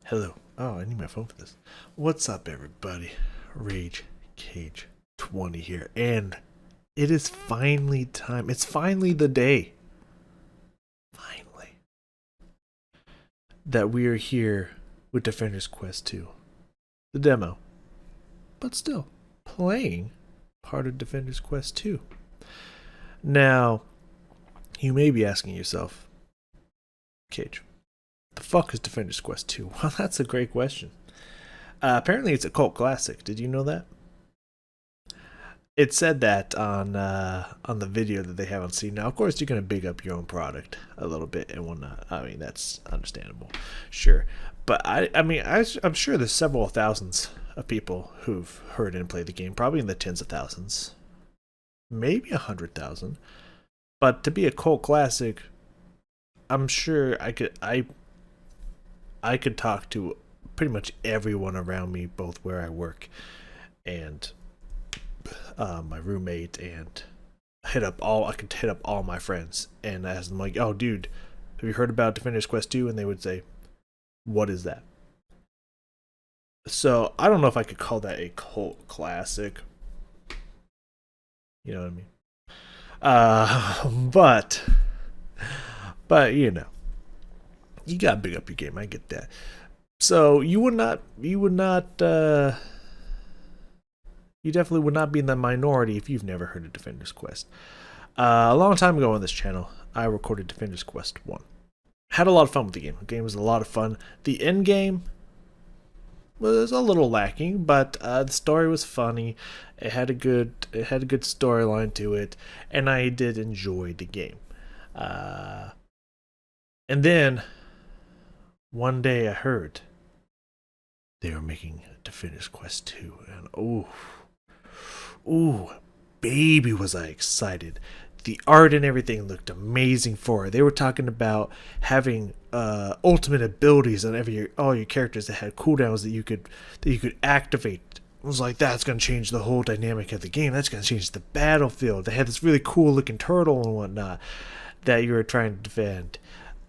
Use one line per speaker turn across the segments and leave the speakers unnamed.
Hello. Oh, I need my phone for this. What's up, everybody? Rage Cage 20 here, and it is finally time. It's finally the day. Finally. That we are here with Defender's Quest 2. The demo. But still, playing part of Defender's Quest 2. Now, you may be asking yourself, Cage, the fuck is Defender's Quest 2? Well, that's a great question. Apparently, it's a cult classic. Did you know that? It said that on the video that they have on Steam. Now, of course, you're gonna big up your own product a little bit and whatnot. I mean, that's understandable, sure. But I'm sure there's several thousands of people who've heard and played the game, probably in the tens of thousands, maybe 100,000. But to be a cult classic, I'm sure I could talk to pretty much everyone around me, both where I work and my roommate, and I could hit up all my friends and ask them like, "Oh, dude, have you heard about Defender's Quest 2?" And they would say, "What is that?" So I don't know if I could call that a cult classic. You know what I mean? But you gotta big up your game. I get that. So you definitely would not be in the minority if you've never heard of Defender's Quest. A long time ago on this channel, I recorded Defender's Quest 1. Had a lot of fun with the game. The game was a lot of fun. The end game was a little lacking, but the story was funny. It had a good storyline to it, and I did enjoy the game. And then one day I heard they were making Defender's Quest 2, and baby, was I excited. The art and everything looked amazing for it. They were talking about having ultimate abilities on all your characters that had cooldowns that you could activate. I was like, that's going to change the whole dynamic of the game. That's going to change the battlefield. They had this really cool looking turtle and whatnot that you were trying to defend.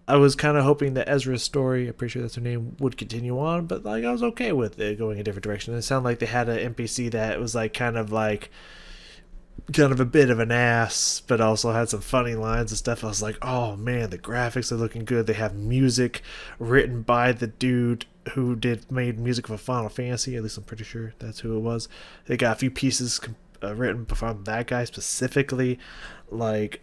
I was kind of hoping that Ezra's story, I'm pretty sure that's her name, would continue on, but like I was okay with it going a different direction. It sounded like they had an NPC that was kind of a bit of an ass, but also had some funny lines and stuff. I was like, oh man, the graphics are looking good. They have music written by the dude who made music for Final Fantasy. At least I'm pretty sure that's who it was. They got a few pieces written from that guy specifically. Like,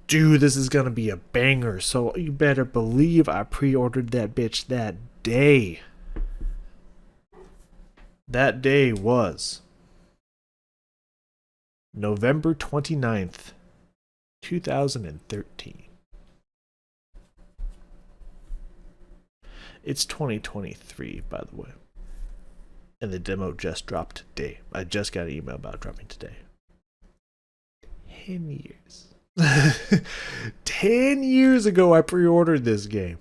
dude, this is gonna be a banger. So you better believe I pre-ordered that bitch that day. That day was November 29th, 2013. It's 2023, by the way. And the demo just dropped today. I just got an email about it dropping today. 10 years. 10 years ago, I pre-ordered this game.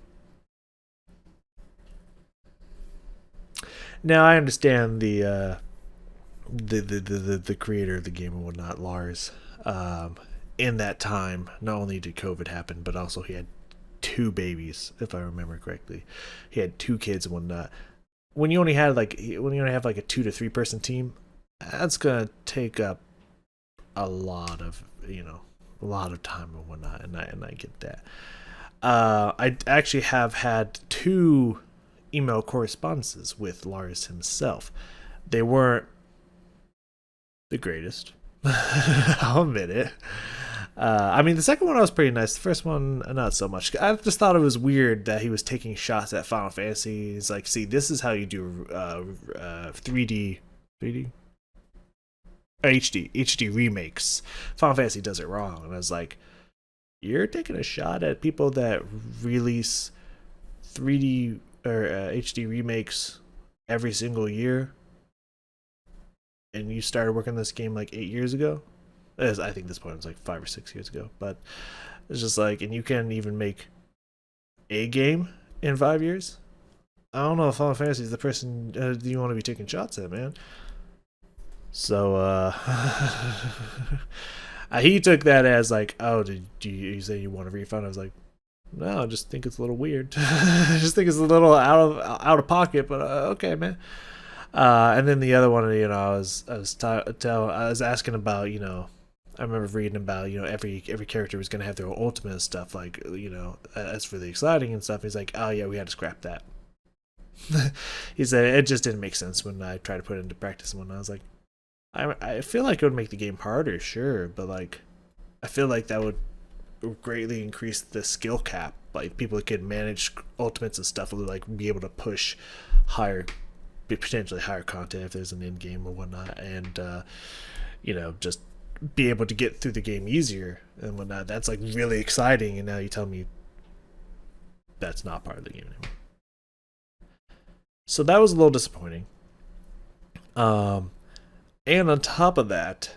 Now, I understand the creator of the game and whatnot, Lars. In that time, not only did COVID happen, but also he had two babies, if I remember correctly. He had two kids and whatnot. When you only have like a 2 to 3 person team, that's gonna take up a lot of time and whatnot, and I get that. I actually have had 2 email correspondences with Lars himself. They weren't the greatest. I'll admit it. The second one was pretty nice. The first one, not so much. I just thought it was weird that he was taking shots at Final Fantasy. He's like, see, this is how you do 3D HD remakes. Final Fantasy does it wrong. And I was like, you're taking a shot at people that release 3D or HD remakes every single year, and you started working on this game like 8 years ago. I think this point was like 5 or 6 years ago, but it's just like, and you can't even make a game in 5 years. I don't know if Final Fantasy is the person you want to be taking shots at, man. So he took that as like, oh, did you say you want a refund? I was like, No, I just think it's a little weird. I just think it's a little out of pocket, but okay, man. And then the other one, I was asking about, I remember reading about, every character was gonna have their own ultimate and stuff, like, that's really exciting and stuff. He's like, oh yeah, we had to scrap that. He said it just didn't make sense when I tried to put it into practice. And when I was like, I feel like it would make the game harder, sure, but like, I feel like that would greatly increase the skill cap. Like people could manage ultimates and stuff would like be able to push higher, potentially higher content if there's an end game or whatnot, and just be able to get through the game easier and whatnot. That's like really exciting. And now you tell me that's not part of the game anymore. So that was a little disappointing. And on top of that,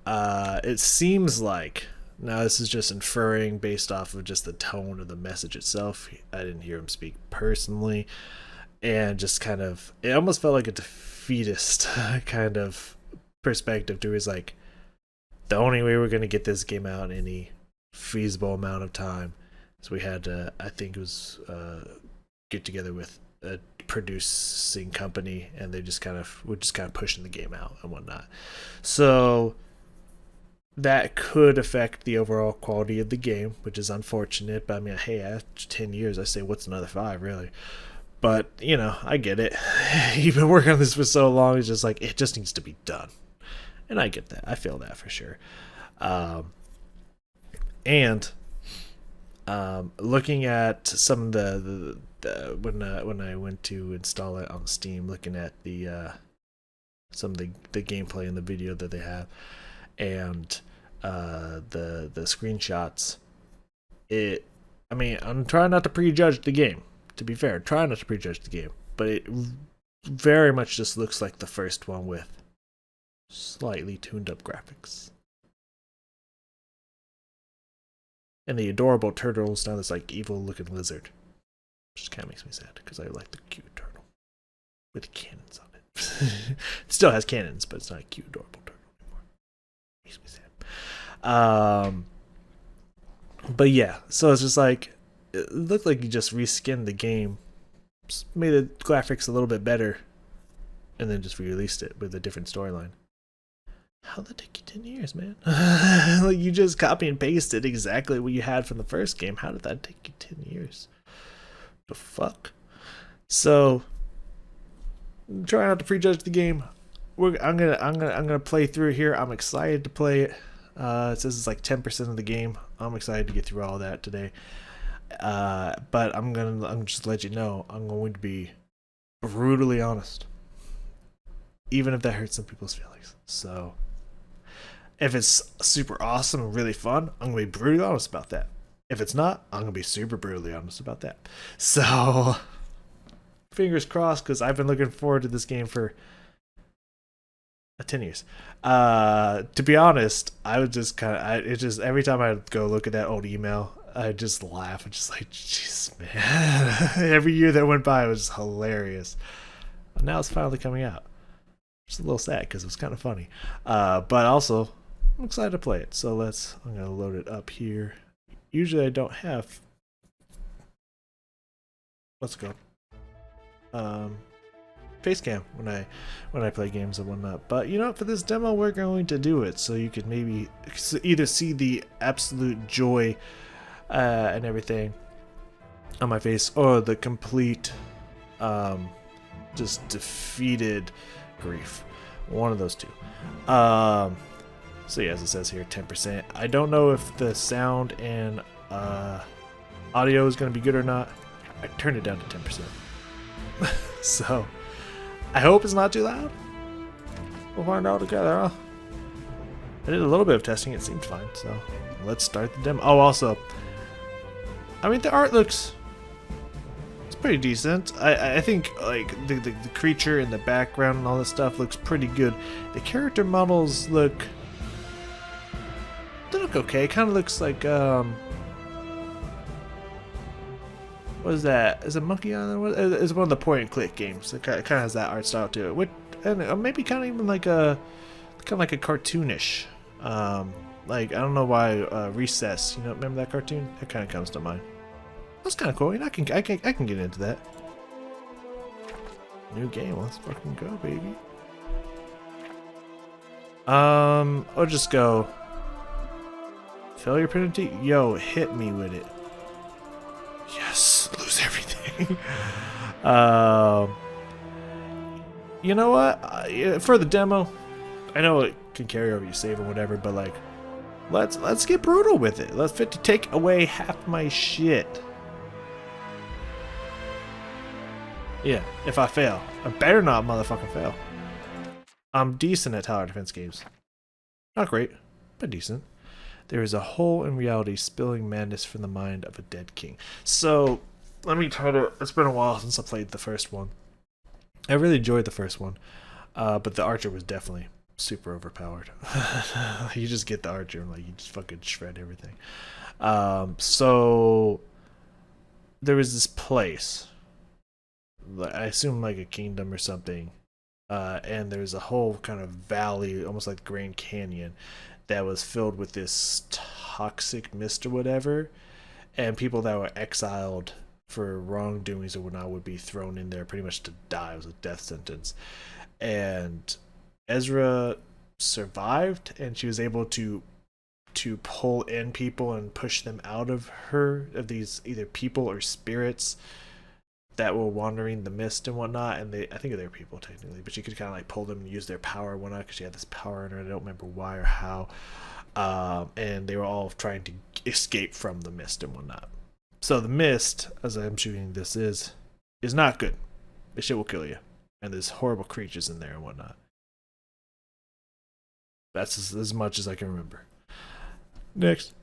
it seems like, now this is just inferring based off of just the tone of the message itself. I didn't hear him speak personally, and just kind of, it almost felt like a defeatist kind of perspective to his like, the only way we're going to get this game out in any feasible amount of time is we had to, I think it was, get together with a producing company, and they just kind of pushing the game out and whatnot. So that could affect the overall quality of the game, which is unfortunate. But I mean, hey, after 10 years, I say, what's another 5, really? But, I get it. You've been working on this for so long, it's just like, it just needs to be done. And I get that. I feel that for sure. And looking at some of the when I went to install it on Steam, looking at the some of the gameplay in the video that they have, and the screenshots, I'm trying not to prejudge the game. To be fair, trying not to prejudge the game, but it very much just looks like the first one with slightly tuned up graphics. And the adorable turtle's now this like evil looking lizard. Which kind of makes me sad because I like the cute turtle with cannons on it. It still has cannons, but it's not a cute, adorable turtle anymore. Makes me sad. But yeah, so it's just like, it looked like you just reskinned the game, just made the graphics a little bit better, and then just re-released it with a different storyline. How'd that take you 10 years, man? Like, you just copy and pasted exactly what you had from the first game. How did that take you 10 years? The fuck? So, try not to prejudge the game. I'm gonna play through it here. I'm excited to play it. It says it's like 10% of the game. I'm excited to get through all that today. But I'm just let you know, I'm going to be brutally honest, even if that hurts some people's feelings. So, if it's super awesome and really fun, I'm gonna be brutally honest about that. If it's not, I'm gonna be super brutally honest about that. So, fingers crossed, because I've been looking forward to this game for 10 years. To be honest, I would just every time I go look at that old email, I just laugh. I'm just like, jeez, man. Every year that went by was hilarious. And now it's finally coming out. Just a little sad because it was kind of funny. But also, I'm excited to play it. So I'm going to load it up here. Usually I don't have, let's go, face cam when I play games and whatnot. But for this demo, we're going to do it so you could maybe either see the absolute joy and everything on my face, or the complete just defeated grief. One of those two. So yeah, as it says here, 10%. I don't know if the sound and audio is going to be good or not. I turned it down to 10%. So I hope it's not too loud. We'll find out together, huh? I did a little bit of testing. It seemed fine. So let's start the demo. Oh, also, I mean, the art looks, it's pretty decent. I think like the creature in the background and all this stuff looks pretty good. The character models they look okay. It kind of looks like what is that? Is it Monkey Island? It's one of the point and click games. It kind of has that art style to it. And maybe kind of even like a cartoonish. Like, I don't know why Recess. Remember that cartoon? That kind of comes to mind. That's kind of cool. I can get into that. New game. Let's fucking go, baby. I'll just go. Failure penalty? Yo, hit me with it. Yes, lose everything. You know what? For the demo, I know it can carry over your save or whatever, but like, let's get brutal with it. Let's fit to take away half my shit. Yeah, if I fail, I better not motherfucking fail. I'm decent at tower defense games. Not great, but decent. There is a hole in reality spilling madness from the mind of a dead king. So, let me try to... It's been a while since I played the first one. I really enjoyed the first one. But the archer was definitely super overpowered. You just get the archer and like you just fucking shred everything. So, there was this place. I assume like a kingdom or something. And there's a whole kind of valley, almost like Grand Canyon, that was filled with this toxic mist or whatever, and people that were exiled for wrongdoings or whatnot would be thrown in there pretty much to die. It was a death sentence. And Ezra survived, and she was able to pull in people and push them out of these either people or spirits that were wandering the mist and whatnot. And I think they were people technically, but she could kind of like pull them and use their power and whatnot because she had this power in her. I don't remember why or how. And they were all trying to escape from the mist and whatnot. So the mist, as I'm shooting this, is not good. This shit will kill you, and there's horrible creatures in there and whatnot. That's as much as I can remember. Next,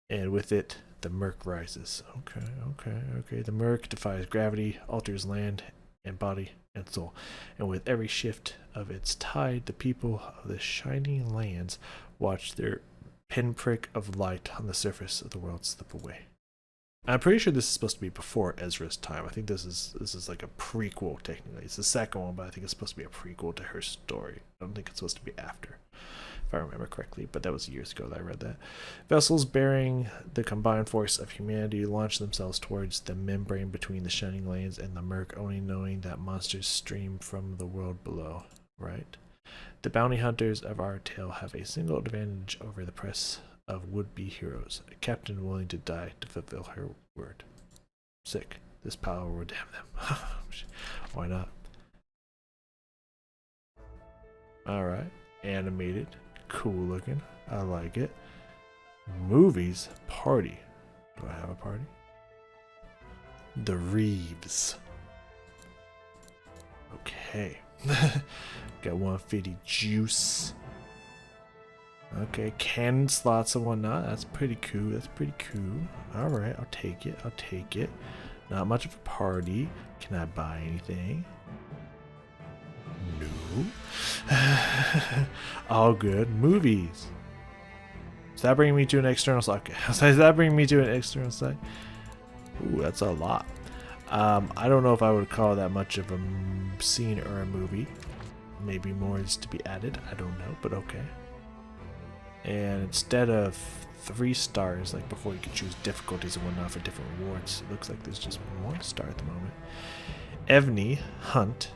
and with it, the murk rises. Okay. The murk defies gravity, alters land and body and soul. And with every shift of its tide, the people of the shining lands watch their pinprick of light on the surface of the world slip away. I'm pretty sure this is supposed to be before Ezra's time. I think this is like a prequel technically. It's the second one, but I think it's supposed to be a prequel to her story. I don't think it's supposed to be after, if I remember correctly, but that was years ago that I read that. Vessels bearing the combined force of humanity launch themselves towards the membrane between the shining lands and the murk, only knowing that monsters stream from the world below. Right? The bounty hunters of our tale have a single advantage over the press of would-be heroes, a captain willing to die to fulfill her word. Sick. This power will damn them. Why not? Alright. Animated. Cool looking. I like it. Movies. Party. Do I have a party? The Reeves. Okay. Got 150 juice. Okay, cannon slots and whatnot. That's pretty cool. Alright, I'll take it. Not much of a party. Can I buy anything? No. All good. Movies. Does that bring me to an external site? Okay. Does that bring me to an external site? Ooh, that's a lot. I don't know if I would call that much of a scene or a movie. Maybe more is to be added. I don't know, but okay. And instead of 3 stars, like before you could choose difficulties and whatnot for different rewards, it looks like there's just 1 star at the moment. Evney Hunt,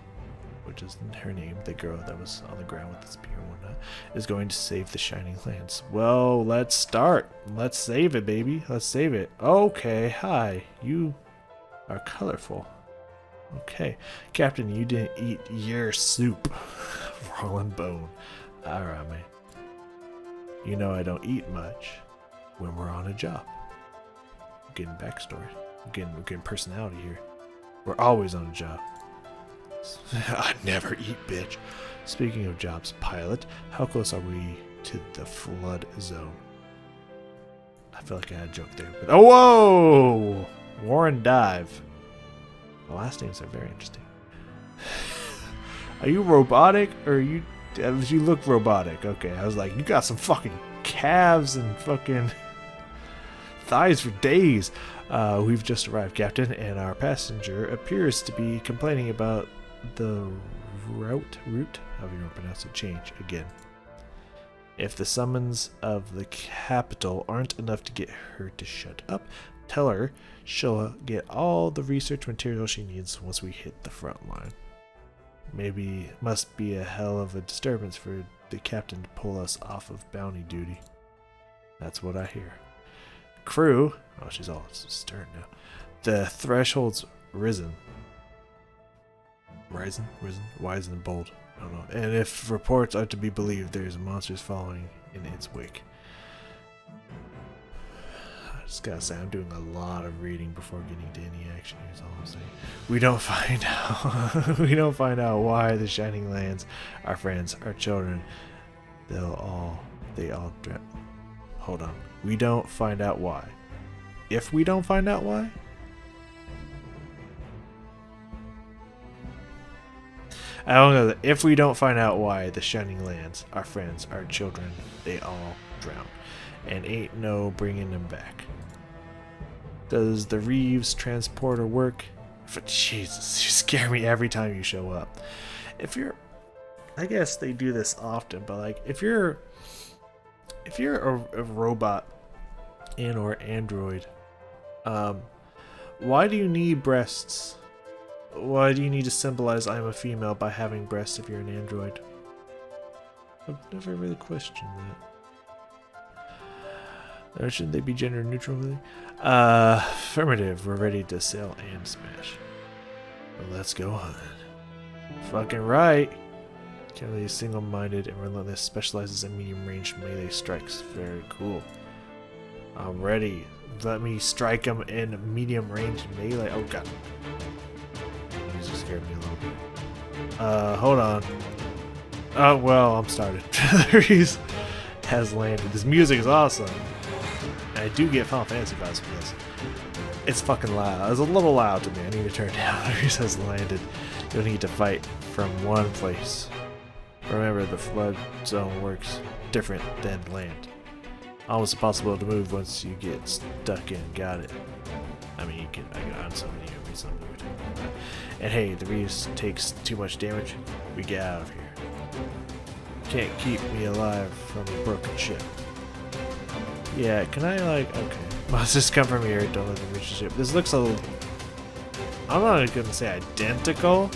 which is her name, the girl that was on the ground with the spear and whatnot, is going to save the Shining Lands. Well, let's start. Let's save it, baby. Let's save it. Okay, hi. You are colorful. Okay. Captain, you didn't eat your soup. Rolling bone. Alright, man. You know I don't eat much when we're on a job. I'm getting backstory. We're getting personality here. We're always on a job. I never eat, bitch. Speaking of jobs, pilot, how close are we to the flood zone? I feel like I had a joke there, but oh, whoa! Warren Dive. The last names are very interesting. Are you robotic or are you? You look robotic. Okay, I was like, you got some fucking calves and fucking thighs for days. We've just arrived, Captain, and our passenger appears to be complaining about the route, however you want to pronounce it, change again. If the summons of the capital aren't enough to get her to shut up, Tell her she'll get all the research material she needs once we hit the front line. Maybe must be a hell of a disturbance for the captain to pull us off of bounty duty. That's what I hear. Crew, oh, she's all stern now. The threshold's risen. Risen, wise and bold. I don't know. And if reports are to be believed, there's monsters following in its wake. I just gotta say, I'm doing a lot of reading before getting to any action. Here's all I'm saying. We don't find out why the Shining Lands, our friends, our children, they all drown. Hold on. We don't find out why. If we don't find out why? I don't know. If we don't find out why the Shining Lands, our friends, our children, they all drown. And ain't no bringing them back. Does the Reeves transporter work? Jesus, you scare me every time you show up. If you're... I guess they do this often, but like, if you're a robot and or android, why do you need breasts? Why do you need to symbolize I'm a female by having breasts if you're an android? I've never really questioned that. Or shouldn't they be gender neutral really? Affirmative, we're ready to sail and smash. Well, let's go on. Fucking right. Kelly is single-minded and relentless, specializes in medium-range melee strikes. Very cool. I'm ready. Let me strike him in medium-range melee. Oh god. He just scared me a little bit. Hold on. Oh, well, I'm started. He's has landed. This music is awesome. And I do get Final Fantasy vibes from this. It's fucking loud. It's a little loud to me. I need to turn it down. He's has landed. You'll need to fight from one place. Remember, the flood zone works different than land. Almost impossible to move once you get stuck in. Got it. I mean, I can unsummon you or something. And hey, the Reeves takes too much damage. We get out of here. Can't keep me alive from a broken ship. Yeah, can I like... Okay. Monsters come from here. Don't let them reach the ship. This looks a little... I'm not gonna say identical,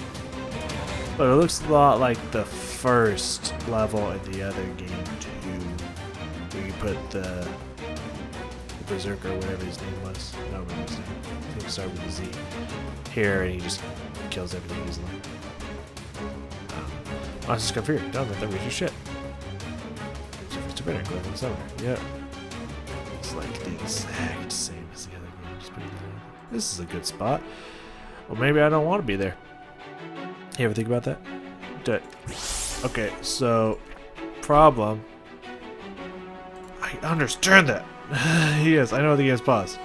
but it looks a lot like the first level in the other game too, where you put the Berserker, whatever his name was. I don't remember his name. I think it started with a Z. Here, and he just kills everything easily. Monsters come here. Don't let them reach your ship. Surface to better. Level somewhere. Yep. It's like the exact same as the other game. Just putting it in. This is a good spot. Well, maybe I don't want to be there. You ever think about that? Okay, so problem. I understand that. Yes, I know the game's paused.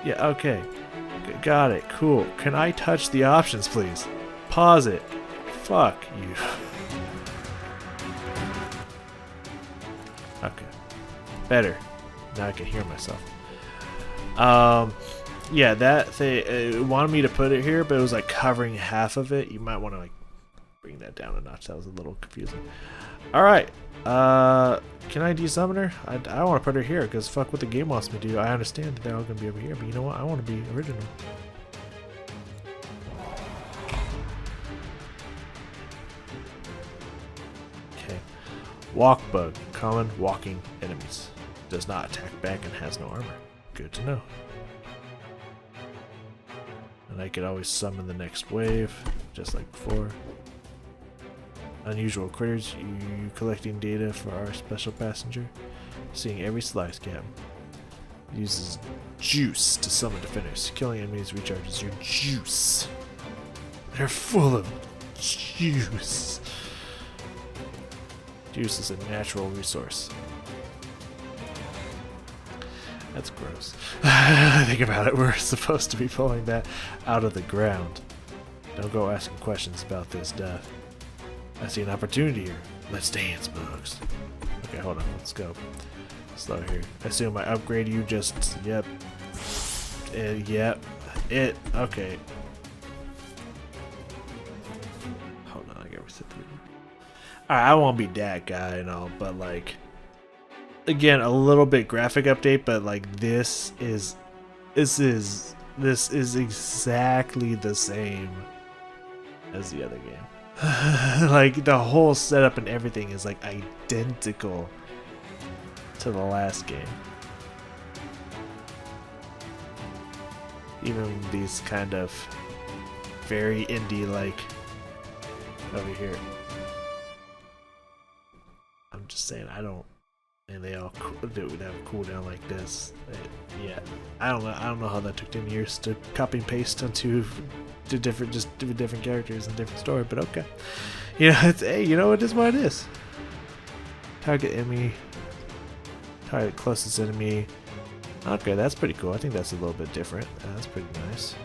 Yeah, okay. Got it. Cool. Can I touch the options, please? Pause it. Fuck you. Okay. Better. Now I can hear myself. Yeah, that thing, it wanted me to put it here, but it was like covering half of it. You might want to like bring that down a notch. That was a little confusing. Alright. Can I desummon her? I don't want to put her here because fuck what the game wants me to do. I understand that they're all going to be over here, but you know what? I want to be original. Okay. Walk bug. Common walking enemies. Does not attack back and has no armor. Good to know. And I could always summon the next wave, just like before. Unusual critters, you collecting data for our special passenger. Seeing every slice cap. Uses juice to summon defenders. Killing enemies recharges your juice. They're full of juice. Juice is a natural resource. That's gross. Think about it, we're supposed to be pulling that out of the ground. Don't go asking questions about this stuff. I see an opportunity here. Let's dance, bugs. Okay, hold on, let's go. Slow here. I assume I upgrade you just... Yep. Yep. Okay. Hold on, I gotta reset the video. Alright, I won't be that guy and all, but like... Again, a little bit graphic update, but like this is This is exactly the same as the other game. Like the whole setup and everything is like identical to the last game. Even these kind of very indie like over here. I'm just saying I don't, and they all do have a cooldown like this. Yeah, I don't know how that took 10 years to copy and paste onto different characters and different story, but okay. You know, it's, hey, you know, it is what it is. Target enemy, target closest enemy. Okay, that's pretty cool. I think that's a little bit different. That's pretty nice.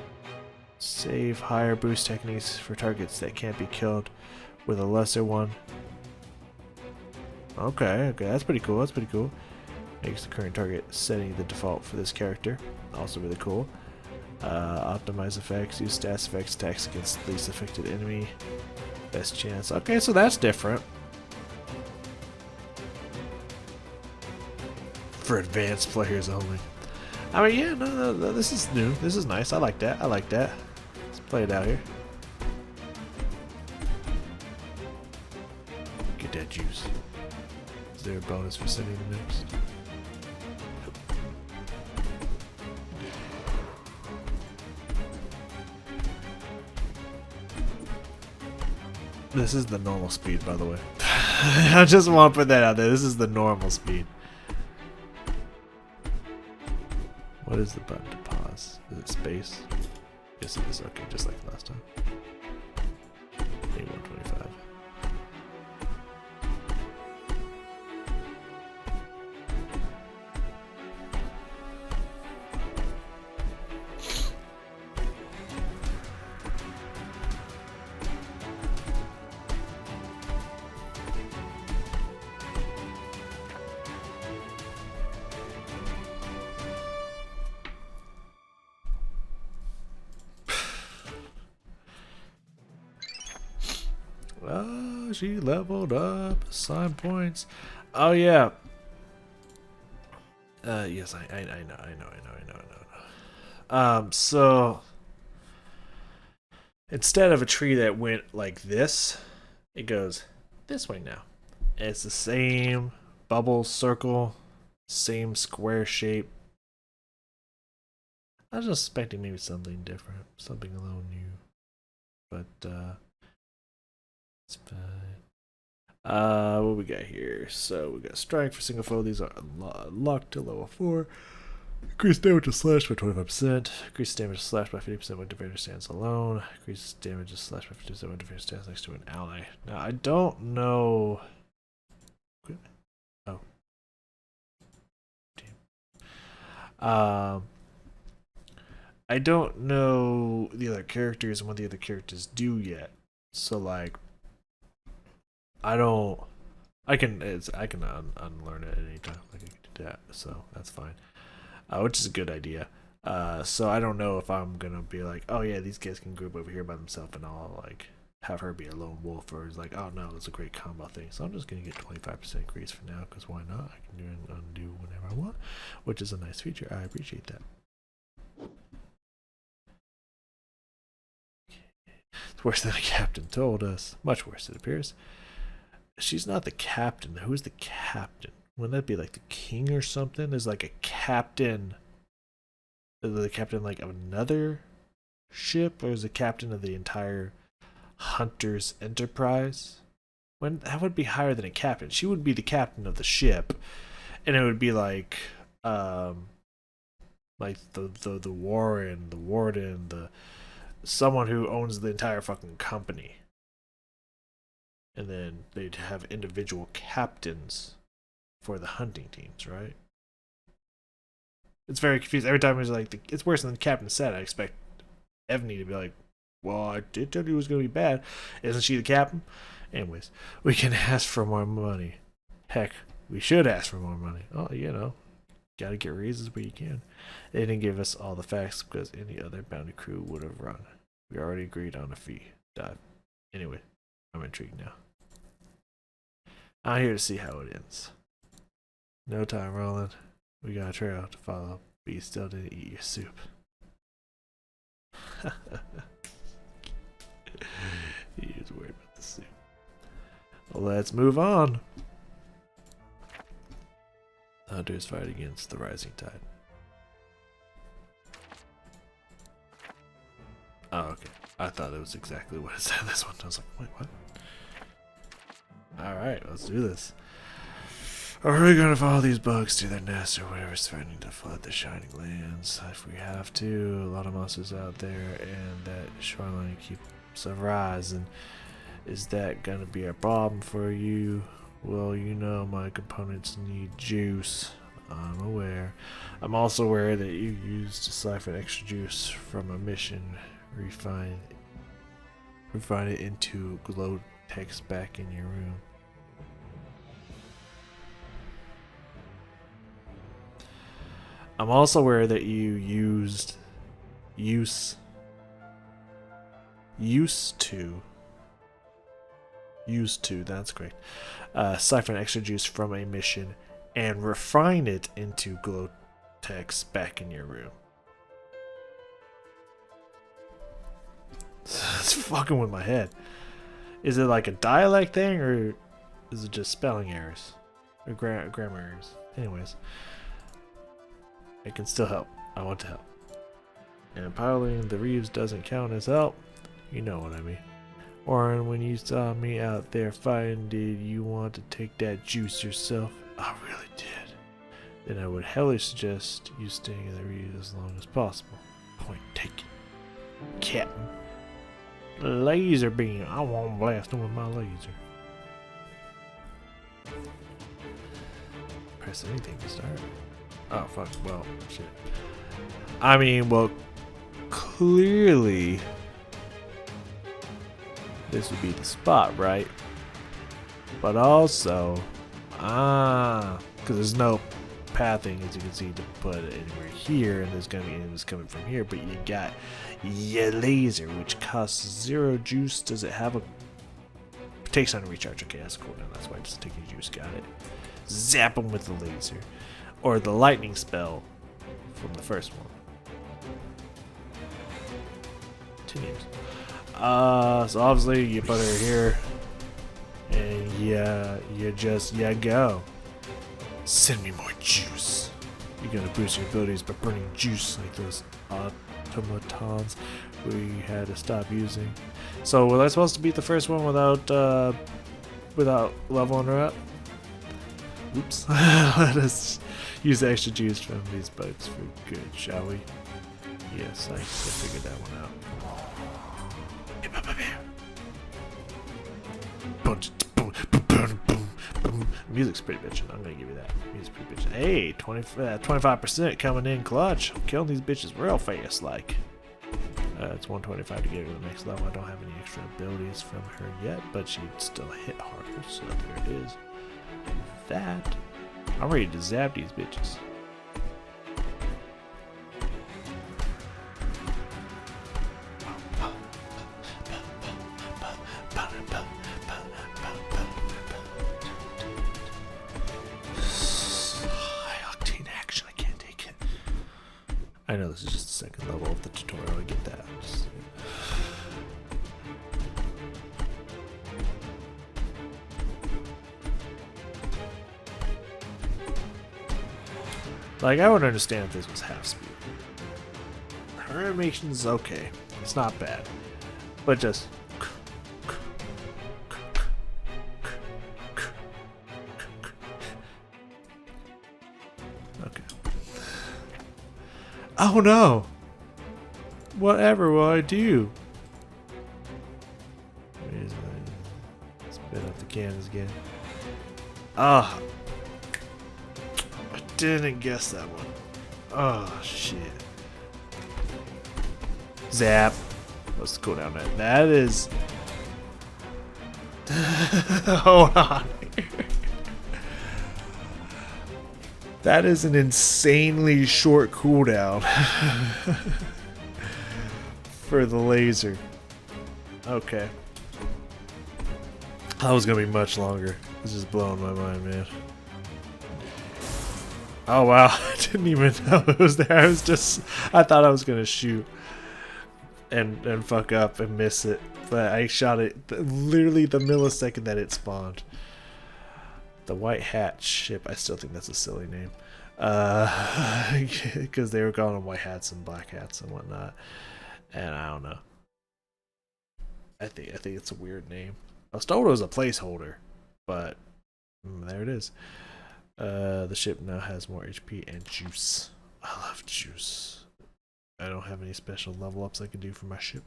Save higher boost techniques for targets that can't be killed with a lesser one. Okay, that's pretty cool. That's pretty cool. Makes the current target setting the default for this character. Also really cool. Optimize effects. Use stats effects. Attacks against least affected enemy. Best chance. Okay, so that's different. For advanced players only. I mean, yeah, no, this is new. This is nice. I like that. I like that. Let's play it out here. Get that juice. Is there a bonus for sending the next? This is the normal speed, by the way. I just want to put that out there. This is the normal speed. What is the button to pause? Is it space? Yes, it is. Okay, just like last time. 125. Oh, she leveled up. Assign points. Oh yeah. Yes, I know. So instead of a tree that went like this, it goes this way now. And it's the same bubble circle, same square shape. I was just expecting maybe something different, something a little new, but it's fine. What we got here? So we got strike for single foe. These are locked to level 4. Increase damage to slash by 25%. Increase damage to slash by 50% when defender stands alone. Increase damage to slash by 50% when defender stands next to an ally. Now I don't know. Oh. Damn. I don't know the other characters and what the other characters do yet. So like, I can unlearn it at any time. Like I can do that, so that's fine. Which is a good idea. So I don't know if I'm gonna be like, oh yeah, these guys can group over here by themselves, and I'll like have her be a lone wolf, or it's like, oh no, it's a great combo thing. So I'm just gonna get 25% increase for now, because why not? I can do and undo whenever I want, which is a nice feature. I appreciate that. It's worse than the captain told us. Much worse, it appears. She's not the captain. Who's the captain? Wouldn't that be like the king or something? There's like a captain. Is the captain like of another ship, or is the captain of the entire Hunter's Enterprise? When that would be higher than a captain. She would be the captain of the ship, and it would be like the Warren, the warden, the someone who owns the entire fucking company. And then they'd have individual captains for the hunting teams, right? It's very confusing. Every time it's like, it's worse than the captain said. I expect Evney to be like, well, I did tell you it was going to be bad. Isn't she the captain? Anyways, we can ask for more money. Heck, we should ask for more money. Oh, you know, gotta get raises where you can. They didn't give us all the facts because any other bounty crew would have run. We already agreed on a fee. Anyway, I'm intrigued now. I'm here to see how it ends. No time, Roland. We got a trail to follow. But you still didn't eat your soup. You just worried about the soup. Well, let's move on. The hunters fight against the rising tide. Oh, okay. I thought it was exactly what it said this one. I was like, wait, what? Alright, let's do this. Are we gonna follow these bugs to their nests or whatever's threatening to flood the Shining Lands? If we have to, a lot of monsters out there, and that shoreline keeps rising. Is that gonna be a problem for you? Well, you know my components need juice. I'm aware. I'm also aware that you used to siphon extra juice from a mission. Refine it into glow text back in your room. I'm also aware that you used that's great. Siphon extra juice from a mission and refine it into glow text back in your room. It's fucking with my head. Is it like a dialect thing, or is it just spelling errors? Or grammar errors? Anyways. It can still help. I want to help. And piloting the reefs doesn't count as help. You know what I mean. Warren, when you saw me out there fighting, did you want to take that juice yourself? I really did. Then I would heavily suggest you staying in the reefs as long as possible. Point taken. Captain. Laser beam. I want to blast him with my laser. Press anything to start. Oh fuck, well, shit. I mean, well, clearly this would be the spot, right? But also, because there's no pathing, as you can see, to put it anywhere here, and there's gonna be enemies coming from here, but you got your laser, which costs 0 juice. Does it have a... It takes time to recharge. Okay, that's cool now. That's why it's taking juice. Got it. Zap them with the laser. Or the lightning spell from the first one. Continues. So obviously you put her here, and you go. Send me more juice. You're gonna boost your abilities by burning juice like those automatons we had to stop using. So was I supposed to beat the first one without leveling her up? Oops. Let us use the extra juice from these bugs for good, shall we? Yes, I figured that one out. Music's pretty bitchin'. I'm gonna give you that. Music's pretty bitchin'. Hey, 25% coming in clutch. I'm killing these bitches real fast, like. It's 125 to get her to the next level. I don't have any extra abilities from her yet, but she'd still hit harder, so there it is. That. I'm ready to zap these bitches. High octane action, I can't take it. I know this is just the second level of the tutorial, I get that. Like, I would understand if this was half speed. Her animation's okay. It's not bad. But just... Okay. Oh no! Whatever will I do? Spit up the cannons again. Ah! Didn't guess that one. Oh shit. Zap. Let's go down there. That is... Hold on. That is an insanely short cooldown for the laser. Okay. That was gonna be much longer. This is blowing my mind, man. Oh wow, I didn't even know it was there. I thought I was gonna shoot and fuck up and miss it, but I shot it literally the millisecond that it spawned. The White Hat ship, I still think that's a silly name. Because they were calling them white hats and black hats and whatnot. And I don't know. I think it's a weird name. I was told it was a placeholder, but there it is. The ship now has more HP and juice. I love juice. I don't have any special level ups I can do for my ship.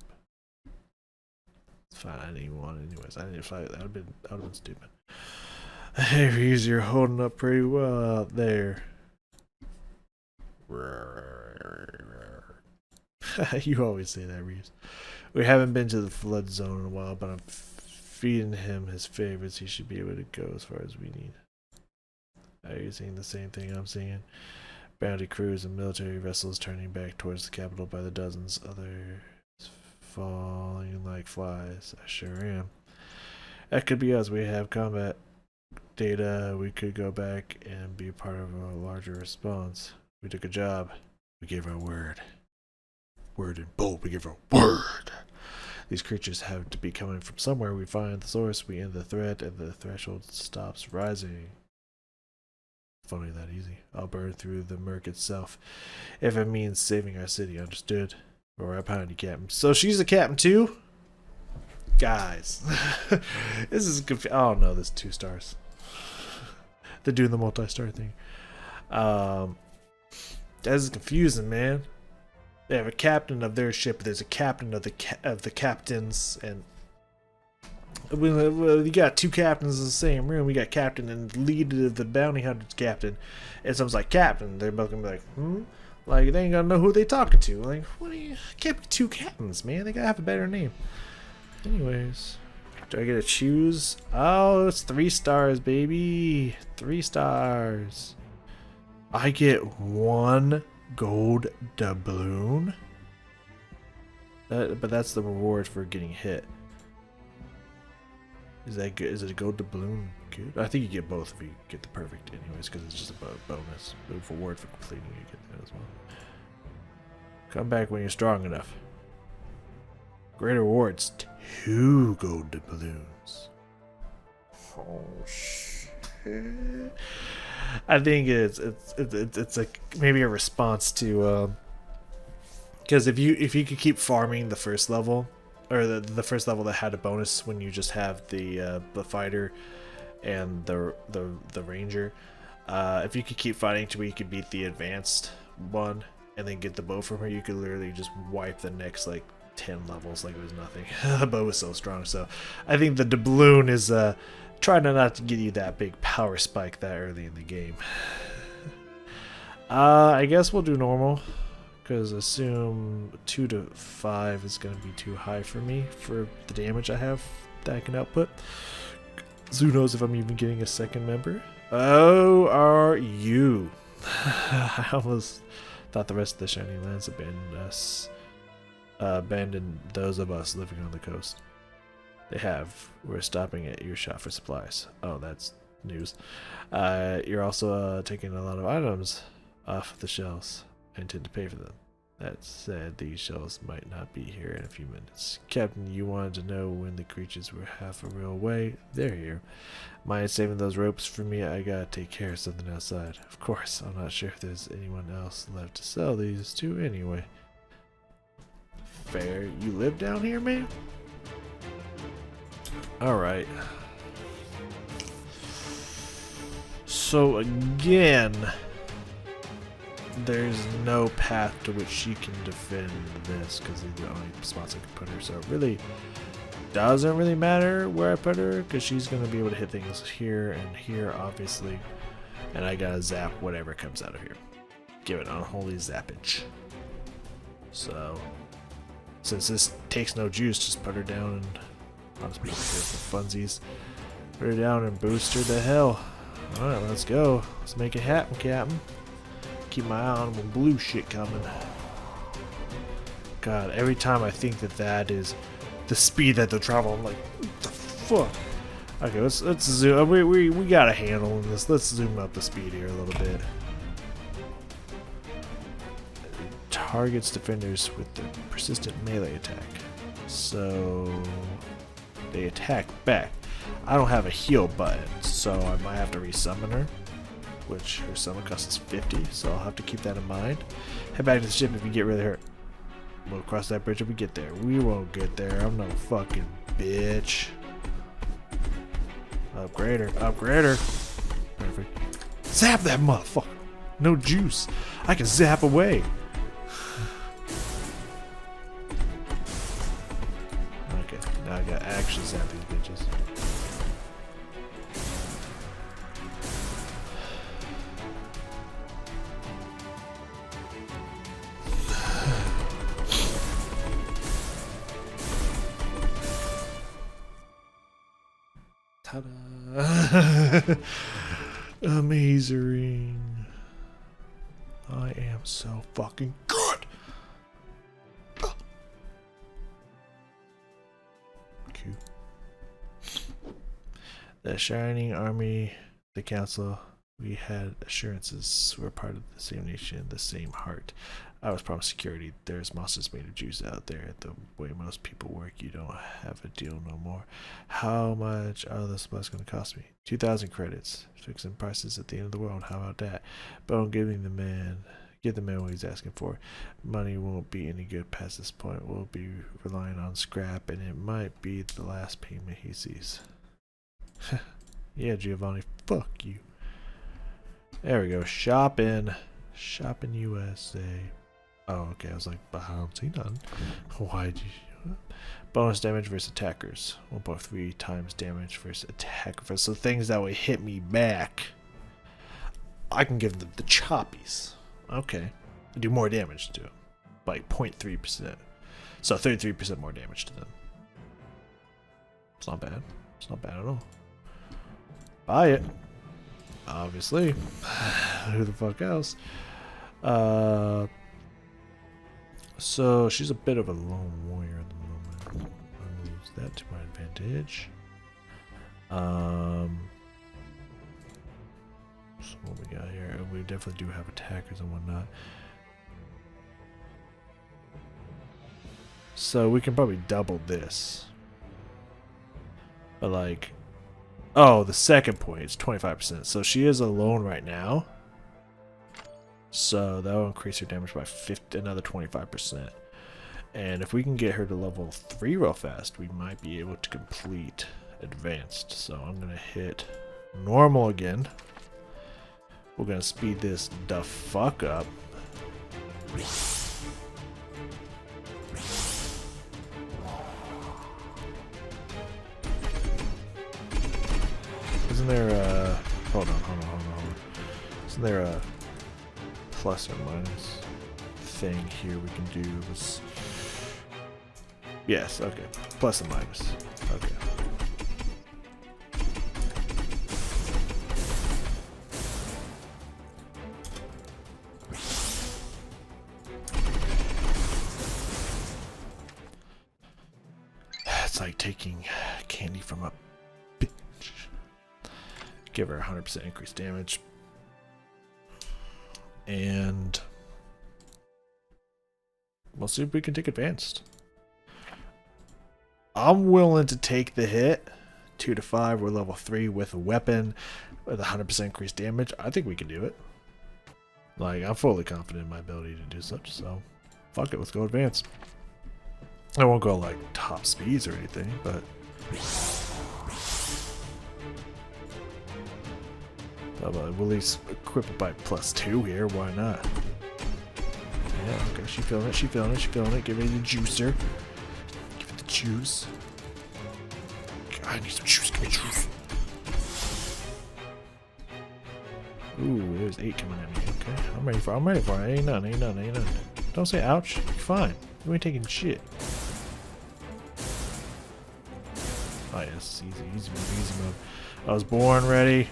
It's fine. I didn't even want it anyways. I didn't fight it. That would have been stupid. Hey, Reese, you're holding up pretty well out there. You always say that, Reese. We haven't been to the flood zone in a while, but I'm feeding him his favorites. He should be able to go as far as we need. Are you seeing the same thing I'm seeing? Bounty crews and military vessels turning back towards the capital by the dozens. Others falling like flies. I sure am. That could be us. We have combat data. We could go back and be part of a larger response. We took a job. We gave our word. Word and bold. We give our word. These creatures have to be coming from somewhere. We find the source. We end the threat, and the threshold stops rising. Funny that easy. I'll burn through the murk itself, if it means saving our city. Understood? We're right behind you, Captain. So she's a captain too, guys. This is oh no, this 2 stars. They're doing the multi-star thing. That is confusing, man. They have a captain of their ship. There's a captain of the captains, and you got 2 captains in the same room. We got captain and lead of the bounty hunters captain, and someone's like captain. They're both gonna be like, like they ain't gonna know who they talking to. Like, what? Can't be 2 captains, man. They gotta have a better name. Anyways, do I get to choose? Oh, it's 3 stars, baby. 3 stars. I get 1 gold doubloon. But that's the reward for getting hit. Is that good? Is it a gold doubloon good? I think you get both if you get the perfect anyways, because it's just a bonus. The reward for completing it, you get that as well. Come back when you're strong enough. Greater rewards. 2 gold doubloons. Oh shit. I think it's like maybe a response to because if you could keep farming the first level, or the first level that had a bonus when you just have the fighter and the ranger, if you could keep fighting to where you could beat the advanced one and then get the bow from her, you could literally just wipe the next like 10 levels like it was nothing. The bow is so strong. So I think the doubloon is trying not to give you that big power spike that early in the game. I guess we'll do normal, because assume 2 to 5 is going to be too high for me for the damage I have that I can output. So who knows if I'm even getting a second member. Oh, are you? I almost thought the rest of the Shiny Lands abandoned us. Abandoned those of us living on the coast. They have. We're stopping at earshot for supplies. Oh, that's news. You're also taking a lot of items off the shelves. I intend to pay for them. That said, these shells might not be here in a few minutes. Captain, you wanted to know when the creatures were half a real way. They're here. Mind saving those ropes for me? I gotta take care of something outside. Of course, I'm not sure if there's anyone else left to sell these to anyway. Fair. You live down here, man? Alright. So again, there's no path to which she can defend this because these are the only spots I can put her. So it really doesn't really matter where I put her because she's going to be able to hit things here and here, obviously. And I gotta zap whatever comes out of here. Give it unholy zappage. So since this takes no juice, just put her down and I'll just put her here for funsies. Put her down and boost her to hell. Alright, let's go. Let's make it happen, Captain. Keep my eye on when blue shit coming. God, every time I think that is the speed that they'll travel, I'm like, what the fuck? Okay, let's zoom. We got a handle on this. Let's zoom up the speed here a little bit. targets defenders with the persistent melee attack. So they attack back. I don't have a heal button, so I might have to resummon her, which her summon cost is 50, so I'll have to keep that in mind. Head back to the ship if you get really hurt. We'll cross that bridge if we get there. We won't get there. I'm no fucking bitch. Upgrade her. Upgrade her. Perfect. Zap that motherfucker. No juice. I can zap away. Okay, now I gotta actually zap these bitches. Ta-da! Amazing. I am so fucking good. Cute. The Shining Army, the Council, we had assurances. We're part of the same nation, the same heart. I was promised security. There's monsters made of juice out there. The way most people work, you don't have a deal no more. How much are the supplies going to cost me? 2,000 credits. Fixing prices at the end of the world. How about that? But I'm giving the man, give the man what he's asking for. Money won't be any good past this point. We'll be relying on scrap, and it might be the last payment he sees. Yeah, Giovanni. Fuck you. There we go. Shopping. Shopping USA. Oh, okay. I was like, but I don't see none. Why'd you? Bonus damage versus attackers. 1.3 times damage versus attacker. So things that would hit me back, I can give them the choppies. Okay. Do more damage to them. Like 0.3%. So 33% more damage to them. It's not bad. It's not bad at all. Buy it. Obviously. Who the fuck else? So she's a bit of a lone warrior at the moment. I'm gonna use that to my advantage. So what we got here? We definitely do have attackers and whatnot. So we can probably double this. But like, oh, the second point is 25%. So she is alone right now. So that will increase her damage by another 25%. And if we can get her to level 3 real fast, we might be able to complete advanced. So I'm going to hit normal again. We're going to speed this the fuck up. Isn't there a... Hold on. Isn't there a plus or minus thing here we can do? Yes, okay. Plus and minus. Okay. It's like taking candy from a bitch. Give her 100% increased damage. And we'll see if we can take advanced. I'm willing to take the hit. 2 to 5, we're level 3 with a weapon with 100% increased damage. I think we can do it. Like, I'm fully confident in my ability to do such, so fuck it, let's go advanced. I won't go like top speeds or anything, but we'll at least equip it by +2 here, why not? Yeah, okay, she feeling it. Give me the juicer. Give it the juice. God, I need some juice, give me juice. Ooh, there's 8 coming at me. Okay, I'm ready for it. Ain't none. Don't say ouch. You're fine. You ain't taking shit. Oh yes, easy move. I was born ready.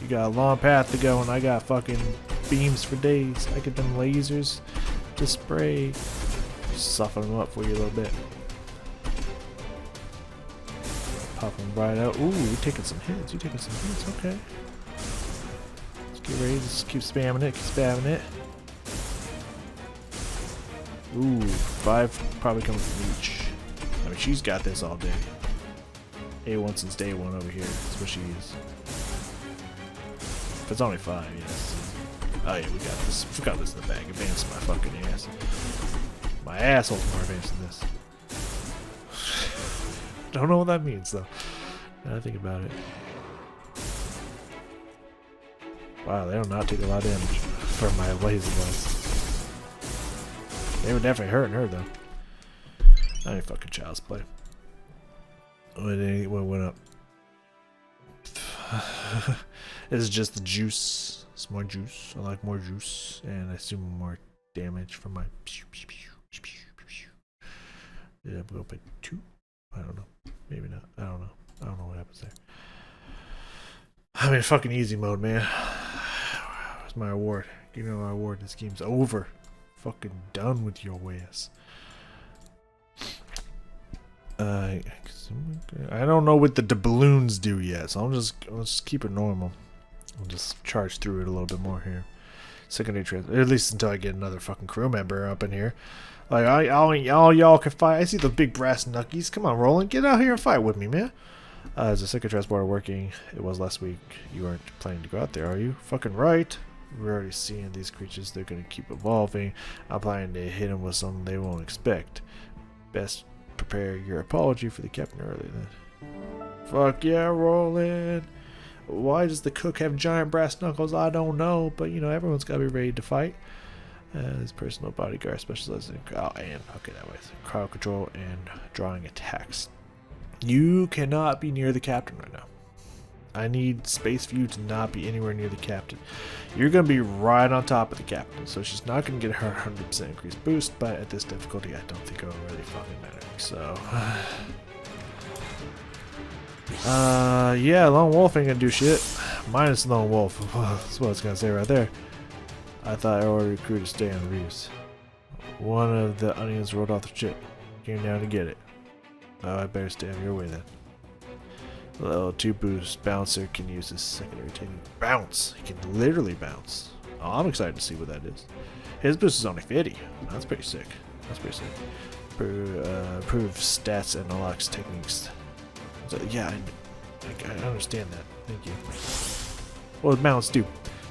You got a long path to go, and I got fucking beams for days. I get them lasers to spray. Just soften them up for you a little bit. Pop them right out. Ooh, you're taking some hits. Okay. Let's get ready. Just keep spamming it. Ooh, 5 probably coming from each. I mean, she's got this all day. A1 since day 1 over here. That's what she is. If it's only 5, yes. Oh yeah, we got this. We got this in the bag. Advance my fucking ass. My asshole's more advanced than this. Don't know what that means though. Now I think about it. Wow, they do not take a lot of damage from my laser blast. They were definitely hurting her though. I ain't fucking child's play. What went up? This is just the juice. It's more juice. I like more juice, and I assume more damage from my. Did I go up at 2? I don't know. Maybe not. I don't know. I don't know what happens there. I'm in fucking easy mode, man. Where's my award? Give me my award. This game's over. Fucking done with your ass. I don't know what the doubloons do yet, so let's just keep it normal. I'll just charge through it a little bit more here. Secondary transfer, at least until I get another fucking crew member up in here. Like all y'all can fight. I see the big brass knuckies. Come on, Roland, get out here and fight with me, man. Is the second transporter working? It was last week. You aren't planning to go out there, are you? Fucking right. We're already seeing these creatures. They're gonna keep evolving. I'm planning to hit them with something they won't expect. Best prepare your apology for the captain early then. Fuck yeah, Roland. Why does the cook have giant brass knuckles? I don't know, but you know, everyone's gotta be ready to fight. His personal bodyguard specializes in crowd and crowd control and drawing attacks. You cannot be near the captain right now. I need space for you to not be anywhere near the captain. You're going to be right on top of the captain, so she's not going to get her 100% increased boost, but at this difficulty, I don't think it'll really fucking matter. So, yeah, Lone Wolf ain't going to do shit. Minus Lone Wolf. That's what I was going to say right there. I thought I ordered a crew to stay on the reefs. One of the onions rolled off the ship. Came down to get it. Oh, I better stay out of your way then. Level 2 boost bouncer can use this secondary technique. Bounce! He can literally bounce. Oh, I'm excited to see what that is. His boost is only 50. That's pretty sick. That's pretty sick. Improve stats and unlocks techniques. So, yeah, I understand that. Thank you. What does bounce do?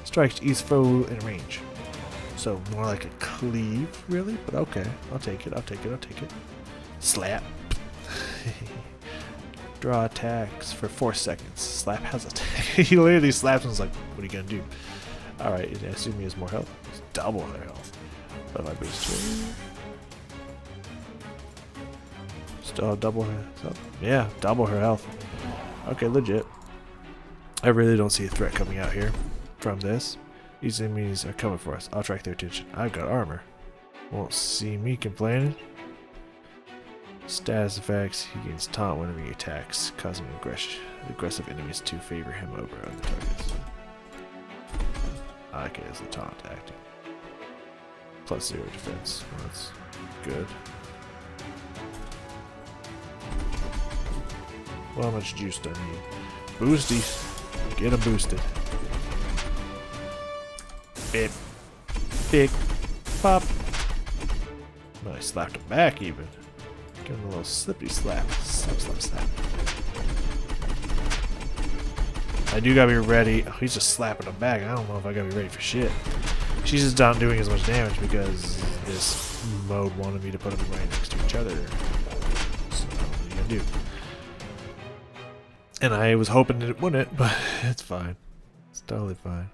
Strikes each foe in range. So more like a cleave, really? But okay, I'll take it. I'll take it. I'll take it. Slap. Draw attacks for 4 seconds. Slap has attack. He literally slaps and is like, what are you gonna do? Alright, I assume he has more health. It's double her health. But if I boost her. Still double her health? Yeah, double her health. Okay, legit. I really don't see a threat coming out here from this. These enemies are coming for us. I'll attract their attention. I've got armor. Won't see me complaining. Status effects. He gains taunt whenever he attacks, causing aggressive enemies to favor him over other targets. Okay, it's the taunt acting. Plus 0 defense. Well, that's good. Well, how much juice do I need? Boosties. Get him boosted. Bip. Big. Pop. Oh, I slapped him back even. Give him a little slippy slap. Slap, slap, slap. I do gotta be ready. Oh, he's just slapping him back. I don't know if I gotta be ready for shit. She's just not doing as much damage because this mode wanted me to put them right next to each other. So, what are you gonna do? And I was hoping that it wouldn't, but it's fine. It's totally fine.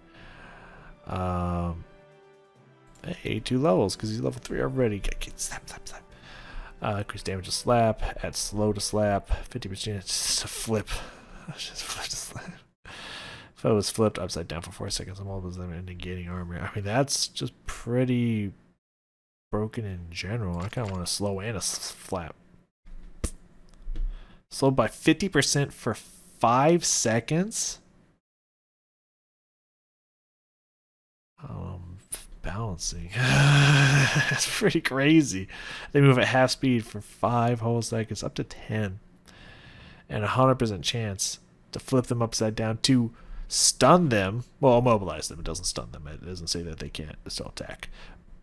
Hey, 2 levels because he's level 3 already. Get slap, slap, slap. Increase damage to slap. Add slow to slap. 50% just a flip. Just flip to slap. If I was flipped upside down for 4 seconds, I'm almost negating armor. I mean, that's just pretty broken in general. I kind of want a slow and a flap. Slow by 50% for 5 seconds? Balancing. That's pretty crazy. They move at half speed for 5 whole seconds, up to 10. And a 100% chance to flip them upside down to stun them. Well, immobilize them. It doesn't stun them. It doesn't say that they can't still attack.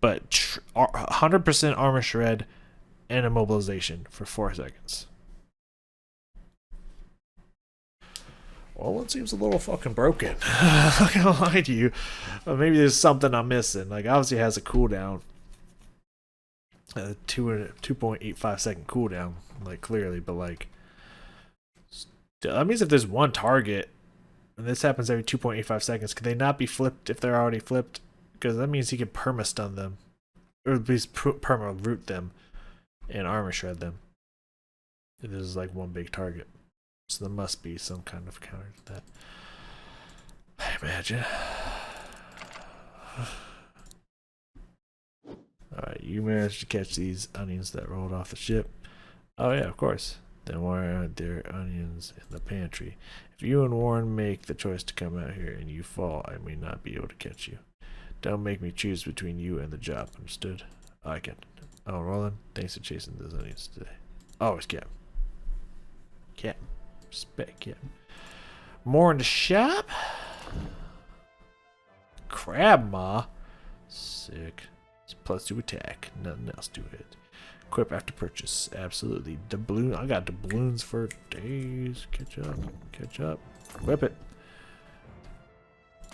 but 100% armor shred and immobilization for 4 seconds. Well, one seems a little fucking broken. I'm not gonna lie to you. But maybe there's something I'm missing. Like, obviously it has a cooldown. 2.85 second cooldown, like, clearly, but like, that means if there's one target, and this happens every 2.85 seconds, could they not be flipped if they're already flipped? Because that means he can perma-stun them, or at least perma-root them, and armor shred them. If this is like one big target. So there must be some kind of counter to that, I imagine. Alright, you managed to catch these onions that rolled off the ship. Oh yeah, of course. Then why aren't there onions in the pantry? If you and Warren make the choice to come out here and you fall, I may not be able to catch you. Don't make me choose between you and the job, understood? I can. Oh, Roland, thanks for chasing those onions today. Always, Cap. Cap. Respect, Cap. More in the shop? Crab Maw? Sick. It's +2 attack. Nothing else to it. Equip after purchase. Absolutely. Doubloon. I got doubloons for days. Catch up. Catch up. Equip it.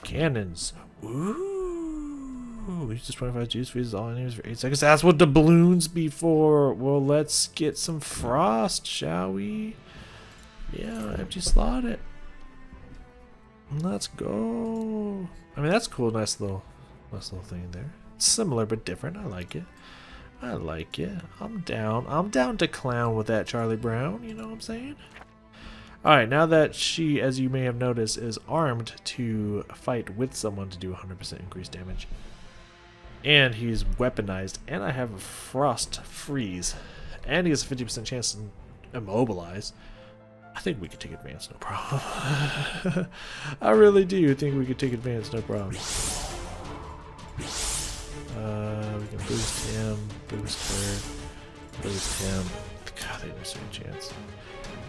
Cannons. Ooh. Use this 25 juice freezes all enemies for 8 seconds. That's what the balloons be for. Well, let's get some frost, shall we? Yeah, empty slot it. Let's go. I mean, that's cool. Nice little thing there. It's similar but different. I like it. I like it. I'm down. I'm down to clown with that Charlie Brown. You know what I'm saying? Alright, now that she, as you may have noticed, is armed to fight with someone to do 100% increased damage. And he's weaponized. And I have a frost freeze. And he has a 50% chance to immobilize. I think we could take advance, no problem. I really do think we could take advance, no problem. We can boost him, boost her, boost him. God, they have no chance.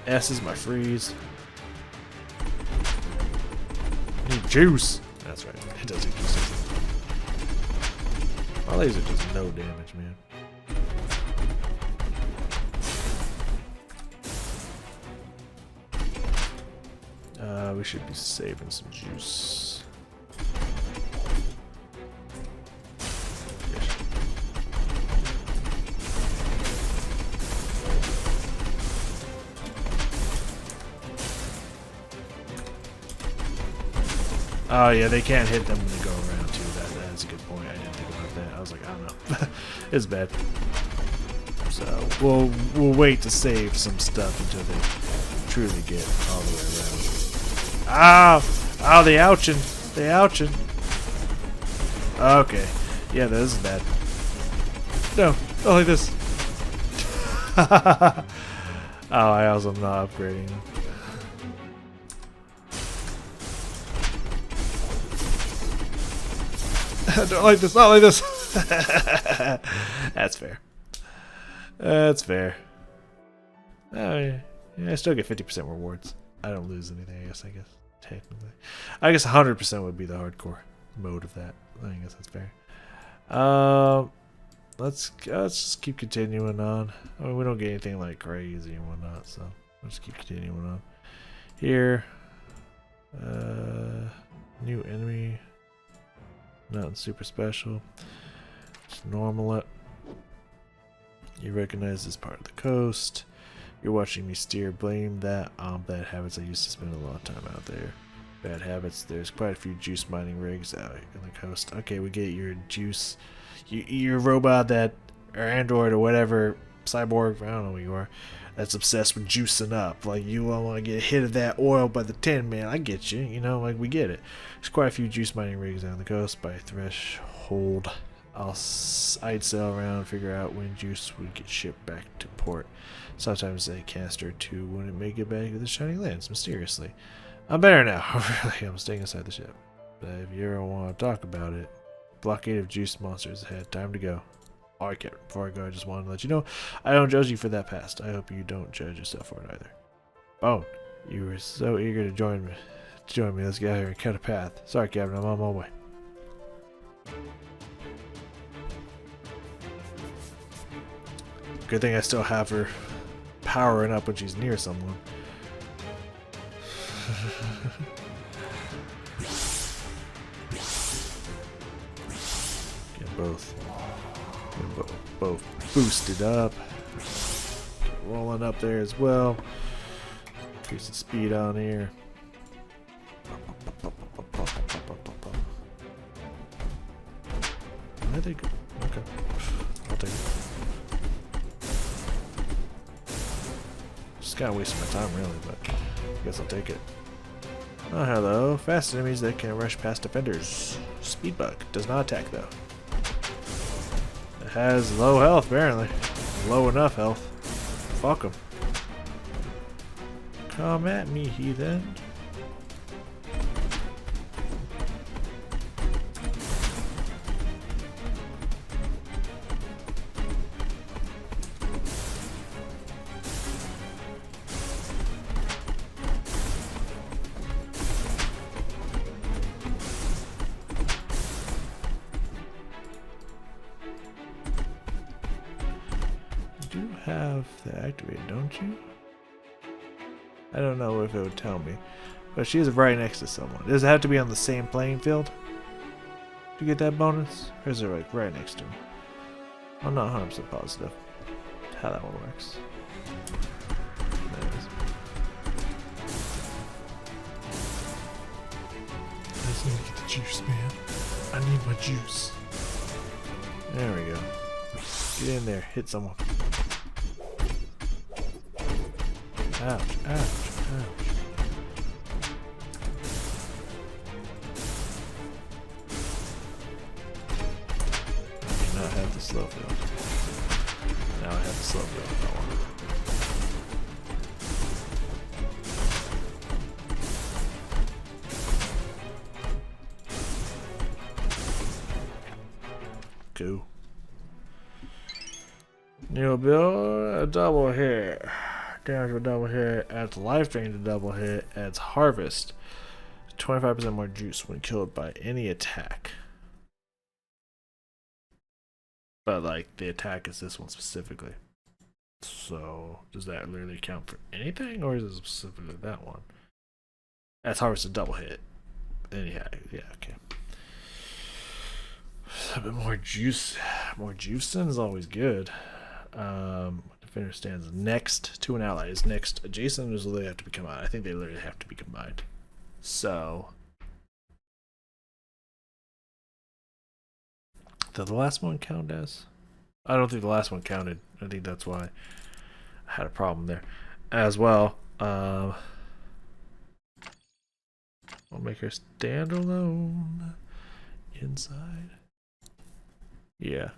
S is my freeze. I need juice. That's right. It does need juice. My laser does no damage, man. We should be saving some juice. Oh yeah, they can't hit them when they go around too. That's a good point. I didn't think about that. I was like, I don't know. It's bad. So we'll wait to save some stuff until they truly get all the way around. Ah! Oh, the ouching. The ouching. Okay. Yeah, this is bad. No, not like this. Oh, I also am not upgrading. Don't like this, not like this. That's fair. That's fair. Yeah, I still get 50% rewards. I don't lose anything, I guess, technically. I guess 100% would be the hardcore mode of that. I guess that's fair. Let's just keep continuing on. I mean, we don't get anything like crazy and whatnot, so let's keep continuing on. Here. New enemy. Nothing super special. Just normal it. You recognize this part of the coast. You're watching me steer. Blame that on bad habits. I used to spend a lot of time out there. Bad habits. There's quite a few juice mining rigs out in the coast. Okay, we get your juice. Your robot that, or android or whatever, cyborg, I don't know what you are, that's obsessed with juicing up. Like, you want to get a hit of that oil by the tin, man. I get you. You know, like, we get it. There's quite a few juice mining rigs on the coast by threshold. I'd sail around, figure out when juice would get shipped back to port. Sometimes a cast or two wouldn't make it back to the shining lands, mysteriously. I'm better now. Really, I'm staying inside the ship. But if you ever want to talk about it, blockade of juice monsters ahead. Time to go. Alright, Captain, before I go, I just wanted to let you know I don't judge you for that past. I hope you don't judge yourself for it either. Bone, you were so eager to join me. Let's get out here and cut a path. Sorry, Captain, I'm on my way. Good thing I still have her powering up when she's near someone. Get both boosted up. Get rolling up there as well. Increase the speed on here. I think. Okay. I'll take it. Just kinda wasting my time really, but I guess I'll take it. Oh, hello. Fast enemies that can rush past defenders. Speedbug. Does not attack though. It has low health apparently. Low enough health. Fuck him. Come at me, heathen. You do have that activated, don't you? I don't know if it would tell me, but she's right next to someone. Does it have to be on the same playing field to get that bonus? Or is it like right next to him? I'm not 100% positive how that one works. There it is. I just need to get the juice, man. I need my juice. There we go. Get in there, hit someone. Ouch, ouch, ouch. I do not have the slow build. Now I have the slow build. Go. New build, a double hit. Damage with double hit, adds life drain to double hit, adds harvest. 25% more juice when killed by any attack. But like the attack is this one specifically. So does that literally count for anything, or is it specifically that one? Adds harvest to double hit. Yeah, okay. A bit more juice. More juicing is always good. Defender stands next to an ally. Is next adjacent, or does they have to be combined? I think they literally have to be combined. So, did the last one count as? I don't think the last one counted. I think that's why I had a problem there as well. I'll make her stand alone inside. Yeah.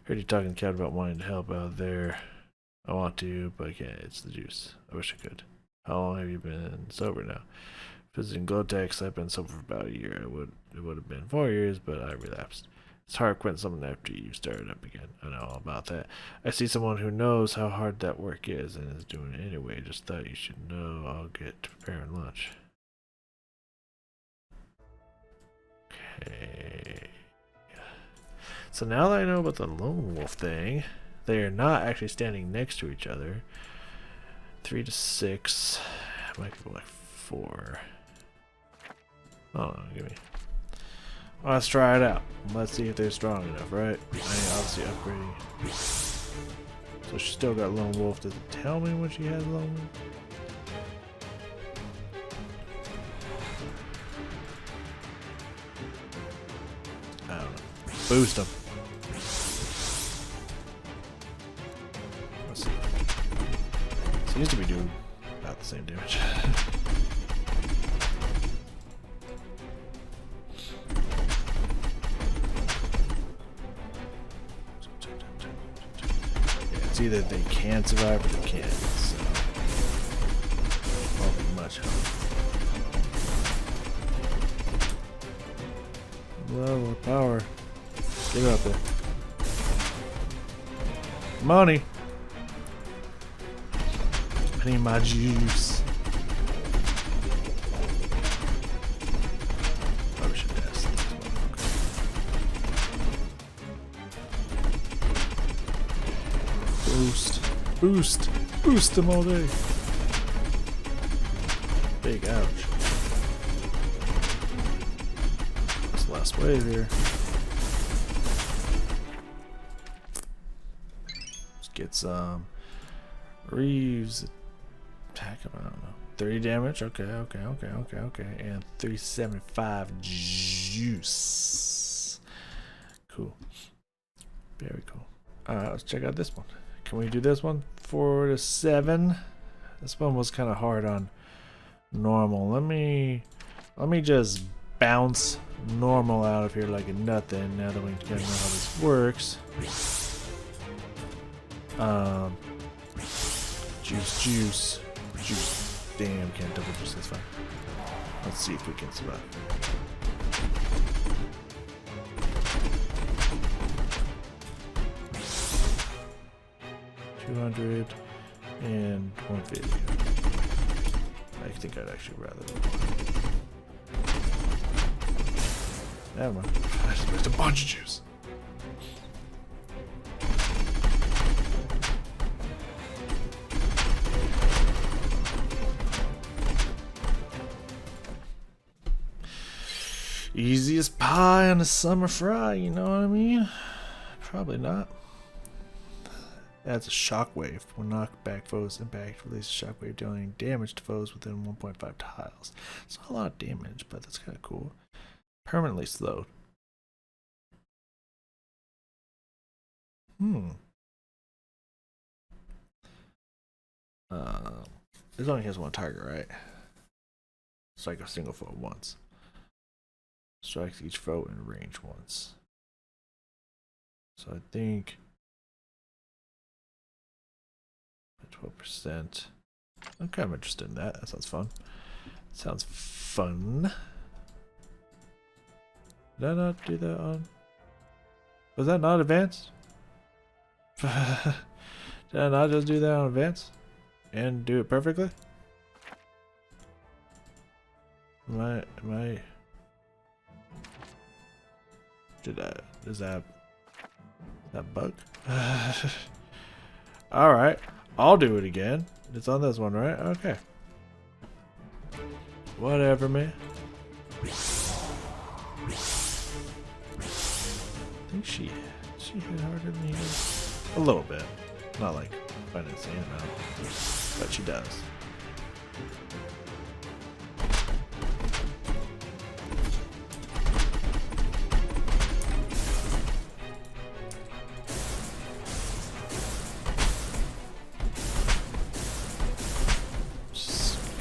Heard you talking to Cat about wanting to help out there. I want to, but I can't. It's the juice. I wish I could. How long have you been sober now? Visiting Glotex, I've been sober for about a year. It would have been 4 years, but I relapsed. It's hard quitting something after you started up again. I know all about that. I see someone who knows how hard that work is and is doing it anyway. Just thought you should know. I'll get to preparing lunch. Okay. So now that I know about the lone wolf thing, they are not actually standing next to each other. 3 to 6. Might be like 4. Oh, give me. Well, let's try it out. Let's see if they're strong enough, right? I mean, obviously upgrading. So she still got lone wolf. Does it tell me when she has lone wolf? I don't know. Boost them. Let's see. Seems to be doing about the same damage. Yeah, it's either they can survive or they can't. So, won't be much help. Level of power. Get up there. Money. I need my juice. Probably should test this Boost. Boost them all day. Big ouch. This last wave here. Let's get some Reeves attack him, I don't know. 30 damage, okay. And 375 juice. Cool. Very cool. Alright, let's check out this one. Can we do this one? 4 to 7. This one was kind of hard on normal. Let me just bounce normal out of here like nothing now that we kind of know how this works. Juice. Damn, can't double juice, that's fine. Let's see if we can survive. $200 and 150. I think I'd actually rather. Never mind. I just missed a bunch of juice. Easiest pie on a summer fry, you know what I mean? Probably not. Adds a shockwave. When knocked back, foes impact releases shockwave dealing damage to foes within 1.5 tiles. It's not a lot of damage, but that's kind of cool. Permanently slowed. This only has one target, right? Strike a single foe once. Strikes each foe in range once. So I think 12%. I'm kind of interested in that. That sounds fun. Sounds fun. Did I not do that on? Was that not advanced? Did I not just do that on advanced? And do it perfectly? Am I is that bug? Alright, I'll do it again. It's on this one, right? Okay. Whatever, man. I think she hit harder than he does. A little bit. Not like by an insane amount. But she does.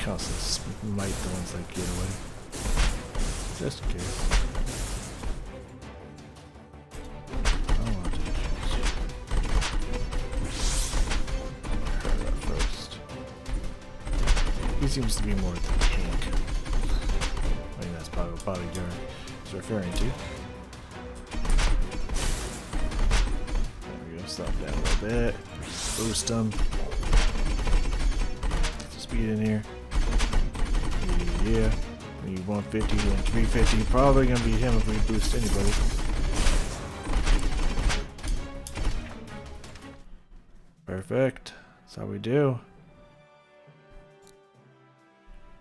Constantly smite the ones that get away. Just in case. I don't want to do that first. He seems to be more the tank. I think that's probably what Bodyguard is referring to. There we go, stop that a little bit. Boost him. Get the speed in here. Yeah, we need 150 and 350. Probably gonna be him if we boost anybody. Perfect. That's how we do.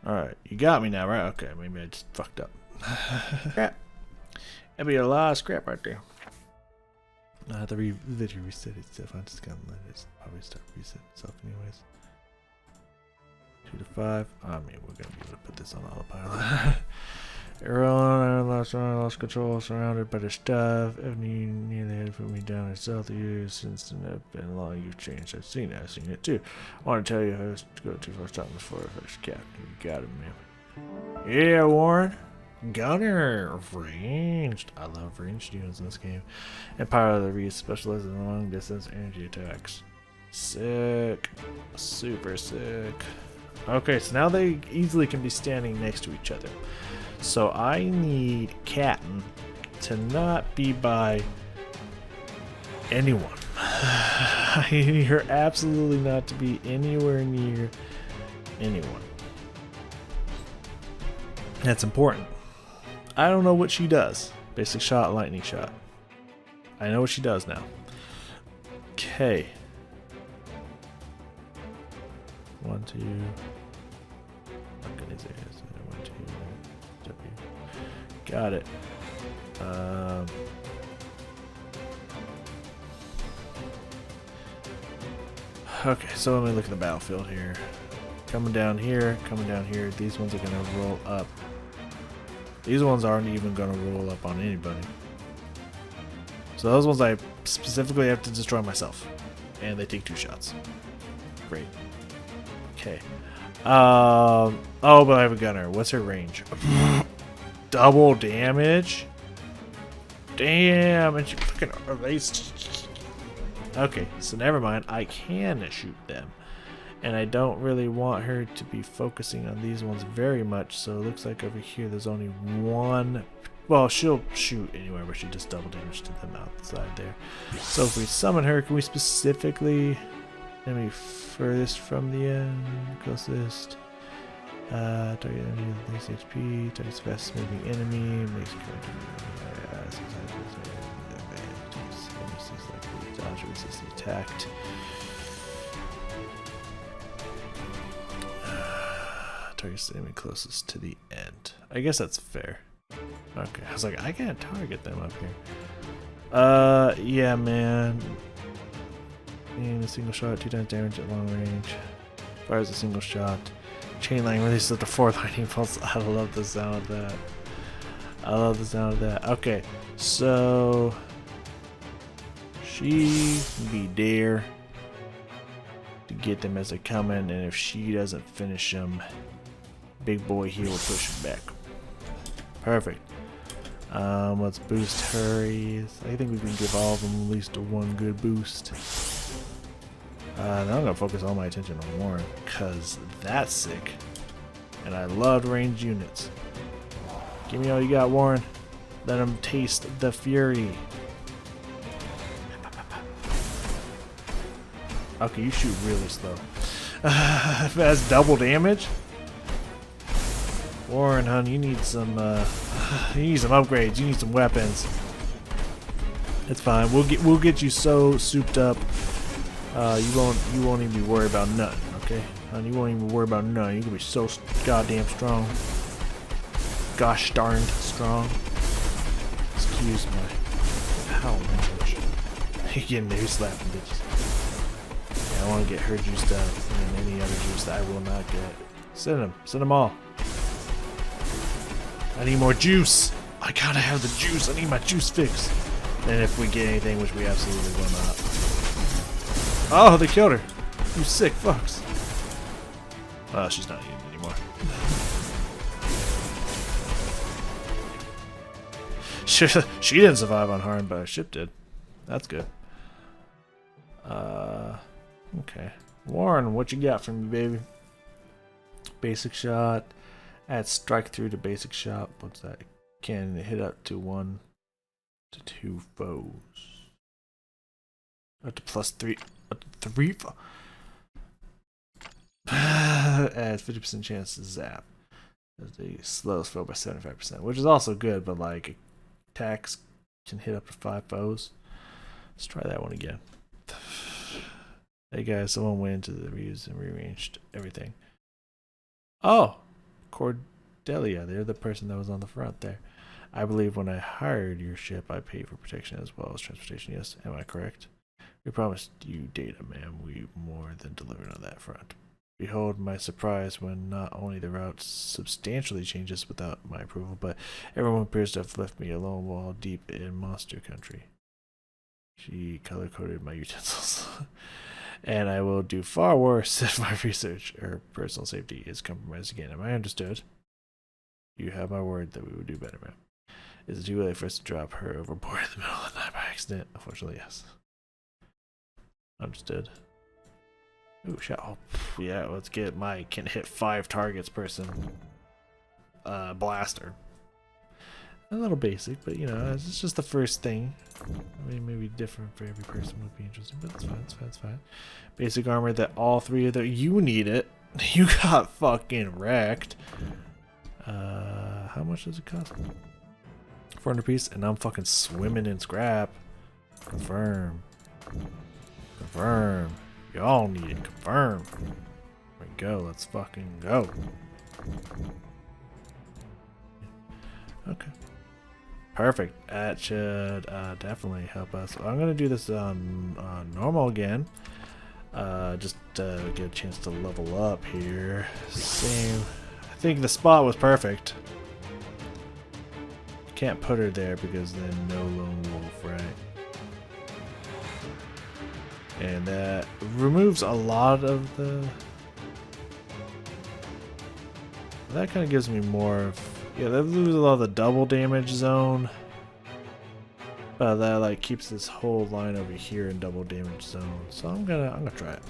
Alright, you got me now, right? Okay, maybe I just fucked up. Crap. That'd be a lot of scrap right there. The video reset itself. I'm just gonna let it probably start resetting itself anyways. 2 to 5. I mean, we're gonna be able to put this on autopilot. Everyone lost control, surrounded by the stuff. If you nearly had to put me down in stealth you since it's been long you've changed. I've seen it too. I want to tell you how to go too far stopping before first cap. You got it, man. Yeah, Warren. Gunner ranged. I love ranged units in this game. And Power of the Reef specializes in long distance energy attacks. Sick. Super sick. Okay, so now they easily can be standing next to each other. So I need Captain to not be by anyone. I need her absolutely not to be anywhere near anyone. That's important. I don't know what she does. Basic shot, lightning shot. I know what she does now. Okay. 1, 2. Organizers. 1, 2. W. Got it. Okay, so let me look at the battlefield here. Coming down here, coming down here. These ones are gonna roll up. These ones aren't even gonna roll up on anybody. So those ones I specifically have to destroy myself. And they take 2 shots. Great. Okay. Oh, but I have a gunner. What's her range? Double damage? Damn, and she fucking erased. Okay, so never mind. I can shoot them. And I don't really want her to be focusing on these ones very much. So it looks like over here there's only one. Well, she'll shoot anywhere, but she just double damage to them outside there. So if we summon her, can we specifically... Let me furthest from the end, closest. Target enemy with least HP, target's fast moving enemy, makes dodge resist attacked. Target's the enemy closest to the end. I guess that's fair. Okay, I was like, I can't target them up here. Yeah, man. And a single shot, 2 times damage at long range. Fires a single shot. Chain lightning releases the 4th lightning pulse. I love the sound of that. I love the sound of that. Okay, so she be there to get them as they come in, and if she doesn't finish them, big boy here will push it back. Perfect. Let's boost her. I think we can give all of them at least one good boost. Now I'm gonna focus all my attention on Warren, cause that's sick. And I love ranged units. Give me all you got, Warren. Let them taste the fury. Okay, you shoot really slow. That's double damage. Warren, hon, you need some upgrades. You need some weapons. It's fine. We'll get you so souped up. You won't even be worried about nothing, okay? Hon, you won't even worry about nothing. You can be so goddamn strong. Gosh darned strong. Excuse my foul language. You getting there slapping bitches. Yeah, I want to get her juiced up and any other juice that I will not get. Send them all. I need more juice. I gotta have the juice. I need my juice fix. And if we get anything, which we absolutely will not. Oh, they killed her. You sick fucks. Oh, she's not eating anymore. She didn't survive unharmed, but our ship did. That's good. Okay. Warren, what you got for me, baby? Basic shot. Add strike through to basic shot. What's that? Can hit up to 1 to 2 foes. Up to +3. Up to 3 foes. Adds 50% chance to zap. The slowest foe by 75%, which is also good, but like attacks can hit up to 5 foes. Let's try that one again. Hey guys, someone went into the reuse and rearranged everything. Oh, Cordelia, they're the person that was on the front there. I believe when I hired your ship, I paid for protection as well as transportation. Yes, am I correct? We promised you data, ma'am. We more than delivered on that front. Behold my surprise when not only the route substantially changes without my approval, but everyone appears to have left me alone while deep in monster country. She color-coded my utensils. And I will do far worse if my research or personal safety is compromised again. Am I understood? You have my word that we will do better, ma'am. Is it too late for us to drop her overboard in the middle of the night by accident? Unfortunately, yes. Understood. Ooh, shot. Oh, yeah, let's get my can hit 5 targets person. Blaster. A little basic, but you know, it's just the first thing. I mean, maybe different for every person would be interesting, but it's fine, it's fine, it's fine. Basic armor that all 3 of the... You need it. You got fucking wrecked. How much does it cost? 400 piece, and I'm fucking swimming in scrap. Confirm. Confirm. Y'all need it. Confirm. My go. Let's fucking go. Okay. Perfect. That should definitely help us. I'm gonna do this on normal again. Just get a chance to level up here. Same. I think the spot was perfect. Can't put her there because then no lone wolf, right? And that removes a lot of the... That kind of gives me more of... Yeah, that loses a lot of the double damage zone. But that like keeps this whole line over here in double damage zone. So I'm gonna try it.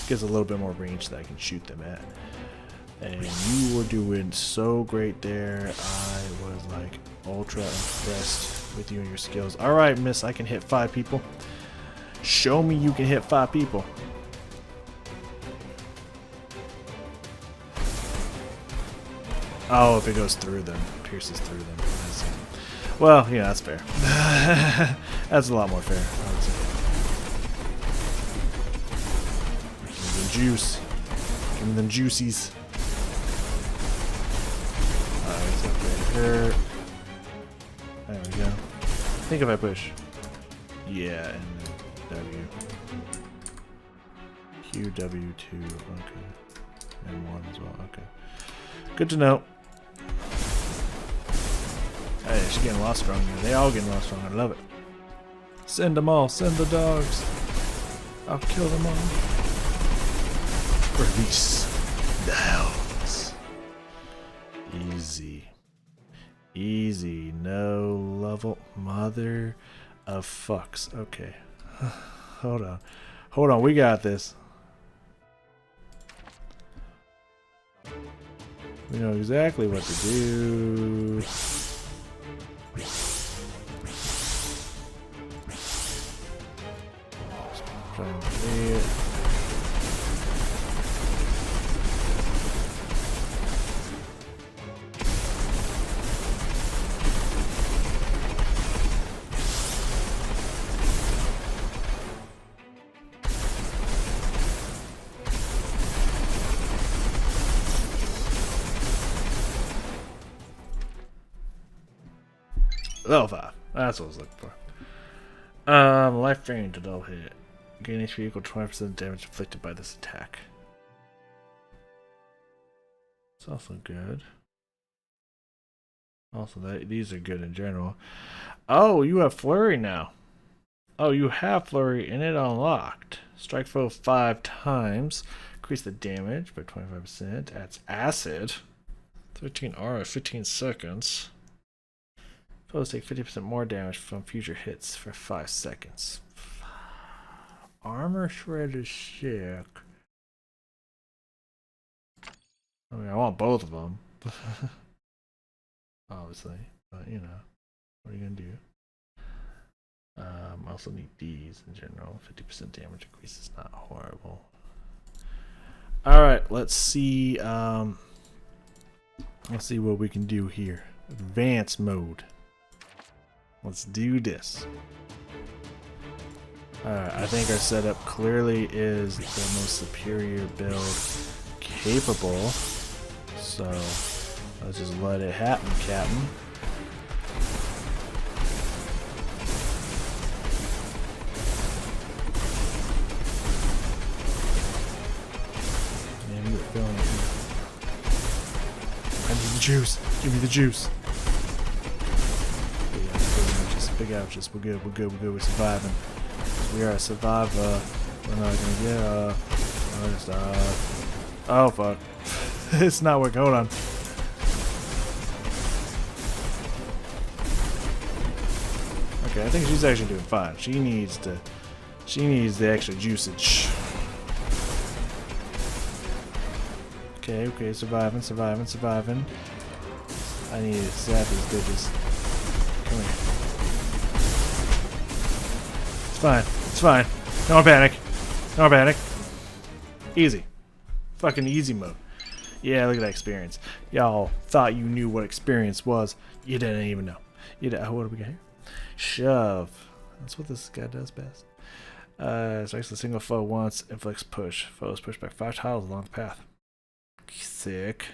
Gives a little bit more range that I can shoot them at. And you were doing so great there. I was like ultra impressed with you and your skills. Alright, miss, I can hit 5 people. Show me you can hit 5 people. Oh, if it goes through them, pierces through them. Well, yeah, that's fair. That's a lot more fair, I would say. Give me the juice. Give me them juicies. Alright, so right here. There we go. I think if I push. Yeah, and then W. QW2, okay. And 1 as well, okay. Good to know. Hey, she's getting lost strong here. They all getting lost strong. I love it. Send them all. Send the dogs. I'll kill them all. Release the hounds. Easy. Easy. No level. Mother of fucks. Okay. Hold on. Hold on. We got this. We know exactly what to do. Try and see it. Level 5. That's what I was looking for. Life drain to double hit. Gain HP equal to 20% damage inflicted by this attack. It's also good. Also, these are good in general. Oh, you have flurry now. Oh, you have flurry and it unlocked. Strike foe 5 times. Increase the damage by 25%. Adds acid. 13 aura, 15 seconds. Foes take 50% more damage from future hits for 5 seconds. Armor shred is sick. I mean, I want both of them. Obviously. But, you know. What are you going to do? I also need these in general. 50% damage increase is not horrible. Alright, let's see. Let's see what we can do here. Advanced mode. Let's do this. Alright, I think our setup clearly is the most superior build capable. So, let's just let it happen, Captain. Man, you're feeling it. I need the juice. Give me the juice. Big ouches. We're good. We're good. We're good. We're surviving. We are a survivor. We're not gonna get up. Oh fuck! It's not working. Hold on. Okay, I think she's actually doing fine. She needs the extra juicage. Okay. Okay. Surviving. Surviving. Surviving. I need to zap these bitches. Come here. It's fine. It's fine. No panic. No panic. Easy. Fucking easy mode. Yeah, look at that experience. Y'all thought you knew what experience was. You didn't even know. You didn't. What do we got here? Shove. That's what this guy does best. Strikes a single foe once. Inflicts push. Foes push back 5 tiles along the path. Sick.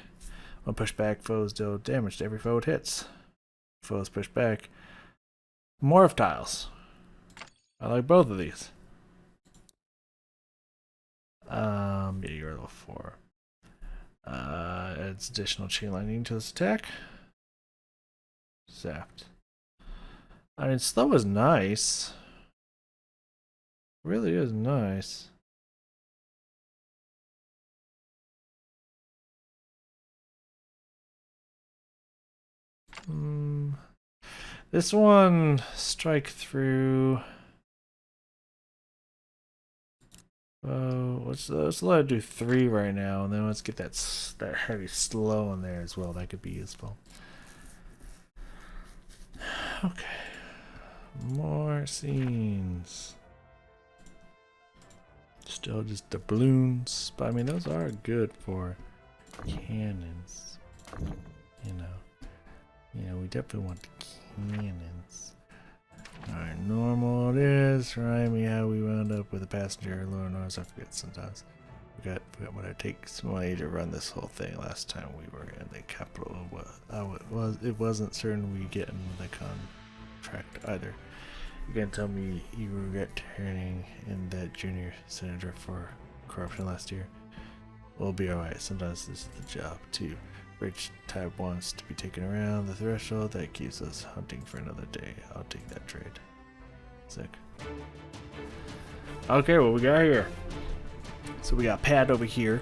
When pushed back, foes deal damage to every foe it hits. Foes pushed back. Morph tiles. I like both of these. Yeah, you're level 4. Adds additional chain lightning to this attack. Zapped. I mean, slow is nice. Really is nice. This one, strike through. Let's let it do 3 right now, and then let's get that heavy slow in there as well. That could be useful. Okay, more scenes. Still just doubloons, but I mean those are good for cannons. You know, we definitely want the cannons. Alright, normal it is. Remind me how we wound up with a passenger. Lord knows, I forget sometimes. Forgot what it takes money to run this whole thing. Last time we were in the capital, it wasn't certain we get into the contract either. You can't tell me you regret turning in that junior senator for corruption last year. We'll be alright. Sometimes this is the job too. Rich type wants to be taken around the threshold. That keeps us hunting for another day. I'll take that trade. Sick. Okay, what we got here? So we got Pad over here.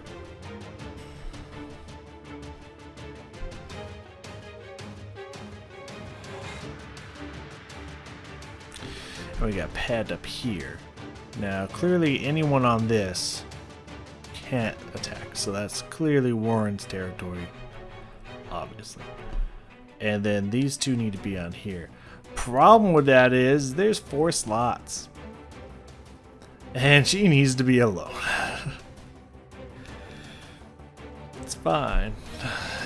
And we got Pad up here. Now, clearly anyone on this can't attack. So that's clearly Warren's territory. Obviously. And then these two need to be on here. Problem with that is there's 4 slots. And she needs to be alone. It's fine.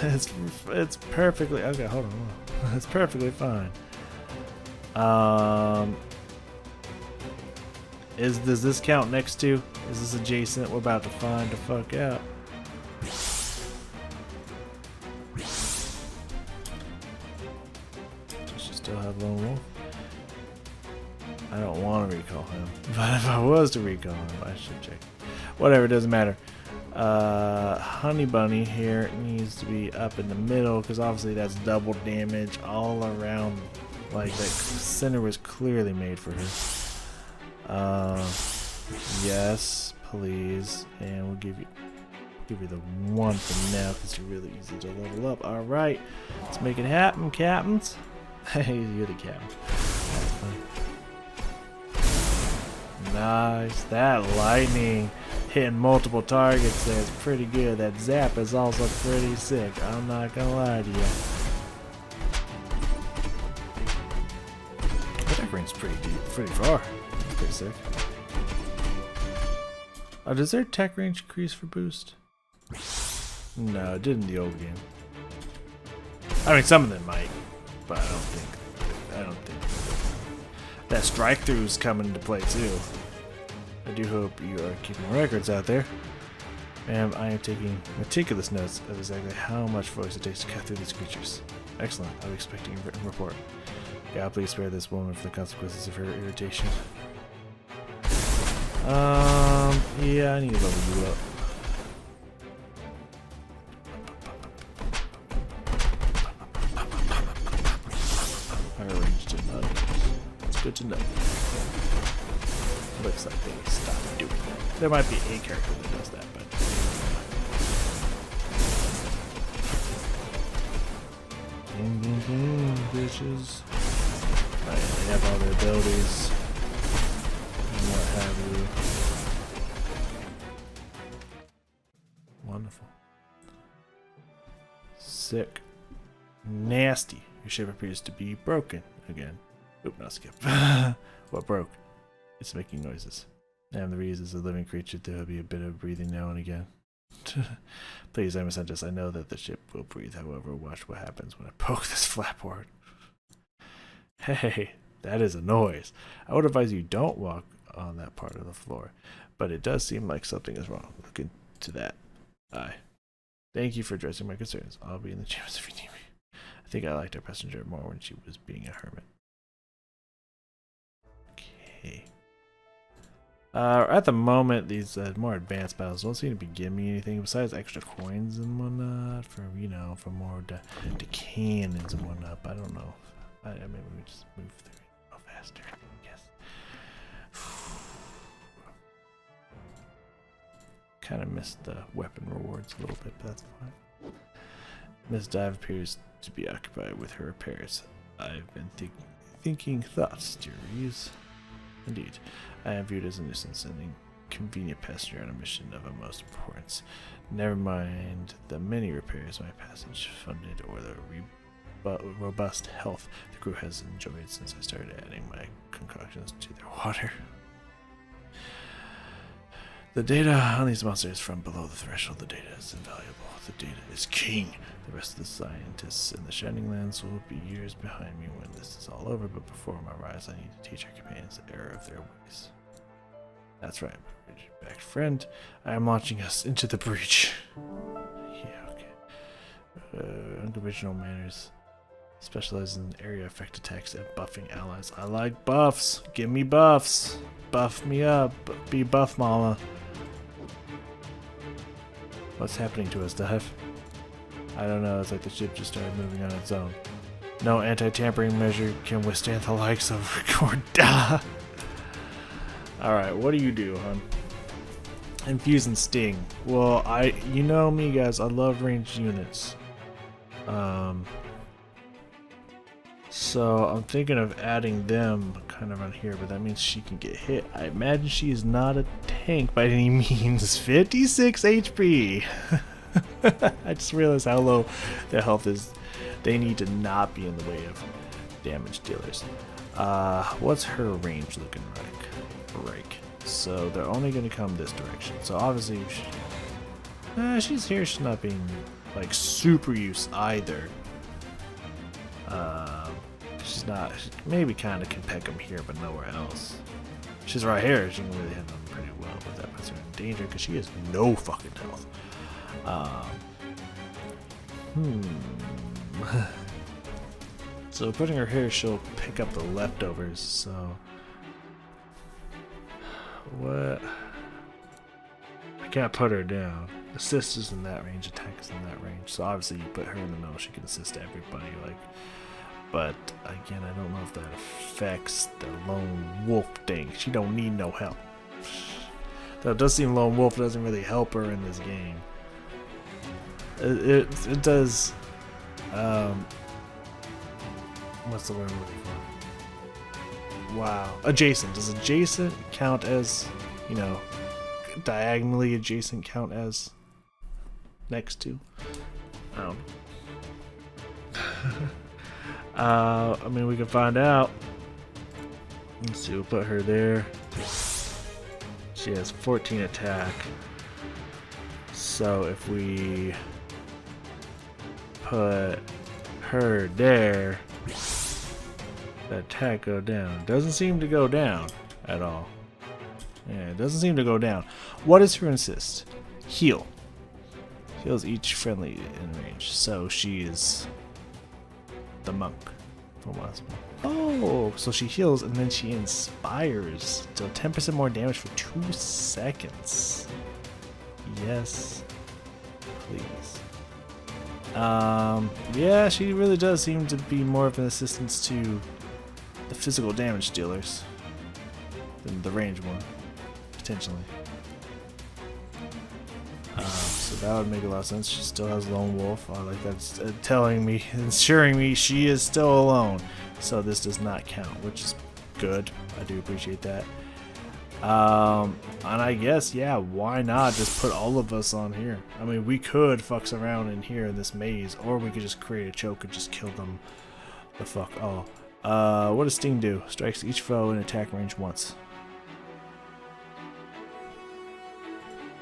It's perfectly okay, hold on. It's perfectly fine. Does this count next to? Is this adjacent? We're about to find the fuck out. Still have Lone Wolf. I don't want to recall him, but if I was to recall him, I should check. Whatever, it doesn't matter. Honey Bunny here needs to be up in the middle because obviously that's double damage all around. Like that center was clearly made for her. Yes, please, and we'll give you the 1 for now because you're really easy to level up. All right, let's make it happen, captains. Hey, you're the captain. That's fun. Nice. That lightning hitting multiple targets there is pretty good. That zap is also pretty sick. I'm not gonna lie to you. That range's pretty deep, pretty far. That's pretty sick. Oh, does their attack range increase for boost? No, it did in the old game. I mean, some of them might. But I don't think that strike through's coming into play too. I do hope you are keeping records out there. Ma'am, I am taking meticulous notes of exactly how much voice it takes to cut through these creatures. Excellent. I'll be expecting a written report. God, please spare this woman for the consequences of her irritation. Yeah, I need to level you up. Good to know. Looks like they stopped doing that. There might be a character that does that, but boom, boom, boom, bitches. Oh, yeah, they have all their abilities and what have you. Wonderful. Sick. Nasty. Your ship appears to be broken again. Oop, not skip. What broke? It's making noises. And the reason is a living creature. There will be a bit of breathing now and again. Please, I'm a scientist. I know that the ship will breathe. However, watch what happens when I poke this flapboard. Hey, that is a noise. I would advise you don't walk on that part of the floor. But it does seem like something is wrong. Look into that eye. Thank you for addressing my concerns. I'll be in the chambers if you need me. I think I liked our passenger more when she was being a hermit. Okay. At the moment, these more advanced battles don't seem to be giving me anything besides extra coins and whatnot for, you know, for more cannons and whatnot. But I don't know. Maybe we just move through it a little faster. Yes. Kind of missed the weapon rewards a little bit, but that's fine. Miss Dive appears to be occupied with her repairs. I've been thinking thoughts, dearies. Indeed, I am viewed as a nuisance and inconvenient passenger on a mission of utmost importance. Never mind the many repairs my passage funded or the robust health the crew has enjoyed since I started adding my concoctions to their water. The data on these monsters from below the threshold, the data is invaluable. The data is king. The rest of the scientists in the Shining Lands will be years behind me when this is all over, but before my rise, I need to teach our companions the error of their ways. That's right, my rigid-backed friend. I am launching us into the breach. Yeah, okay. Unconventional manners. Specializes in area effect attacks and buffing allies. I like buffs. Give me buffs. Buff me up. Be buff, mama. What's happening to us, Dive? I don't know. It's like the ship just started moving on its own. No anti-tampering measure can withstand the likes of Corda. Alright, what do you do, hon? Infuse and sting. Well, you know me, guys. I love ranged units. So I'm thinking of adding them kind of on here, but that means she can get hit. I imagine she is not a tank by any means. 56 HP. I just realized how low their health is. They need to not be in the way of damage dealers. What's her range looking like? Right. So they're only going to come this direction. So obviously, she's here. She's not being like super use either. She's not. She maybe kind of can peck them here, but nowhere else. She's right here. She can really hit them pretty well, but that puts her in danger because she has no fucking health. So putting her here, she'll pick up the leftovers. So what? I can't put her down. Assist is in that range. Attack is in that range. So obviously, you put her in the middle. She can assist everybody. Like. But again, I don't know if that affects the lone wolf thing. She don't need no help. Though it does seem lone wolf doesn't really help her in this game. It does. What's the word I'm looking for? Wow, adjacent. Does adjacent count as, you know, diagonally adjacent count as next to? I don't know. I mean, we can find out. Let's see, we'll put her there. She has 14 attack. So if we put her there, the attack go down. Doesn't seem to go down at all. Yeah, it doesn't seem to go down. What is her assist? Heal. Heals each friendly in range. So she is the monk from last one. Oh, so she heals and then she inspires. So 10% more damage for 2 seconds. Yes, please. Yeah, she really does seem to be more of an assistance to the physical damage dealers than the range one, potentially. So that would make a lot of sense. She still has Lone Wolf. I like that's telling me, ensuring me she is still alone. So this does not count, which is good. I do appreciate that. And I guess, yeah, why not just put all of us on here? I mean, we could fucks around in here in this maze, or we could just create a choke and just kill them the fuck all. What does Sting do? Strikes each foe in attack range once.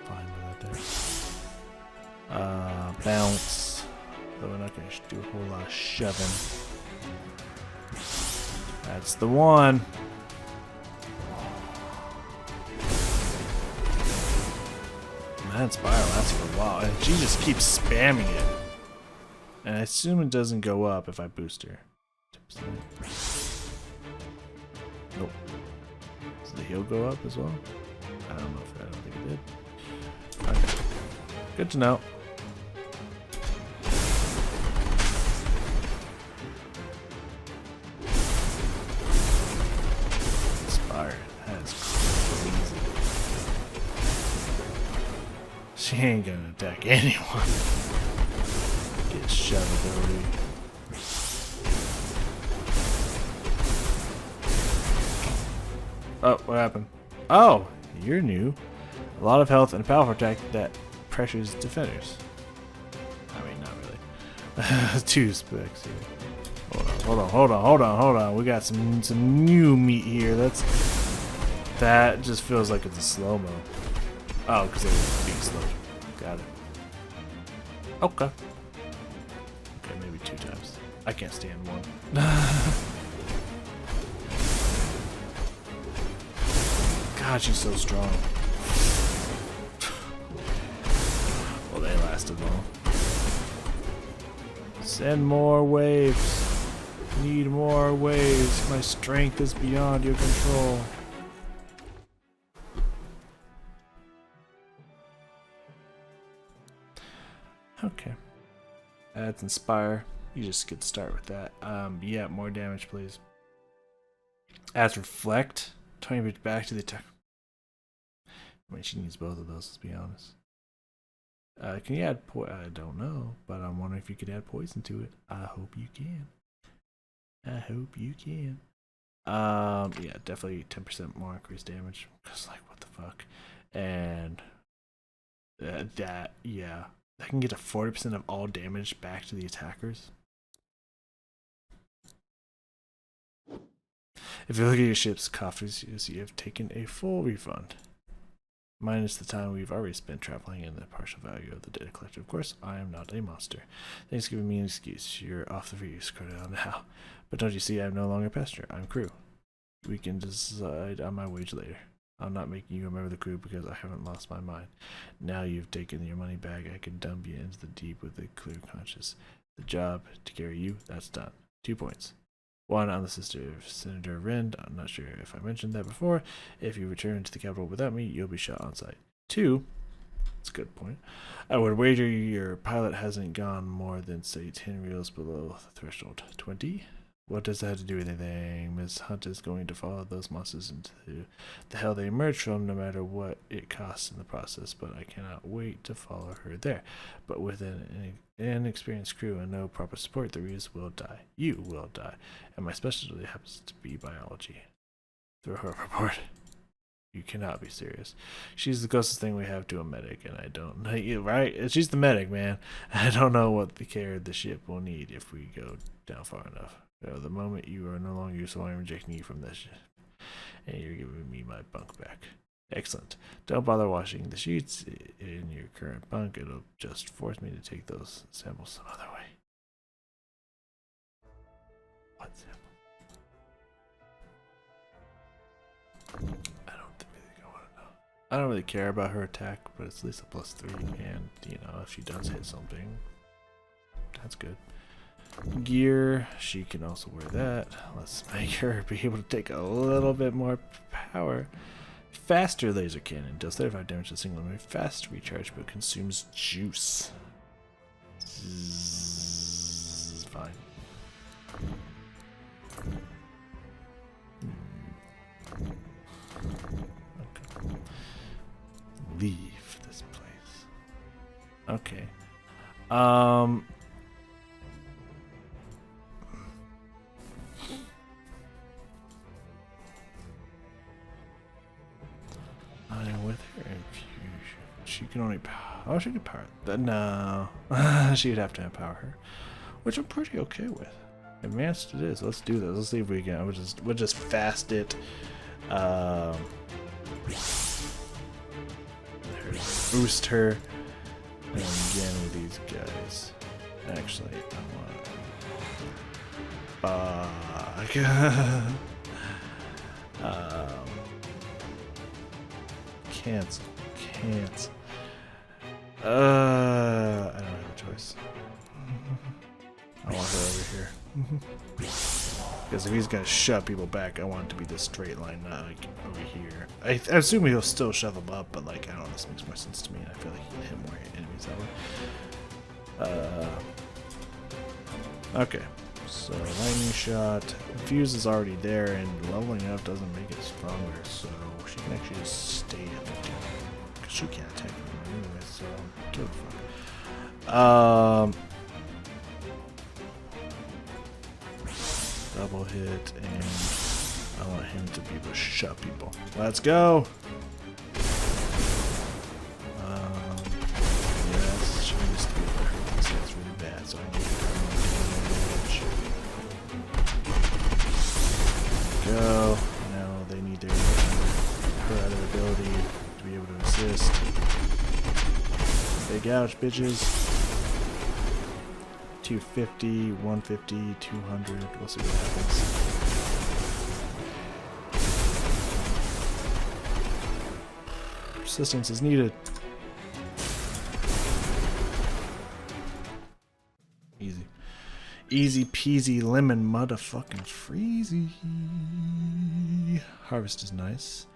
Fine with that there. Bounce. But we're not going to do a whole lot of shoving. That's the one. That spiral lasts for a while. And She just keeps spamming it. And I assume it doesn't go up if I boost her. Nope. Does the heal go up as well? I don't know if I don't think it did. Okay. Good to know. Inspired. That's crazy. She ain't gonna attack anyone. Get shove ability. Oh, what happened? Oh, you're new. A lot of health and a powerful attack that pressures defenders. I mean, not really. 2 specs here. Hold on. We got some new meat here. That just feels like it's a slow-mo. Oh, because it was being slow. Got it. Okay. Okay, maybe 2 times. I can't stand 1. God, she's so strong. Well, they lasted long. Send more waves. Need more waves. My strength is beyond your control. Okay. That's Inspire. You just get to start with that. Yeah, more damage, please. As Reflect. 20 bit back to the attack. I mean, she needs both of those, let's be honest. Can you add I don't know, but I'm wondering if you could add poison to it. I hope you can. Yeah, definitely 10% more increased damage. Cause like, what the fuck? And yeah, that can get to 40% of all damage back to the attackers. If you look at your ship's coffers, you have taken a full refund. Minus the time we've already spent traveling and the partial value of the data collector. Of course, I am not a monster. Thanks for giving me an excuse. You're off the reuse credit now. But don't you see, I'm no longer passenger. I'm crew. We can decide on my wage later. I'm not making you a member of the crew because I haven't lost my mind. Now you've taken your money back, I can dump you into the deep with a clear conscience. The job to carry you, that's done. 2 points. 1 on the sister of Senator Rend. I'm not sure if I mentioned that before. If you return to the capital without me, you'll be shot on sight. 2. That's a good point. I would wager your pilot hasn't gone more than, say, 10 reels below the threshold. 20. What does that have to do with anything? Miss Hunt is going to follow those monsters into the hell they emerge from, no matter what it costs in the process, but I cannot wait to follow her there. But with an inexperienced crew and no proper support, the Reus will die. You will die. And my specialty happens to be biology. Through her report. You cannot be serious. She's the closest thing we have to a medic, and I don't know, right? She's the medic, man. I don't know what the care of the ship will need if we go down far enough. The moment you are no longer useful, I'm rejecting you from this ship. And you're giving me my bunk back. Excellent. Don't bother washing the sheets in your current bunk. It'll just force me to take those samples some other way. What sample? I don't really care about her attack, but it's at least a +3, and you know, if she does hit something, that's good. Gear, she can also wear that. Let's make her be able to take a little bit more power. Faster laser cannon does 35 damage to a single enemy. Fast recharge, but consumes juice. Zzz, fine. Okay. Leave this place. Okay. I'm with her infusion. She can only power. Oh, she can power that. No, she'd have to empower her, which I'm pretty okay with. Advanced it is. Let's do this. Let's see if we can. We'll just fast it. Boost her. And again with these guys. Actually, I want. Cancel. Because if he's gonna shove people back, I want it to be this straight line, not like over here. I assume he'll still shove them up, but like I don't know, this makes more sense to me. I feel like he can hit more enemies that way. Okay, so lightning shot. Infuse is already there, and leveling up doesn't make it stronger, so she can actually just stay at 15. Because she can't attack me anyway, so kill the fuck. Double hit, and I want him to be able to shut people. Let's go! Yes, she needs to be able to hurt this. That's really bad, so I need to go. Now they need their her other ability to be able to assist. Big ouch, bitches. 250, 150, 200. We'll see what happens. Persistence is needed. Easy. Easy peasy lemon motherfucking freezy. Harvest is nice.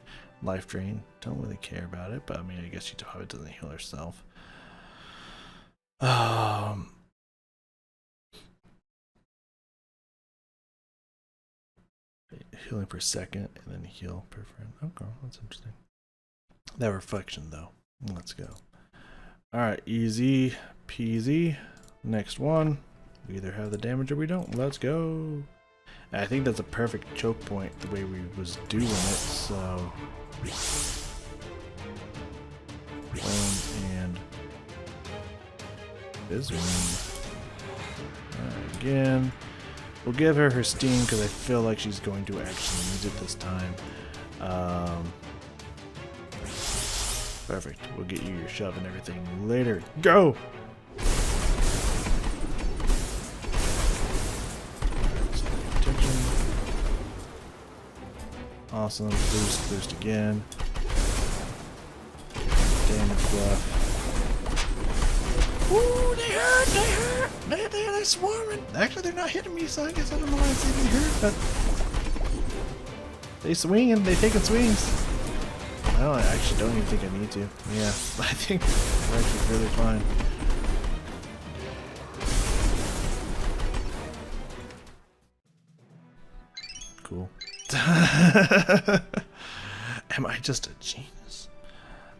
Life drain. Don't really care about it, but I mean, I guess she probably doesn't heal herself. Healing per second and then heal per friend. Okay, that's interesting. That reflection though. Let's go. Alright, easy peasy. Next one. We either have the damage or we don't. Let's go. I think that's a perfect choke point the way we was doing it, so and this one. Alright, again. We'll give her her steam because I feel like she's going to actually use it this time. Perfect. We'll get you your shove and everything later. Go! Attention. Awesome. Boost, boost again. Damage buff. Ooh, they hurt, they hurt! They're swarming! Actually, they're not hitting me, so I guess I don't know why I say they hurt, but they swinging, they taking swings. Well, I actually don't even think I need to. Yeah, I think we're actually really fine. Cool. Am I just a genius?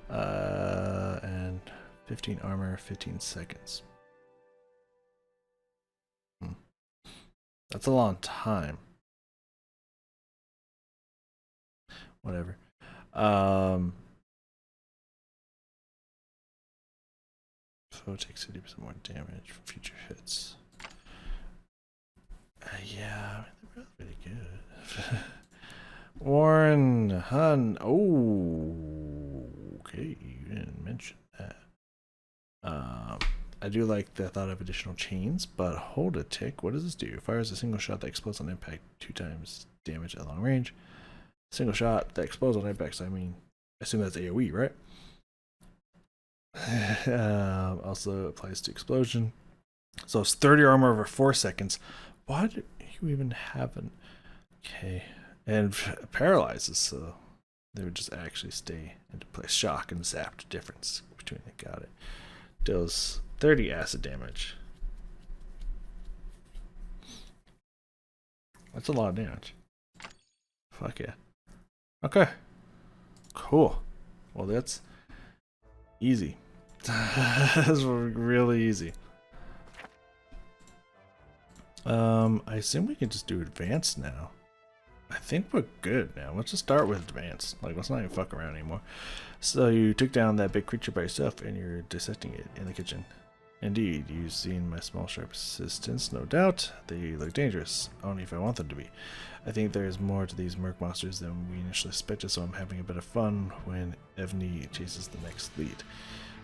And 15 armor, 15 seconds. That's a long time. Whatever. Foe takes 50% more damage from future hits. Yeah, they're really good. Warren Hun. Oh, okay. You didn't mention that. I do like the thought of additional chains, but hold a tick. What does this do? Fires a single shot that explodes on impact 2 times damage at long range. Single shot that explodes on impact, so I mean, I assume that's AoE, right? Also applies to explosion. So it's 30 armor over 4 seconds. Why do you even have an... Okay. And paralyzes, so they would just actually stay into place. Shock and zap difference between it. Got it. Deals 30 acid damage. That's a lot of damage. Fuck yeah. Okay. Cool. Well, that's easy. That's really easy. I assume we can just do advanced now. I think we're good now. Let's just start with advanced. Like, let's not even fuck around anymore. So you took down that big creature by yourself and you're dissecting it in the kitchen. Indeed, you've seen my small sharp assistants, no doubt. They look dangerous, only if I want them to be. I think there is more to these merc monsters than we initially expected, so I'm having a bit of fun when Evney chases the next lead.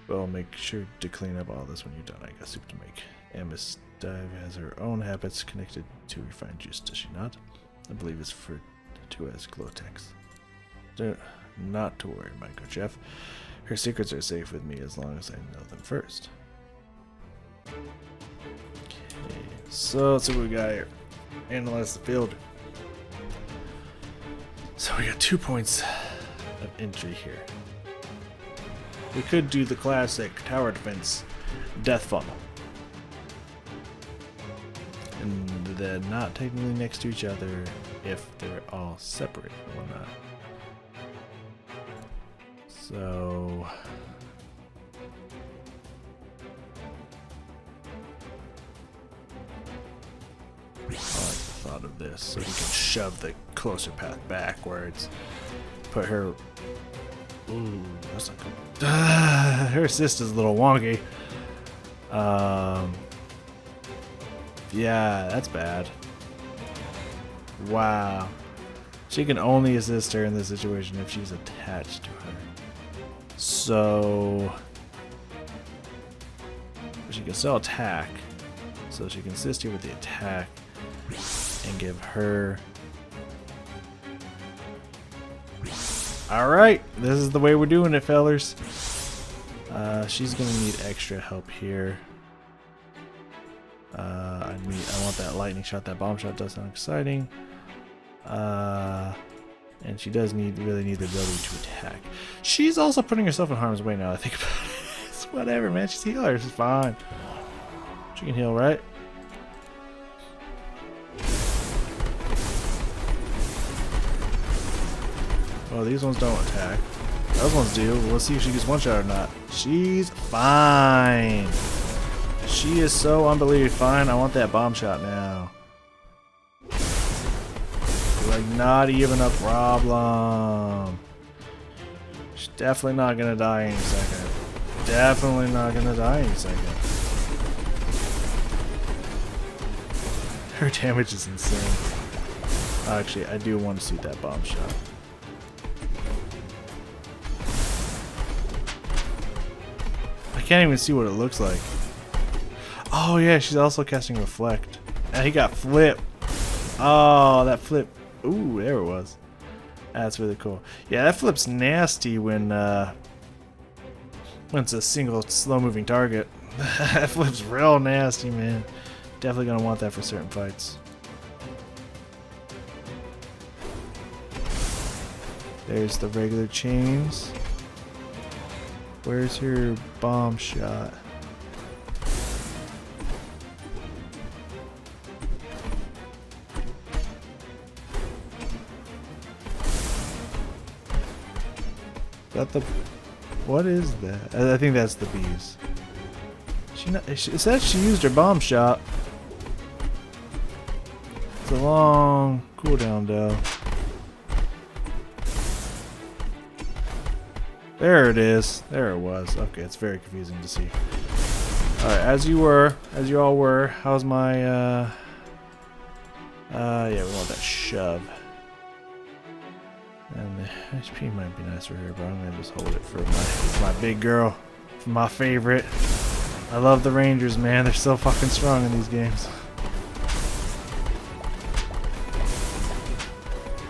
Well, make sure to clean up all this when you're done. I got soup to make. Amos Dive has her own habits connected to refined juice, does she not? I believe it's referred to as Glotex. Not to worry, my good chef. Her secrets are safe with me as long as I know them first. Okay, so let's see what we got here. Analyze the field. So we got 2 points of entry here. We could do the classic tower defense death funnel. And they're not technically next to each other if they're all separate or not. So I like the thought of this, so he can shove the closer path backwards. Put her. Ooh, that's not good. Her assist is a little wonky. Yeah, that's bad. Wow. She can only assist her in this situation if she's attached to her. So she can still attack. So she can assist you with the attack and give her. Alright, this is the way we're doing it, fellers. She's gonna need extra help here. I want that lightning shot. That bomb shot does sound exciting. And she does really need the ability to attack. She's also putting herself in harm's way now I think about it. It's whatever, man. She's a healer. She's fine. She can heal, right? Well, these ones don't attack. Those ones do. Let's see if she gets one shot or not. She's fine. She is so unbelievably fine. I want that bomb shot now. Like, not even a problem. She's definitely not gonna die any second. Definitely not gonna die any second. Her damage is insane. Actually, I do want to see that bomb shot. I can't even see what it looks like. Oh yeah, she's also casting Reflect. And he got flipped. Oh, that flip. Ooh, there it was. That's really cool. Yeah, that flip's nasty when it's a single slow-moving target. That flip's real nasty, man. Definitely gonna want that for certain fights. There's the regular chains. Where's your bomb shot? Is that the... What is that? I think that's the bees. It said she used her bomb shot. It's a long cooldown though. There it is. There it was. Okay, it's very confusing to see. Alright, as you all were, how's my yeah, we want that shove. And the HP might be nice for her, but I'm gonna just hold it for my big girl, for my favorite. I love the Rangers, man. They're so fucking strong in these games.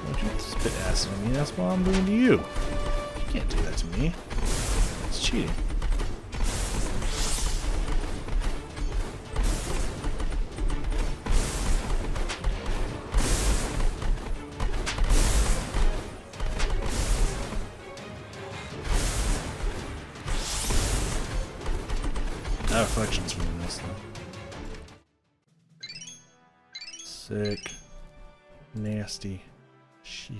Don't you spit acid on me? That's what I'm doing to you. You can't do that to me. It's cheating. That reflection's really nice though. Sick. Nasty. Shit.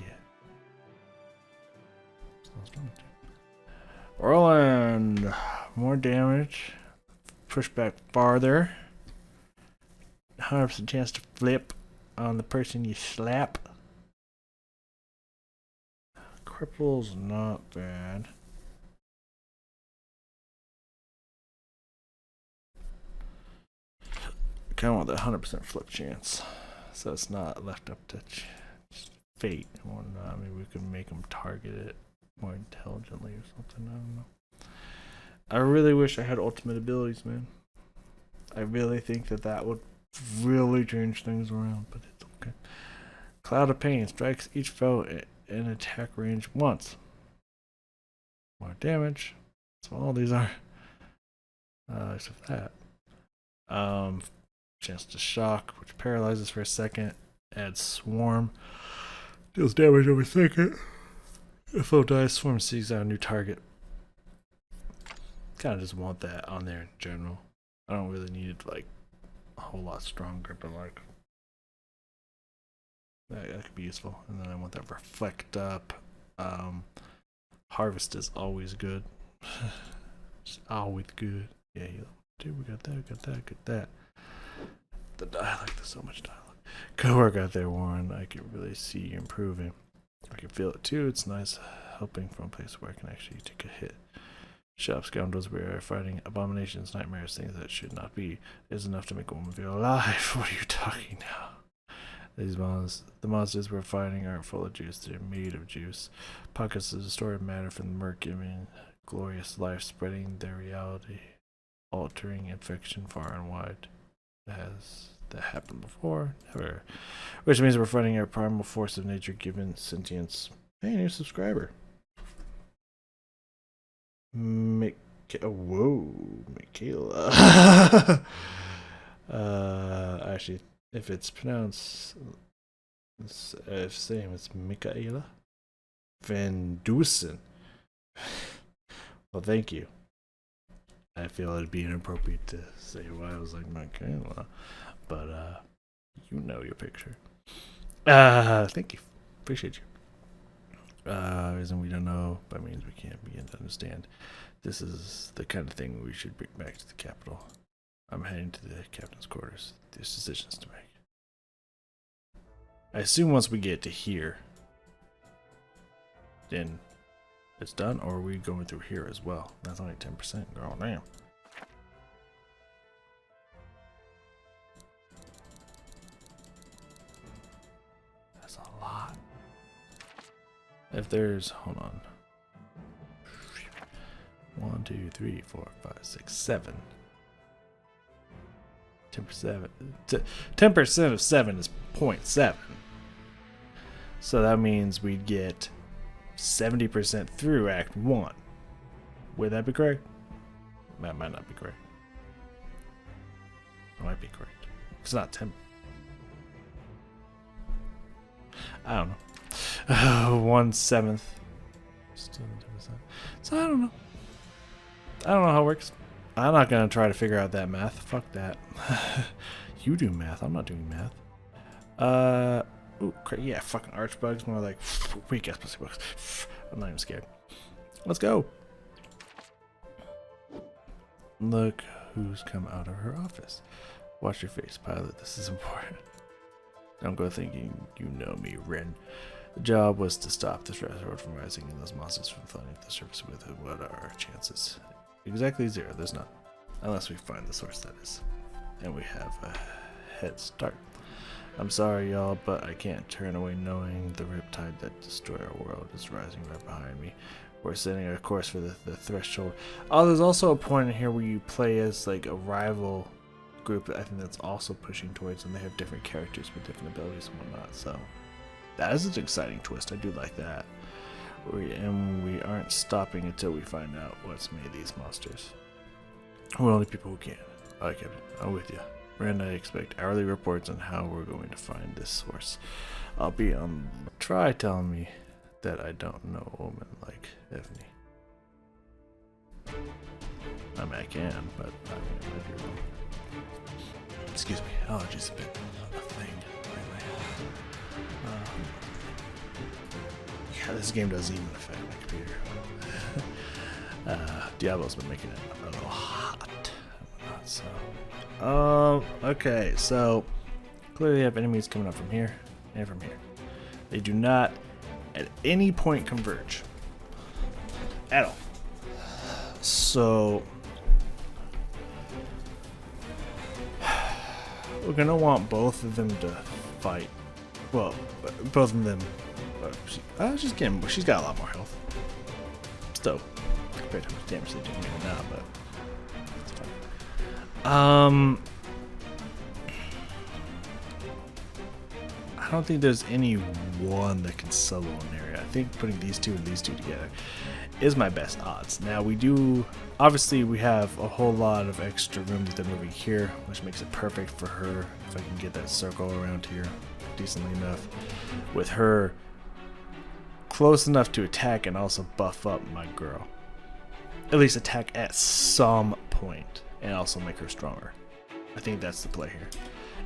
Orland. More damage. Push back farther. 100% chance to flip on the person you slap. Cripple's not bad. I kind of want that 100% flip chance, so it's not left up to fate or not. Maybe we can make them target it more intelligently or something. I don't know. I really wish I had ultimate abilities, man. I really think that would really change things around, but it's okay. Cloud of Pain strikes each foe in attack range once. More damage. That's what all these are. Except that. Chance to shock, which paralyzes for a second. Add Swarm. Deals damage over second. If foe dies, Swarm seeks out a new target. Kind of just want that on there in general. I don't really need it like a whole lot stronger, but like that could be useful. And then I want that Reflect up. Harvest is always good. It's always good. Yeah, dude, we got that. I like this so much dialogue. Good work out there, Warren. I can really see you improving. I can feel it too. It's nice helping from a place where I can actually take a hit. Shop scoundrels, we are fighting abominations, nightmares, things that should not be. Is enough to make a woman feel alive. What are you talking now? The monsters we're fighting aren't full of juice. They're made of juice. Pockets of distorted matter from the murk giving glorious life, spreading their reality, altering infection far and wide. Has that happened before? Never. Which means we're fighting our primal force of nature given sentience. Hey, new subscriber. Whoa, Michaela. Actually, if it's pronounced same, it's Michaela Van Dusen. Well, thank you. I feel it'd be inappropriate to say why I was like Michaela, but you know your picture. Thank you, appreciate you. Reason we don't know by means we can't begin to understand. This is the kind of thing we should bring back to the capital. I'm heading to the captain's quarters. There's decisions to make. I assume once we get to here, then it's done, or are we going through here as well? That's only 10%. Oh, damn. That's a lot. If there's, hold on. 1, 2, 3, 4, 5, 6, 7. 10% of 7 is 0.7. So that means we'd get 70% through Act 1. Would that be correct? That might not be correct. It might be correct. It's not 10. I don't know. 1/7. Still 10%. So I don't know. I don't know how it works. I'm not gonna try to figure out that math. Fuck that. You do math. I'm not doing math. Ooh, yeah, fucking archbugs. More like weak ass pussy bugs. I'm not even scared. Let's go. Look who's come out of her office. Watch your face, pilot. This is important. Don't go thinking you know me, Ren. The job was to stop the threshold from rising and those monsters from flooding the surface with it. What are our chances? Exactly 0. There's none. Unless we find the source, that is. And we have a head start. I'm sorry, y'all, but I can't turn away knowing the riptide that destroyed our world is rising right behind me. We're setting a course for the threshold. Oh, there's also a point in here where you play as like a rival group that I think that's also pushing towards, and they have different characters with different abilities and whatnot. So that is an exciting twist. I do like that. We aren't stopping until we find out what's made these monsters. We're only people who can. Alright, Captain, I'm with you. Rand, I expect hourly reports on how we're going to find this source. I'll be on. Try telling me that I don't know a woman like Evany. I mean, I can, but I mean, it might be wrong. Excuse me, allergies a bit of a thing lately. Yeah, this game doesn't even affect my computer. Diablo's been making it a little hot. So, okay, so clearly I have enemies coming up from here and from here. They do not at any point converge at all. So we're gonna want both of them to fight. Well, both of them. She's got a lot more health. Still, compared to how much damage they do now, but it's fine. I don't think there's any one that can solo an area. I think putting these two and these two together is my best odds. Now we do, obviously we have a whole lot of extra room with them moving here, which makes it perfect for her. If I can get that circle around here decently enough, with her close enough to attack and also buff up my girl. At least attack at some point and also make her stronger. I think that's the play here.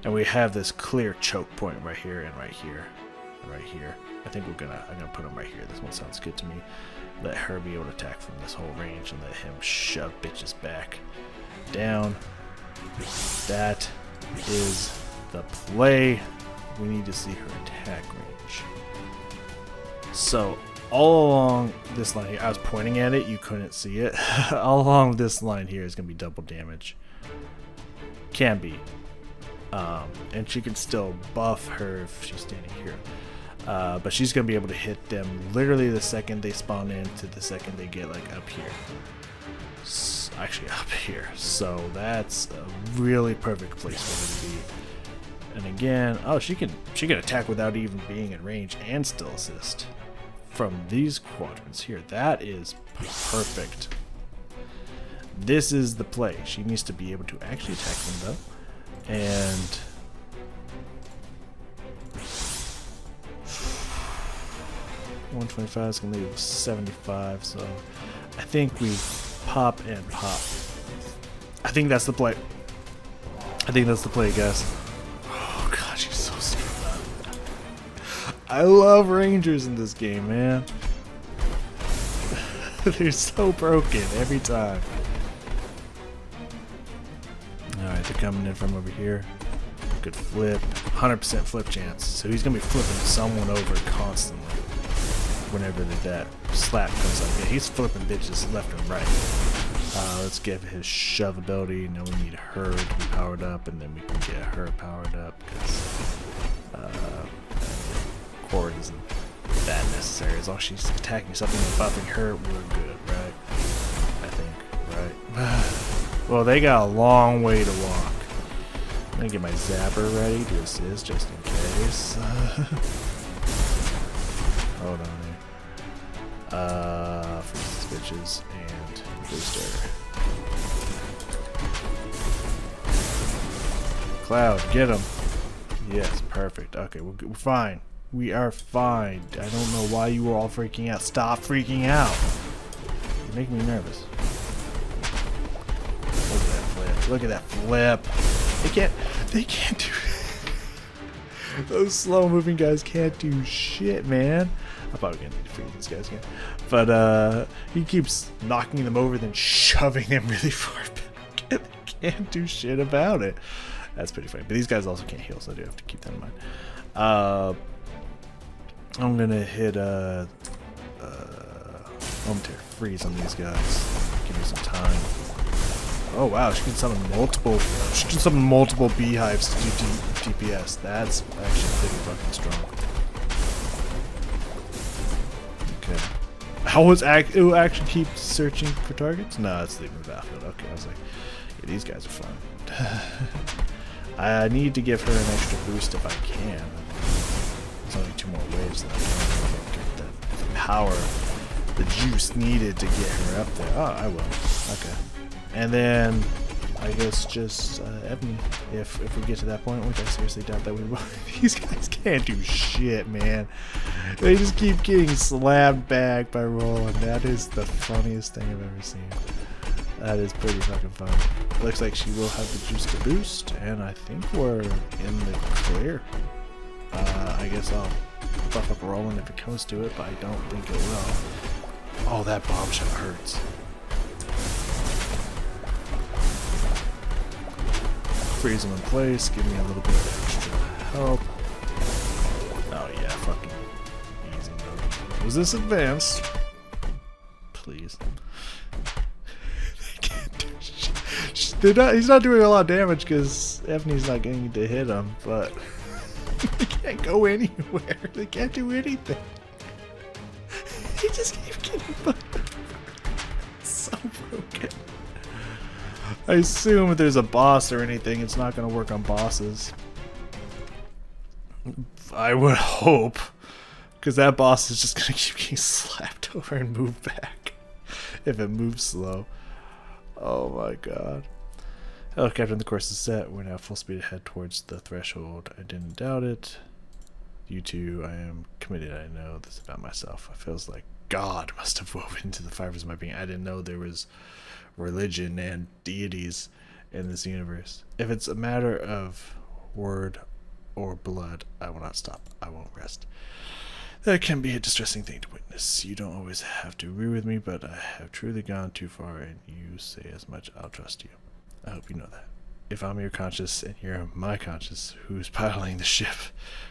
And we have this clear choke point right here and right here and right here. I think I'm gonna put him right here. This one sounds good to me. Let her be able to attack from this whole range and let him shove bitches back down. That is the play. We need to see her attack range. So all along this line here, I was pointing at it, you couldn't see it. All along this line here is going to be double damage. Can be. And she can still buff her if she's standing here. But she's going to be able to hit them literally the second they spawn in to the second they get like up here. Actually up here. So that's a really perfect place for her to be. And again, oh, she can attack without even being in range and still assist from these quadrants here. That is perfect. This is the play. She needs to be able to actually attack them though. And 125 is gonna leave 75, so I think we pop and pop. I think that's the play. I think that's the play, guys. Oh god, she's so stupid. I love Rangers in this game, man. They're so broken every time. Alright, they're coming in from over here. Good flip. 100% flip chance. So he's going to be flipping someone over constantly whenever that slap comes up. Yeah, he's flipping bitches left and right. Let's give his shove ability. Now we need her to be powered up, and then we can get her powered up because core isn't that necessary. As long as she's attacking something and buffing her, we're good, right? I think, right? Well, they got a long way to walk. I'm gonna get my zapper ready to assist just in case. Hold on here. Freeze these bitches and booster. Cloud, get him. Yes, perfect. Okay, we're fine. We are fine. I don't know why you were all freaking out. Stop freaking out. You're making me nervous. Look at that flip. Look at that flip. They can't do those slow moving guys can't do shit, man. I'm probably gonna need to freeze these guys again. But he keeps knocking them over, then shoving them really far back. They can't do shit about it. That's pretty funny. But these guys also can't heal, so I do have to keep that in mind. I'm gonna hit momentary freeze on these guys. Give me some time. Oh wow, she can summon multiple beehives to do DPS. That's actually pretty fucking strong. Okay. It will actually keep searching for targets? No, it's leaving the battlefield. Okay, I was like, yeah, these guys are fun. I need to give her an extra boost if I can. There's only 2 more waves that I can get the power, the juice needed to get her up there. Oh, I will. Okay. And then I guess just Ebony, if we get to that point, which I seriously doubt that we will. These guys can't do shit, man. They just keep getting slapped back by Roland. That is the funniest thing I've ever seen. That is pretty fucking fun. Looks like she will have the juice to boost, and I think we're in the clear. I guess I'll buff up Roland if it comes to it, but I don't think it will. Oh, that bomb shot hurts. Freeze him in place, give me a little bit of extra help. Oh yeah, fucking easy mode. Was this advanced? Please. They can't do shit. He's not doing a lot of damage because Ebony's not getting to hit him, but they can't go anywhere. They can't do anything. He just keeps getting fucked. So broken. I assume if there's a boss or anything, it's not going to work on bosses. I would hope. Because that boss is just going to keep getting slapped over and moved back. if it moves slow. Oh my god. Hello, Captain. The course is set. We're now full speed ahead towards the threshold. I didn't doubt it. You two, I am committed. I know this about myself. It feels like God must have woven into the fibers of my being. I didn't know there was religion and deities in this universe. If it's a matter of word or blood, I will not stop. I won't rest. That can be a distressing thing to witness. You don't always have to agree with me, but I have truly gone too far, and you say as much. I'll trust you. I hope you know that. If I'm your conscience and you're my conscience, who's piloting the ship?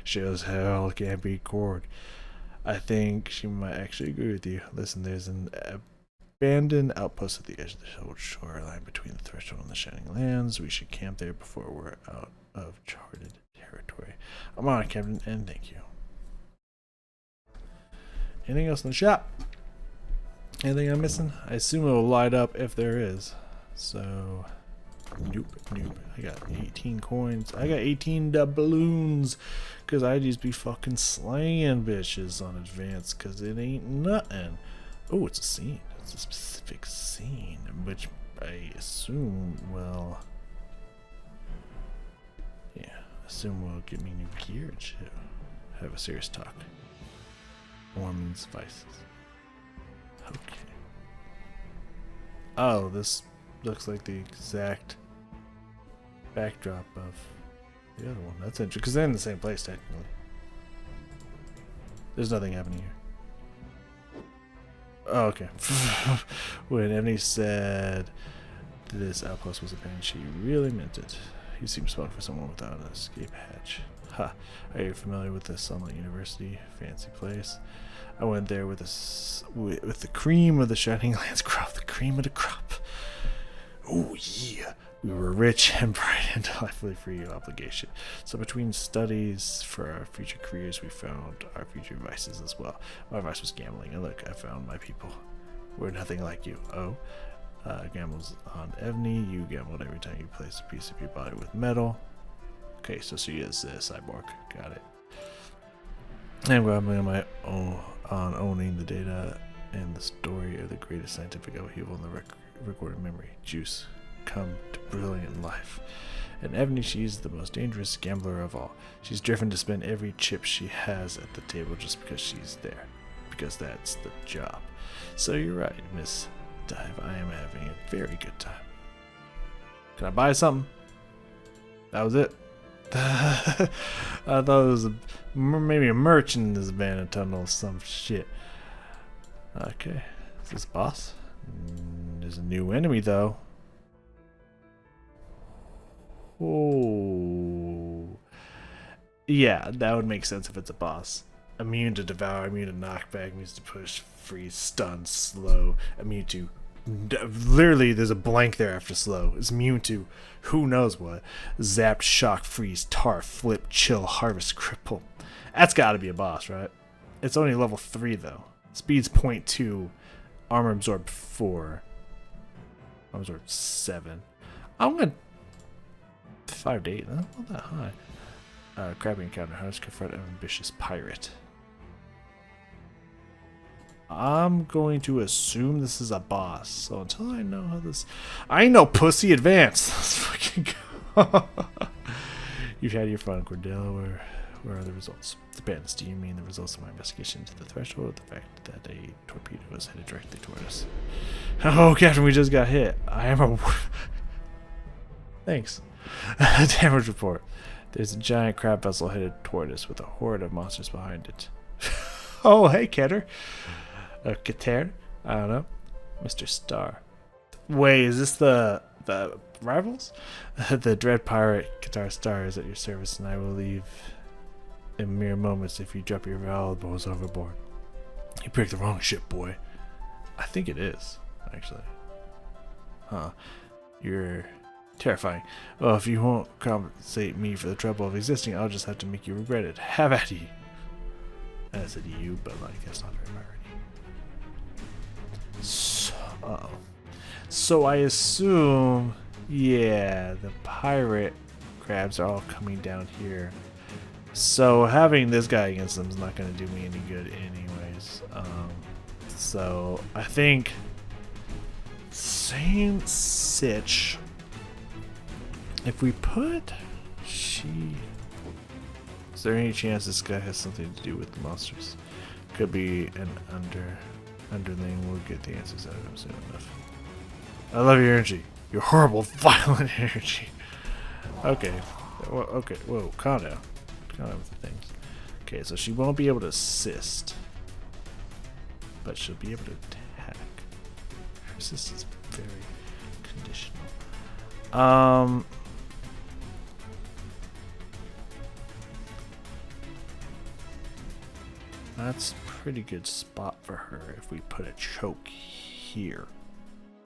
Shows hell can't be cord. I think she might actually agree with you. Listen, there's an abandoned outpost at the edge of the shoreline between the threshold and the Shining Lands. We should camp there before we're out of charted territory. I'm on it, Captain, and thank you. Anything else in the shop? Anything I'm missing? I assume it will light up if there is. So, nope. I got 18 coins. I got 18 doubloons. Because I just be fucking slaying bitches on advance. Because it ain't nothing. Oh, it's a scene. It's a specific scene. Which I assume will... yeah, assume will give me new gear and shit. Have a serious talk. Woman's vices. Okay. Oh, this looks like the exact backdrop of the other one. That's interesting, because they're in the same place technically. There's nothing happening here. Oh, okay. When Ebony said this outpost was abandoned, she really meant it. You seem smart for someone without an escape hatch. Ha! Are you familiar with the Sunlight University? Fancy place. I went there with the cream of the Shining Lands crop. The cream of the crop. Oh yeah! We were rich and bright and delightfully free of obligation. So between studies for our future careers, we found our future vices as well. My vice was gambling, and look, I found my people. We're nothing like you. Oh, gambles on Ebony. You gambled every time you placed a piece of your body with metal. Okay, so she is a cyborg. Got it. I'm gambling on my own, on owning the data and the story of the greatest scientific upheaval in the recorded memory. Juice, come to brilliant life. And Ebony, she's the most dangerous gambler of all. She's driven to spend every chip she has at the table just because she's there. Because that's the job. So you're right, Miss Dive. I am having a very good time. Can I buy something? That was it. I thought it was maybe a merchant in this abandoned tunnel or some shit. Okay. Is this boss? There's a new enemy though. Oh. Yeah, that would make sense if it's a boss. Immune to devour, immune to knockback, immune to push, freeze, stun, slow, immune to... literally, there's a blank there after slow. It's immune to who knows what. Zap, shock, freeze, tar, flip, chill, harvest, cripple. That's gotta be a boss, right? It's only level 3 though. Speed's 0.2. Armor absorb 4. Armor absorb 7. I'm gonna... 5 to 8. That's not that high. Crabby encounter. How to confront an ambitious pirate. I'm going to assume this is a boss. So until I know how this... I know pussy advance. Let's fucking go. You've had your fun, Cordell. Where are the results? The bandits. Do you mean the results of my investigation into the threshold? The fact that a torpedo was headed directly toward us. Oh, Captain, we just got hit. I am a... Thanks. Damage report. There's a giant crab vessel headed toward us with a horde of monsters behind it. Oh, hey, Keter. Keter? I don't know. Mr. Star. Wait, is this the rivals? The dread pirate Keter Star is at your service, and I will leave in mere moments if you drop your valuables overboard. You picked the wrong ship, boy. I think it is, actually. Huh. You're terrifying. Well, if you won't compensate me for the trouble of existing, I'll just have to make you regret it. Have at ye. And I said you, but like, that's not very pirate. So I assume, yeah, the pirate crabs are all coming down here. So having this guy against them is not going to do me any good anyways. So I think Same sitch. If we put she... Is there any chance this guy has something to do with the monsters? Could be an underling. We'll get the answers out of him soon enough. I love your energy. Your horrible, violent energy. Okay. Okay. Whoa. Calm down. Calm down with the things. Okay, so she won't be able to assist. But she'll be able to attack. Her assist is very conditional. That's a pretty good spot for her if we put a choke here.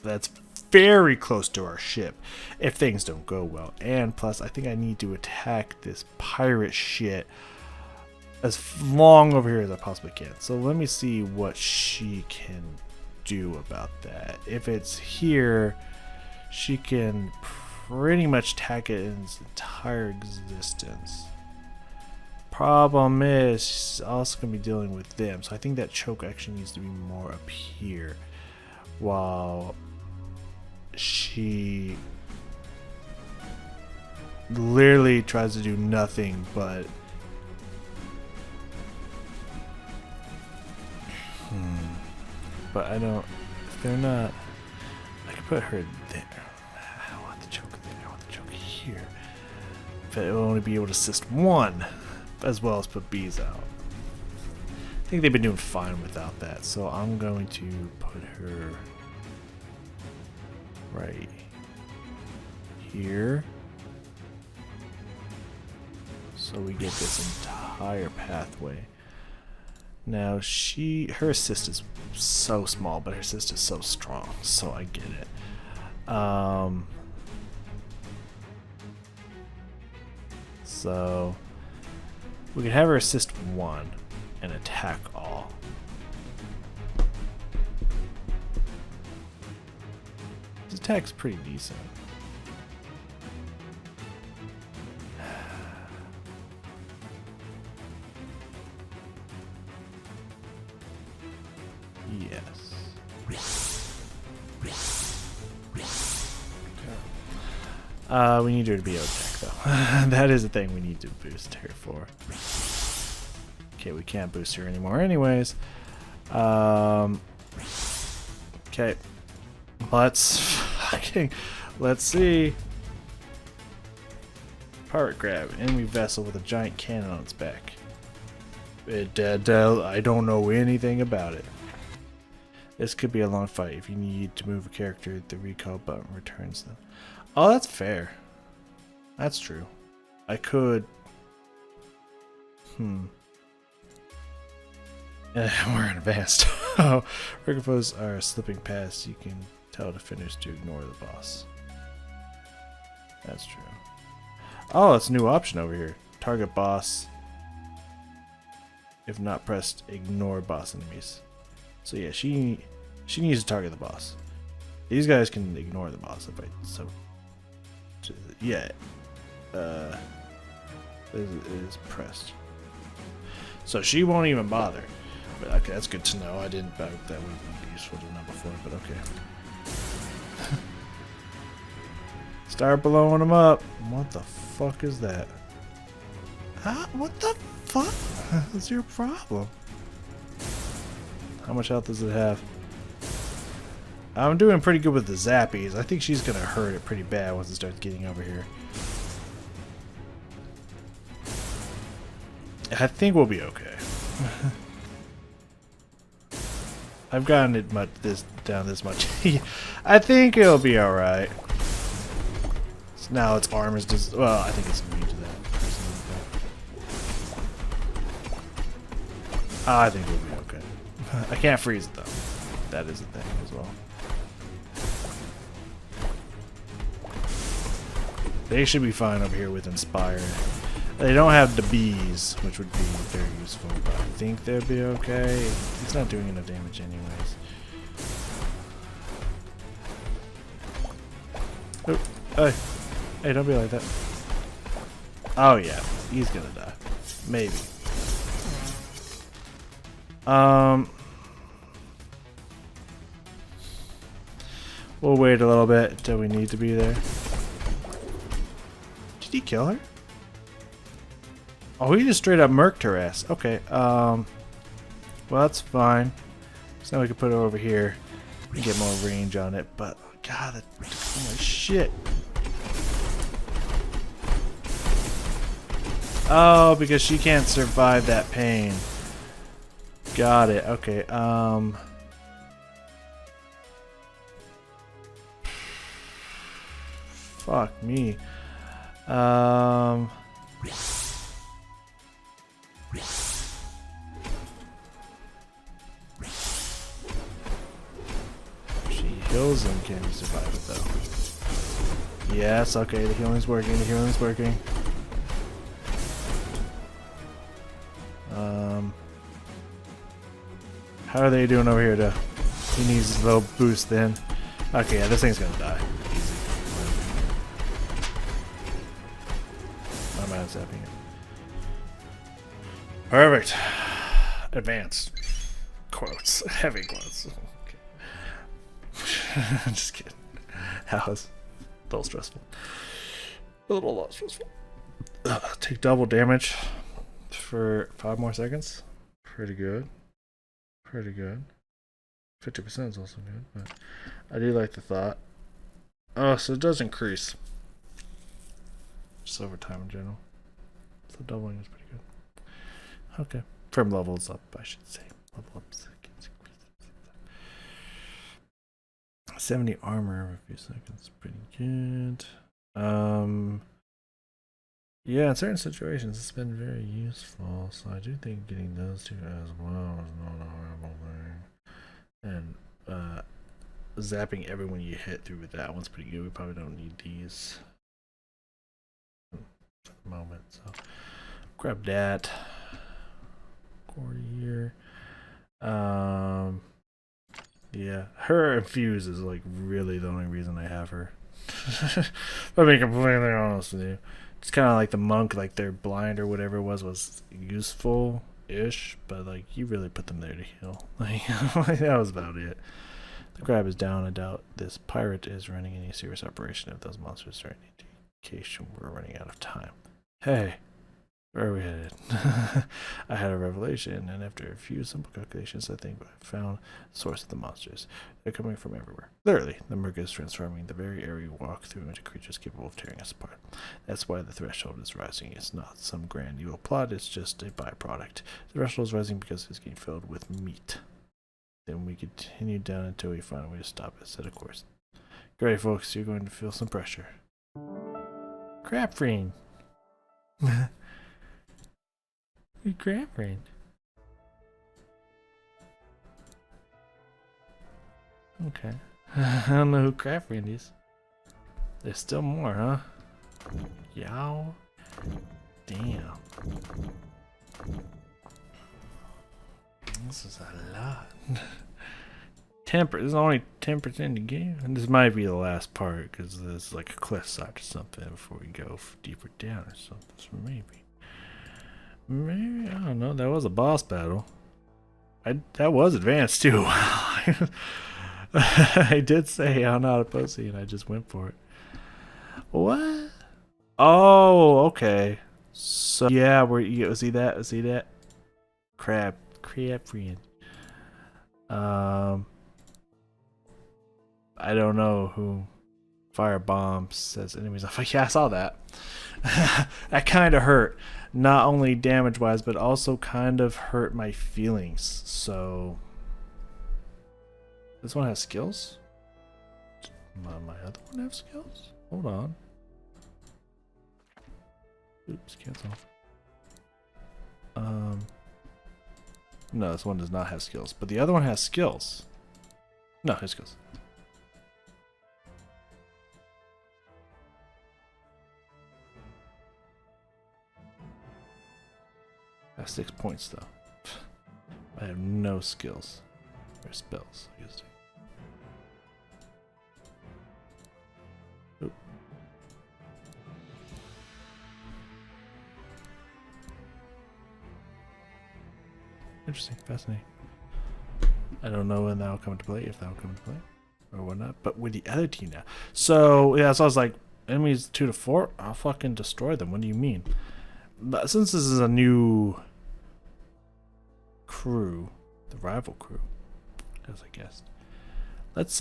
That's very close to our ship if things don't go well. And plus, I think I need to attack this pirate shit as long over here as I possibly can. So let me see what she can do about that. If it's here, she can pretty much attack it in its entire existence. Problem is, she's also going to be dealing with them. So I think that choke actually needs to be more up here. While she literally tries to do nothing but I don't, if they're not, I can put her there. I don't want the choke there, I want the choke here. But it will only be able to assist one, as well as put bees out. I think they've been doing fine without that, so I'm going to put her right here. So we get this entire pathway. Now her assist is so small, but her assist is so strong, so I get it. So we could have her assist one and attack all. This attack's pretty decent. Yes. We need her to be able to attack, though. That is a thing we need to boost her for. Okay, we can't boost her anymore anyways. Okay. Let's see. Pirate crab, enemy vessel with a giant cannon on its back. I don't know anything about it. This could be a long fight. If you need to move a character, the recall button returns them. Oh, that's fair. That's true. I could... we're in advanced. Oh, Ricofoes are slipping past. You can tell defenders to ignore the boss. That's true. Oh, it's a new option over here. Target boss. If not pressed, ignore boss enemies. So yeah, she needs to target the boss. These guys can ignore the boss if I so. Yeah, it is pressed. So she won't even bother. But okay, that's good to know. I didn't bet that would be useful to know before, but okay. Start blowing them up. What the fuck is that? What the fuck? What's your problem? How much health does it have? I'm doing pretty good with the zappies. I think she's gonna hurt it pretty bad once it starts getting over here. I think we'll be okay. I've gotten it down this much. I think it'll be alright. Now its arm is just... Well, I think it's immune to that. I think we'll be okay. I can't freeze it though. That is a thing as well. They should be fine over here with Inspire. They don't have the bees, which would be very useful, but I think they'll be okay. It's not doing enough damage anyways. Oh, hey, don't be like that. Oh yeah, he's gonna die. Maybe. We'll wait a little bit until we need to be there. Did he kill her? Oh, he just straight up murked her ass. Okay, well, that's fine. So now we can put it over here and get more range on it, but god, that took so much shit. Oh, because she can't survive that pain. Got it. Okay, fuck me. She heals and can survive it though. Yes, okay, the healing's working, the healing's working. How are they doing over here though? He needs his little boost then. Okay, yeah, this thing's gonna die. Easy. I'm out of zapping it. Perfect. Advanced. Quotes. Heavy quotes. Okay. Just kidding. That was a little stressful. A little stressful. Take double damage for 5 more seconds. Pretty good. Pretty good. 50% is also good, but I do like the thought. Oh, so it does increase. Just over time in general. So doubling is pretty good. Okay. From levels up, I should say. Level up 70 armor every few seconds. Pretty good. Yeah, in certain situations it's been very useful, so I do think getting those two as well is not a horrible thing. And zapping everyone you hit through with that one's pretty good. We probably don't need these for the moment, so grab that. Here. Yeah, her infuse is like really the only reason I have her. If I'm being completely honest with you. It's kind of like the monk, like their blind or whatever it was useful-ish, but like you really put them there to heal. Like that was about it. The crab is down. I doubt this pirate is running any serious operation if those monsters are an indication we're running out of time. Hey, where are we headed? I had a revelation, and after a few simple calculations, I think I found the source of the monsters. They're coming from everywhere. Literally, the murk is transforming the very air we walk through into creatures capable of tearing us apart. That's why the threshold is rising. It's not some grand evil plot, it's just a byproduct. The threshold is rising because it's getting filled with meat. Then we continue down until we find a way to stop it. Set a course. Great, folks, you're going to feel some pressure. Crap friend. Your girlfriend. Okay. I don't know who Cracked is. There's still more, huh? Yow. Damn. This is a lot. 10%. There's only 10% to give. And this might be the last part because there's like a cliffside or something before we go deeper down or something. So maybe, I don't know. That was a boss battle. That was advanced too. I did say I'm not a pussy, and I just went for it. What? Oh, okay. So yeah, see that? Crab friend. I don't know who firebombs says enemies off. Yeah, I saw that. That kind of hurt. Not only damage-wise, but also kind of hurt my feelings. So this one has skills? My other one have skills? Hold on. Oops, cancel. No, this one does not have skills, but the other one has skills. No, his skills. I have 6 points though. I have no skills or spells. I guess. Oop. Interesting, fascinating. I don't know when that will come into play, if that will come into play. or whatnot, but with the other team now. So yeah, so I was like, enemies 2 to 4, I'll fucking destroy them. What do you mean? But since this is a new crew, the rival crew, as I guessed, let's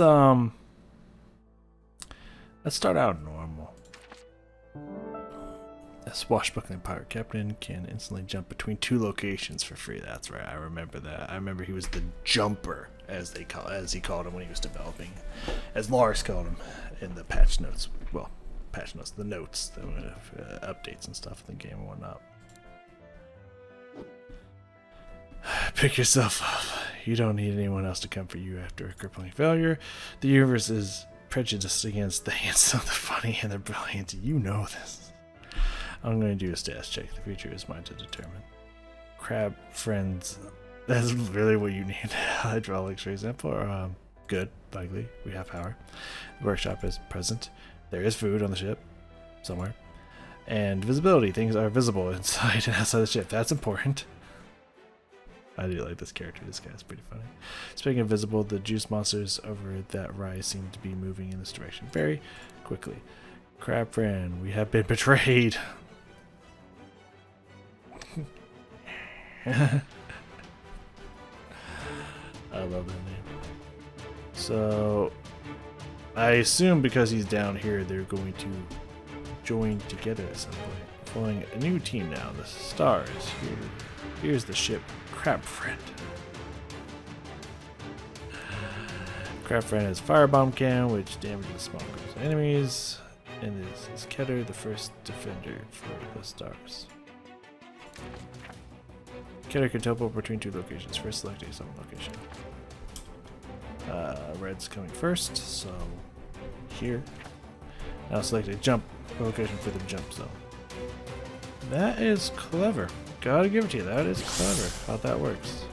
start out normal. A swashbuckling pirate captain can instantly jump between 2 locations for free. That's right, I remember that. I remember he was the jumper, as he called him when he was developing, as Lars called him in the patch notes. Well, patch notes, the notes, the updates and stuff in the game and whatnot. Pick yourself up. You don't need anyone else to comfort you after a crippling failure. The universe is prejudiced against the handsome, the funny, and the brilliant. You know this. I'm going to do a status check. The future is mine to determine. Crab friends. That's really what you need. Hydraulics, for example. Good. Likely. We have power. The workshop is present. There is food on the ship. Somewhere. And visibility. Things are visible inside and outside the ship. That's important. I do like this character. This guy's pretty funny. Speaking of visible, the juice monsters over that rise seem to be moving in this direction very quickly. Crab friend, we have been betrayed. I love that name. So, I assume because he's down here, they're going to join together at some point. Following a new team now, the stars. Here's the ship, Crab Friend. Crab Friend has firebomb can, which damages small groups of enemies, and is Keter, the first defender for the stars. Keter can teleport between 2 locations. First, select a summon location. Red's coming first, so here. Now select a jump location for the jump zone. That is clever. Gotta give it to you. That is clever how that works.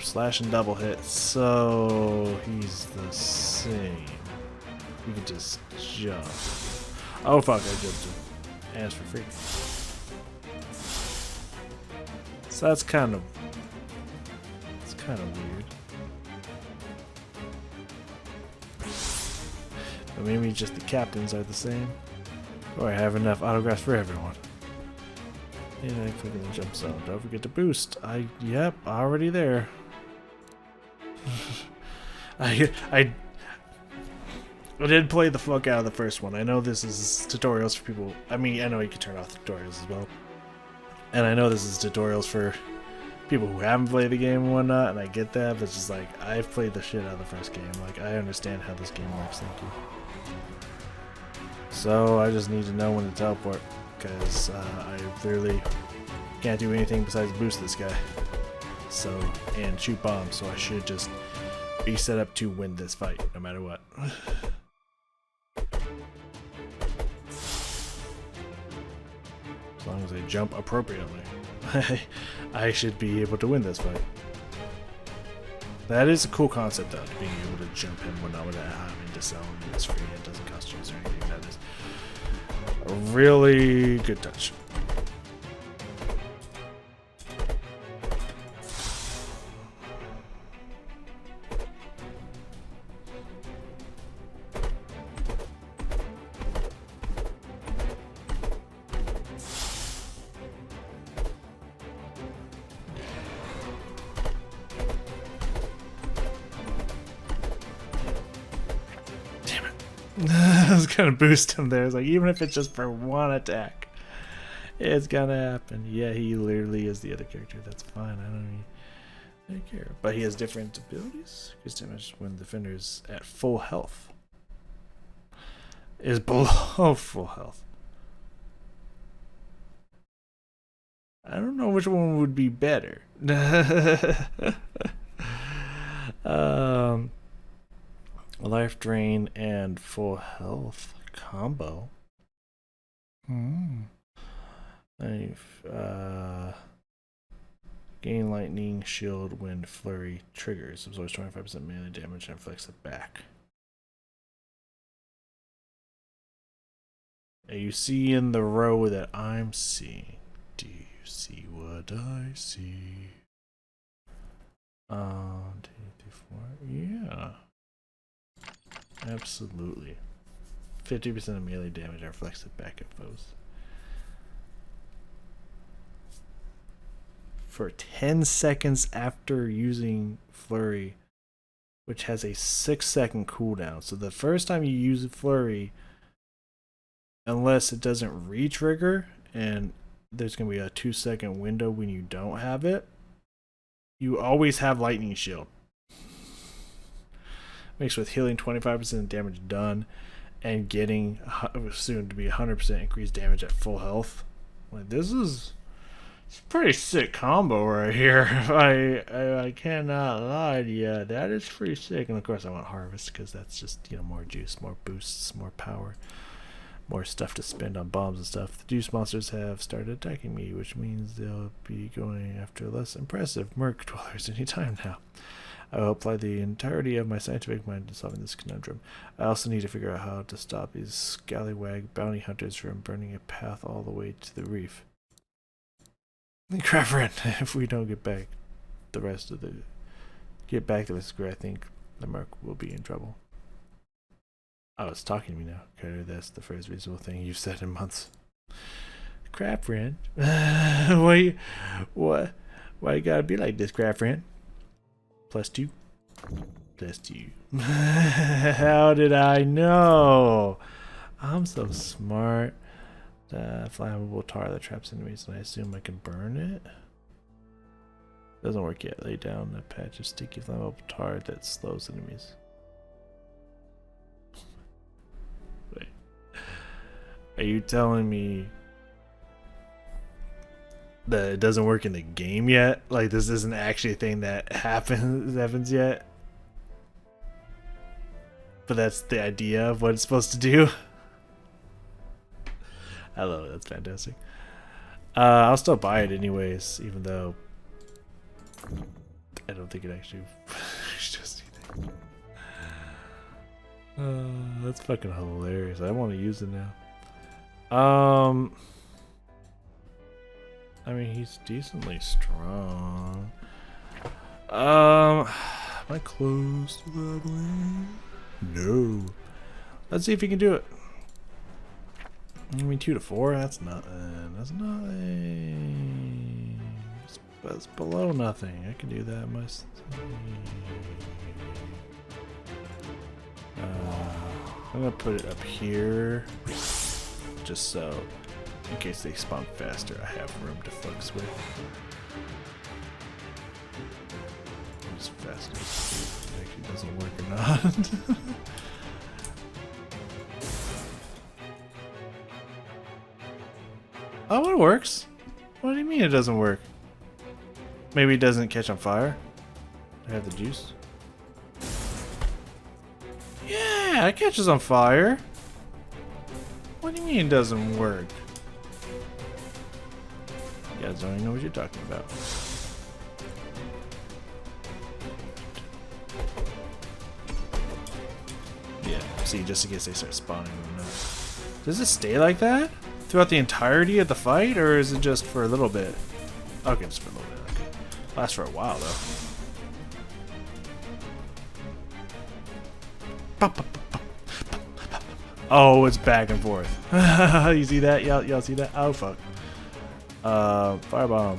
Slash and double hit, so he's the same. You can just jump. Oh fuck, I jumped him. And it's for free. So that's kind of weird. But maybe just the captains are the same. Or I have enough autographs for everyone. And I click on the jump zone. Don't forget to boost. Yep, already there. I did play the fuck out of the first one. I know this is tutorials for people. I mean, I know you can turn off the tutorials as well. And I know this is tutorials for people who haven't played the game and whatnot, and I get that, but it's just like, I've played the shit out of the first game. Like, I understand how this game works, thank you. So, I just need to know when to teleport, because I literally can't do anything besides boost this guy. So, and shoot bombs, so I should just be set up to win this fight, no matter what. As long as I jump appropriately, I should be able to win this fight. That is a cool concept, though, being able to jump him without having to sell him. It's free, it doesn't cost you or anything. That is a really good touch. I was gonna boost him there. It's like, even if it's just for one attack, it's gonna happen. Yeah, he literally is the other character. That's fine. I don't really care. But he has different abilities. Increased damage when the defender is at full health. Is below full health. I don't know which one would be better. Life drain and full health combo. Gain lightning shield when flurry triggers. Absorbs 25% melee damage and flicks it back. Are you seeing the row that I'm seeing? Do you see what I see? 2, 3, 4. Yeah. Absolutely. 50% of melee damage are reflected back at foes. For 10 seconds after using Flurry, which has a 6-second cooldown. So the first time you use Flurry, unless it doesn't re-trigger, and there's going to be a 2-second window when you don't have it, you always have Lightning Shield. Mixed with healing 25% damage done, and getting soon to be 100% increased damage at full health. Like, this is... It's a pretty sick combo right here. I cannot lie to you. That is pretty sick. And of course I want Harvest because that's just, you know, more juice, more boosts, more power, more stuff to spend on bombs and stuff. The juice monsters have started attacking me, which means they'll be going after less impressive Merc dwellers anytime now. I will apply the entirety of my scientific mind to solving this conundrum. I also need to figure out how to stop these scallywag bounty hunters from burning a path all the way to the reef. Crap, friend, if we don't get back the rest of the square, I think the Merc will be in trouble. Oh, it's talking to me now. Carter, that's the first reasonable thing you've said in months. Crap, friend. Why you gotta be like this, crap, friend? +2. +2. How did I know? I'm so smart. Flammable tar that traps enemies, and I assume I can burn it. Doesn't work yet. Lay down a patch of sticky flammable tar that slows enemies. Wait. Are you telling me that it doesn't work in the game yet? Like, this isn't actually a thing that happens yet? But that's the idea of what it's supposed to do? I love it. That's fantastic. I'll still buy it anyways, even though I don't think it actually does anything. That's fucking hilarious. I want to use it now. I mean, he's decently strong. Am I close to leveling? No. Let's see if he can do it. I mean, 2 to 4. That's nothing. That's nothing. That's below nothing. I can do that. I'm gonna put it up here, just so, in case they spawn faster, I have room to flex with. Just faster. If it actually doesn't work or not. Oh, it works. What do you mean it doesn't work? Maybe it doesn't catch on fire? I have the juice. Yeah, it catches on fire. What do you mean it doesn't work? You guys don't even know what you're talking about. Yeah, see, just in case they start spawning. Does it stay like that throughout the entirety of the fight, or is it just for a little bit? Okay, just for a little bit. Okay. Lasts for a while though. Oh, it's back and forth. You see that? Y'all see that? Oh fuck. Firebomb.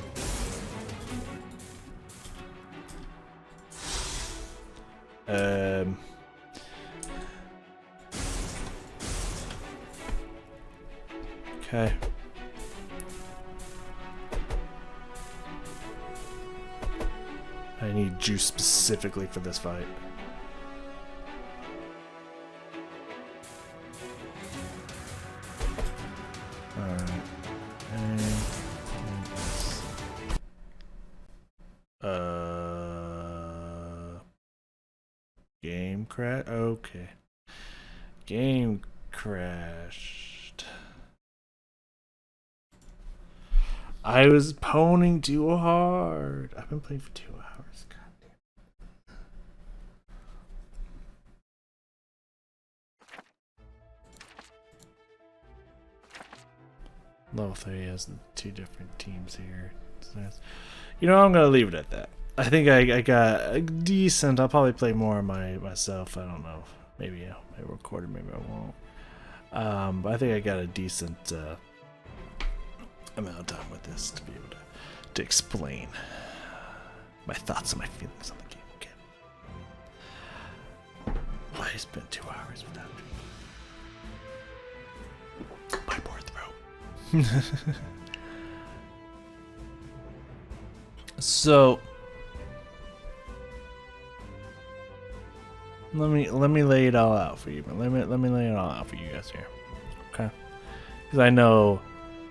Okay. I need juice specifically for this fight. Alright. Game crash? Okay. Game crashed. I was poning too hard. I've been playing for 2 hours. God damn. Level 3 has the 2 different teams here. So you know, I'm gonna leave it at that. I think I got a decent. I'll probably play more myself. I don't know. Maybe I'll record it, maybe I won't. But I think I got a decent amount of time with this to be able to explain my thoughts and my feelings on the game again. I spent 2 hours without it. My poor throat. So let me lay it all out for you. Let me lay it all out for you guys here, okay? Because I know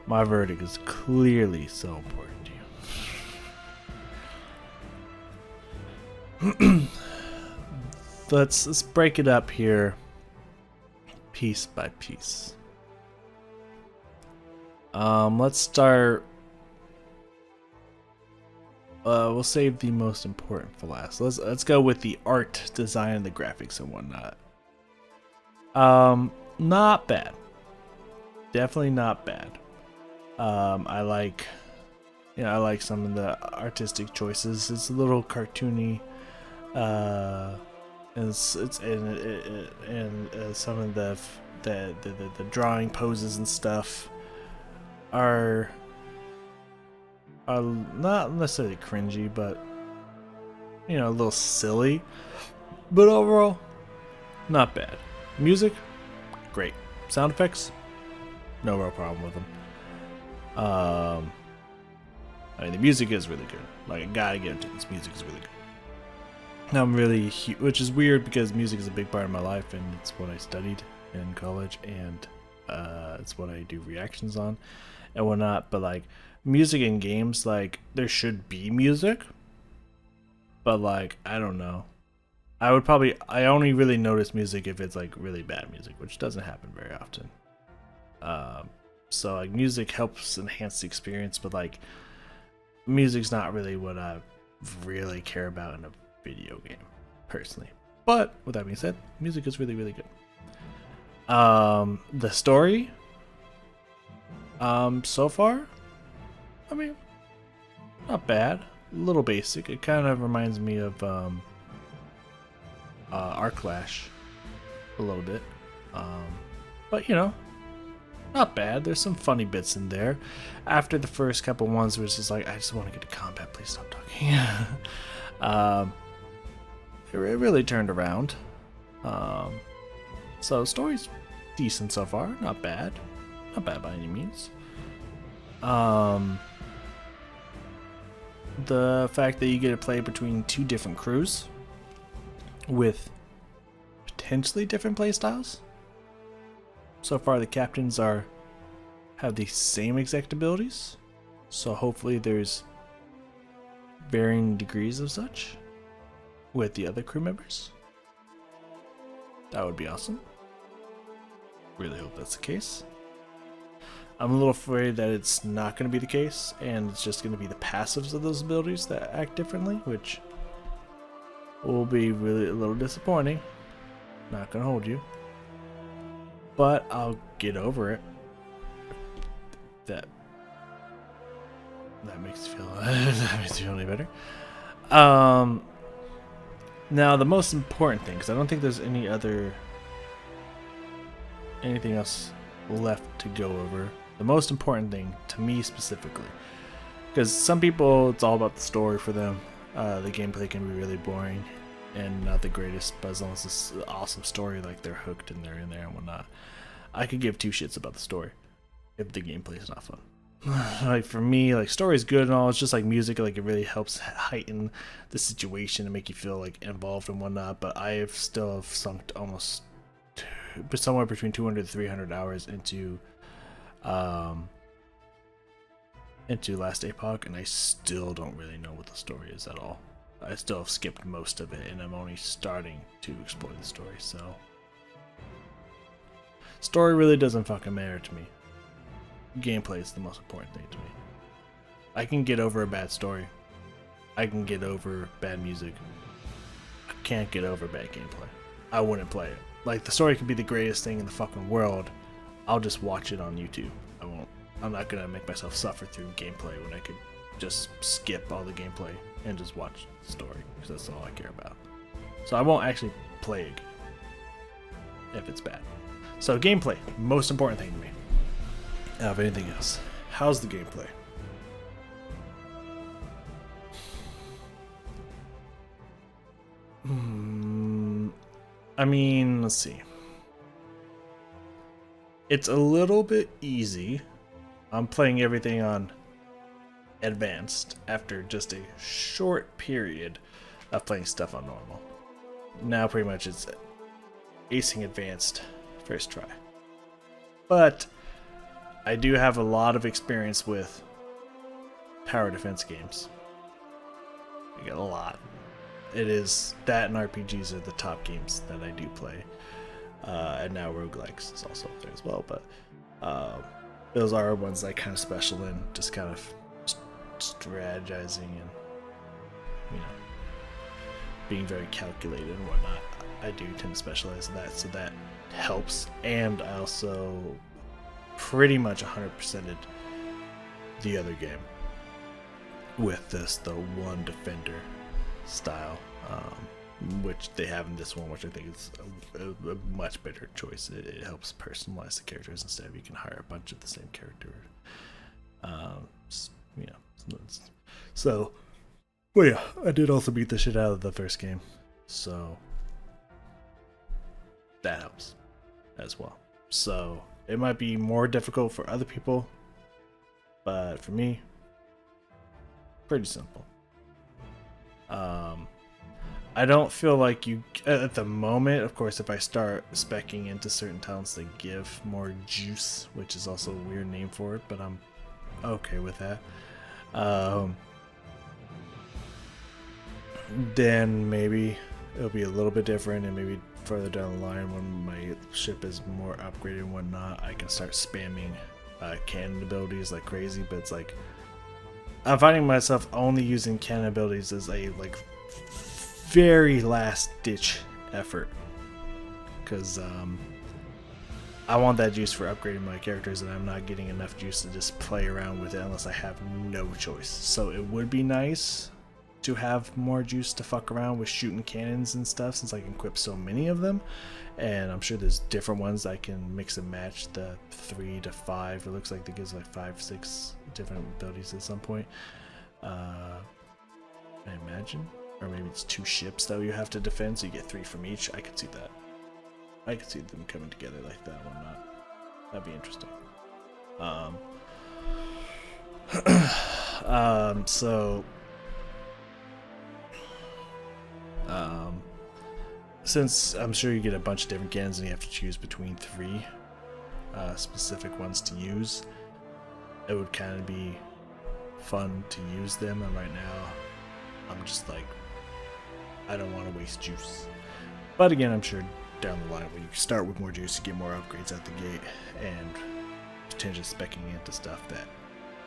my verdict is clearly so important to you. Let's break it up here, piece by piece. Let's start. We'll save the most important for last. Let's go with the art, design, and the graphics and whatnot. Not bad. Definitely not bad. I like some of the artistic choices. It's a little cartoony. And some of the drawing poses and stuff are not necessarily cringy, but a little silly. But overall, not bad. Music, great. Sound effects, no real problem with them. I mean, the music is really good. Like, I gotta give it to this. Music is really good. I'm really, which is weird because music is a big part of my life, and it's what I studied in college, and it's what I do reactions on and whatnot. But like, music in games, like, there should be music, but like, I don't know. I only really notice music if it's like really bad music, which doesn't happen very often. So like, music helps enhance the experience, but like, music's not really what I really care about in a video game, personally. But with that being said, music is really, really good. The story, so far, I mean, not bad. A little basic. It kind of reminds me of Arclash a little bit. But not bad. There's some funny bits in there. After the first couple ones, where it's just like, I just want to get to combat. Please stop talking. It really turned around. So the story's decent so far. Not bad. Not bad by any means. The fact that you get to play between 2 different crews with potentially different playstyles. So far, the captains have the same exact abilities, so hopefully there's varying degrees of such with the other crew members. That would be awesome. Really hope that's the case. I'm a little afraid that it's not going to be the case, and it's just going to be the passives of those abilities that act differently, which will be really a little disappointing. Not going to hold you. But I'll get over it. That makes you feel that makes you feel any better. Now the most important thing, because I don't think there's anything else left to go over. The most important thing to me specifically, because some people, it's all about the story for them. The gameplay can be really boring and not the greatest, but as long as it's an awesome story, like they're hooked and they're in there and whatnot, I could give 2 shits about the story if the gameplay is not fun. Like, for me, like, story is good and all. It's just like music, like, it really helps heighten the situation and make you feel like involved and whatnot. But I have still sunk almost somewhere between 200 to 300 hours into Last Epoch, and I still don't really know what the story is at all. I still have skipped most of it, and I'm only starting to explore the story. So, story really doesn't fucking matter to me. Gameplay is the most important thing to me. I can get over a bad story. I can get over bad music. I can't get over bad gameplay. I wouldn't play it. Like, the story could be the greatest thing in the fucking world. I'll just watch it on YouTube. I'm not gonna make myself suffer through gameplay when I could just skip all the gameplay and just watch the story, because that's all I care about. So I won't actually play a game. if it's bad. So gameplay, most important thing to me. Out of anything else, how's the gameplay? I mean, let's see. It's a little bit easy. I'm playing everything on advanced after just a short period of playing stuff on normal. Now pretty much it's acing advanced first try. But I do have a lot of experience with tower defense games. I get a lot. It is that, and RPGs are the top games that I do play. And now roguelikes is also up there as well, but those are ones I kind of special in, just kind of strategizing and, you know, being very calculated and whatnot. I do tend to specialize in that, so that helps. And I also pretty much 100%ed the other game with the one defender style, which they have in this one, which I think is a much better choice. It helps personalize the characters instead of you can hire a bunch of the same character. You know, so well, yeah, I did also beat the shit out of the first game, so that helps as well. So it might be more difficult for other people, but for me, pretty simple. I don't feel like you at the moment. Of course, if I start speccing into certain talents that give more juice, which is also a weird name for it, but I'm okay with that. Then maybe it'll be a little bit different, and maybe further down the line when my ship is more upgraded and whatnot, I can start spamming cannon abilities like crazy. But it's like I'm finding myself only using cannon abilities as a like very last ditch effort, because I want that juice for upgrading my characters, and I'm not getting enough juice to just play around with it unless I have no choice. So it would be nice to have more juice to fuck around with shooting cannons and stuff, since I can equip so many of them, and I'm sure there's different ones I can mix and match. The 3 to 5, it looks like it gives like 5-6 different abilities at some point, I imagine. Or maybe it's 2 ships that you have to defend, so you get 3 from each. I could see that. I could see them coming together like that one. That'd be interesting. Since I'm sure you get a bunch of different cannons and you have to choose between 3 specific ones to use, it would kind of be fun to use them. And right now, I'm just like, I don't want to waste juice. But again, I'm sure down the line when you start with more juice, you get more upgrades at the gate, and potentially speccing into stuff that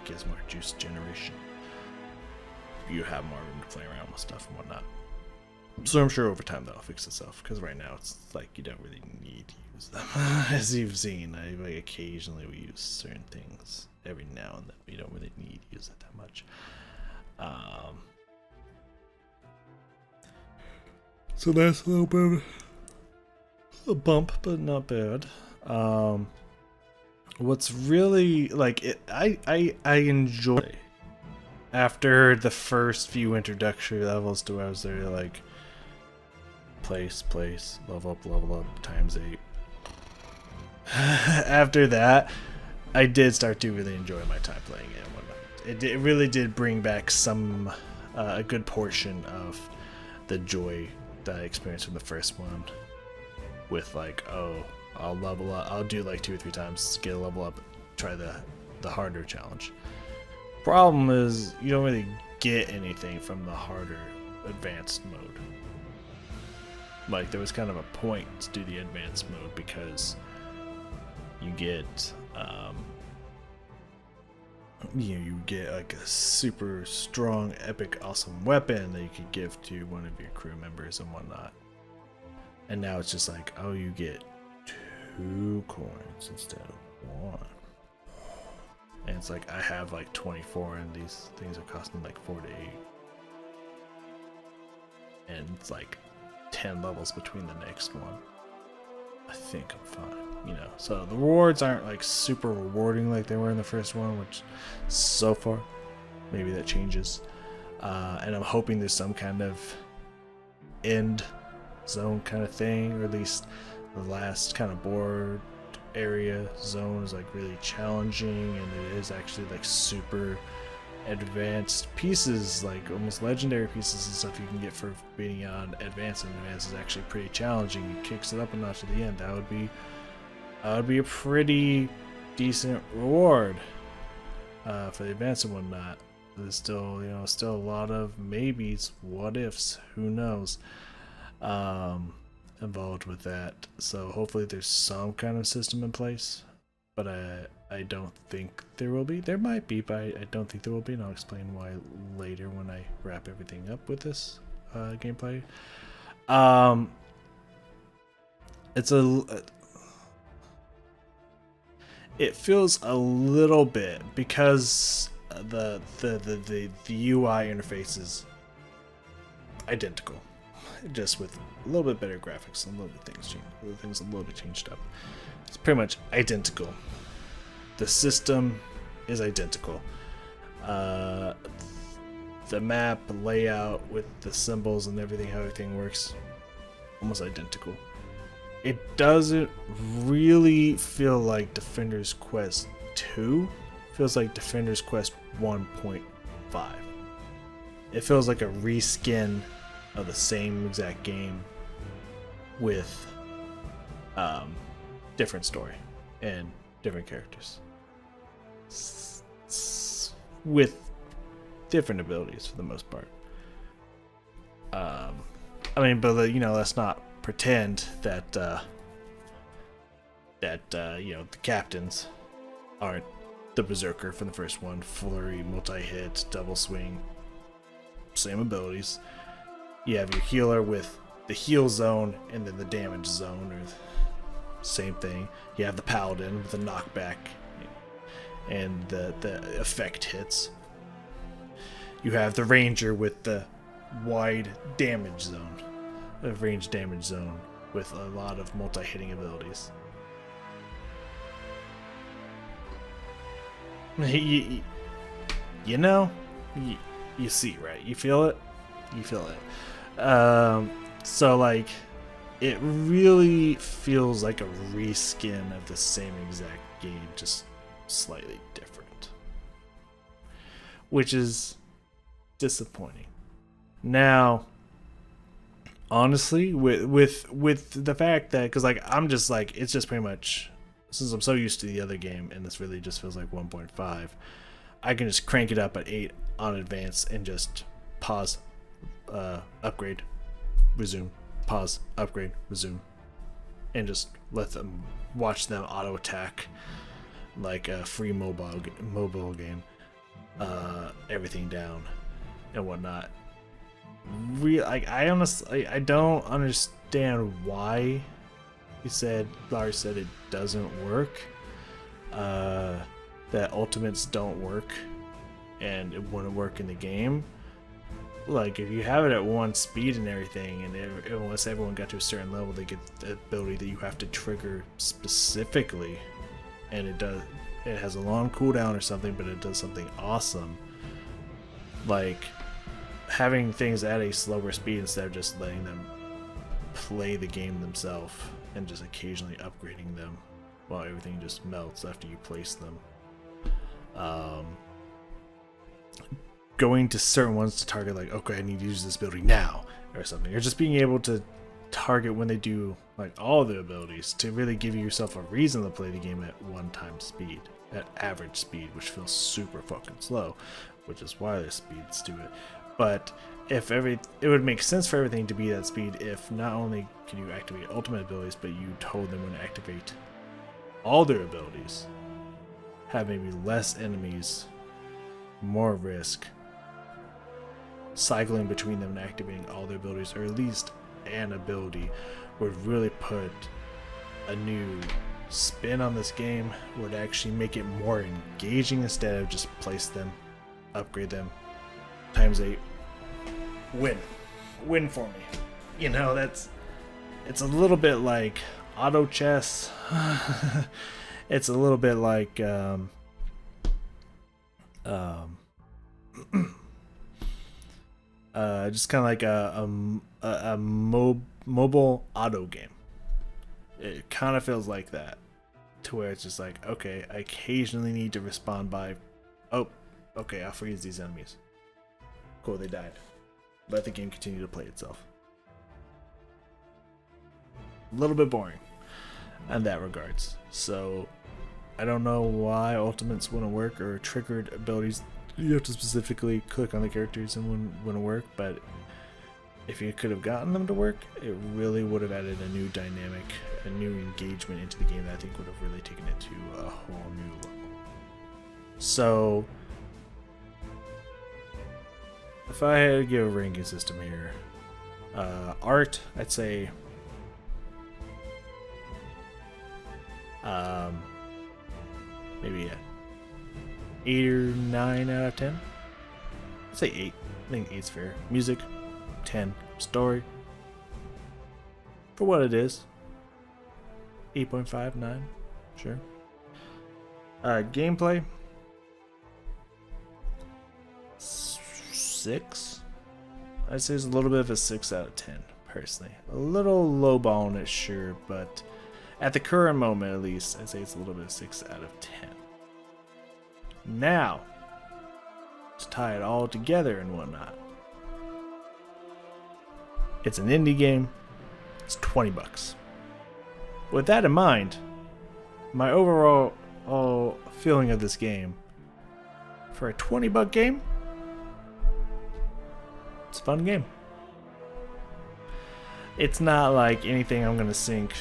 gives more juice generation. You have more room to play around with stuff and whatnot. So I'm sure over time that'll fix itself, because right now it's like you don't really need to use them. As you've seen, like occasionally we use certain things every now and then. We don't really need to use it that much. So that's a little bit of a bump, but not bad. What's really like it, I enjoy after the first few introductory levels to where I was there like place, level up times 8. After that, I did start to really enjoy my time playing it and whatnot. It really did bring back some a good portion of the joy that I experienced from the first one, with like, oh, I'll level up, I'll do like 2 or 3 times, get a level up, try the harder challenge. Problem is, you don't really get anything from the harder advanced mode. Like, there was kind of a point to do the advanced mode, because you get you get like a super strong, epic, awesome weapon that you could give to one of your crew members and whatnot. And now it's just like, oh, you get 2 coins instead of 1. And it's like, I have like 24, and these things are costing like 4 to 8. And it's like 10 levels between the next one. I think I'm fine. You know, so the rewards aren't like super rewarding like they were in the first one, which so far, maybe that changes. And I'm hoping there's some kind of end zone kind of thing, or at least the last kind of board area zone is like really challenging, and it is actually like super advanced pieces, like almost legendary pieces and stuff you can get for beating on advanced, and advanced is actually pretty challenging. It kicks it up a notch at the end. That would be a pretty decent reward for the advanced and whatnot. There's still, you know, still a lot of maybes, what ifs, who knows, involved with that. So hopefully there's some kind of system in place, but I don't think there will be. There might be, but I don't think there will be, and I'll explain why later when I wrap everything up with this gameplay. It feels a little bit, because the UI interface is identical, just with a little bit better graphics and a little bit things a little bit changed up. It's pretty much identical. The system is identical. The map layout with the symbols and everything, how everything works, almost identical. It doesn't really feel like Defender's Quest 2. It feels like Defender's Quest 1.5. It feels like a reskin of the same exact game with different story and different characters. With different abilities for the most part. I mean, but you know, let's not pretend that you know, the captains aren't the berserker from the first one. Flurry, multi-hit, double swing, same abilities. You have your healer with the heal zone and then the damage zone, or same thing. You have the paladin with the knockback and the effect hits. You have the ranger with the wide damage zone, a range damage zone with a lot of multi-hitting abilities. You know, you see, right? You feel it? You feel it. So like, it really feels like a reskin of the same exact game, just slightly different, which is disappointing. Now, honestly, with the fact that, because like I'm just like, it's just pretty much, since I'm so used to the other game and this really just feels like 1.5, I can just crank it up at 8 on advanced and just pause, upgrade, resume, pause, upgrade, resume, and just let them watch them auto attack like a free mobile game, everything down and whatnot. I honestly, I don't understand why Lars said it doesn't work, that ultimates don't work and it wouldn't work in the game. Like, if you have it at 1 speed and everything, and once everyone got to a certain level, they get the ability that you have to trigger specifically, and it has a long cooldown or something, but it does something awesome. Like, having things at a slower speed instead of just letting them play the game themselves and just occasionally upgrading them while everything just melts after you place them. Going to certain ones to target, like, okay, I need to use this ability now or something, or just being able to target when they do like all the abilities to really give yourself a reason to play the game at 1 time speed, at average speed, which feels super fucking slow, which is why there's speeds to it. But it would make sense for everything to be that speed if not only can you activate ultimate abilities, but you told them when to activate all their abilities, have maybe less enemies, more risk, cycling between them and activating all their abilities, or at least an ability, would really put a new spin on this game, would actually make it more engaging instead of just place them, upgrade them, times 8, win for me. You know, it's a little bit like auto chess. It's a little bit like just kind of like mobile auto game. It kind of feels like that, to where it's just like, okay, I occasionally need to respond by, oh, okay, I'll freeze these enemies. Cool, they died. Let the game continue to play itself. A little bit boring in that regards. So I don't know why ultimates wouldn't work, or triggered abilities. You have to specifically click on the characters and wouldn't work, but if you could have gotten them to work, it really would have added a new dynamic, a new engagement into the game that I think would have really taken it to a whole new level. So if I had to give a ranking system here, art, I'd say maybe 8 or 9 out of 10. I'd say 8. I think 8's fair. Music, 10. Story, for what it is, 8.5, 9, sure. Gameplay, 6. I'd say it's a little bit of a 6 out of 10, personally. A little lowballing it, sure, but at the current moment, at least, I'd say it's a little bit of 6 out of 10. Now, to tie it all together and whatnot, it's an indie game. It's $20. With that in mind, my overall feeling of this game, for a $20 game, it's a fun game. It's not like anything I'm gonna sink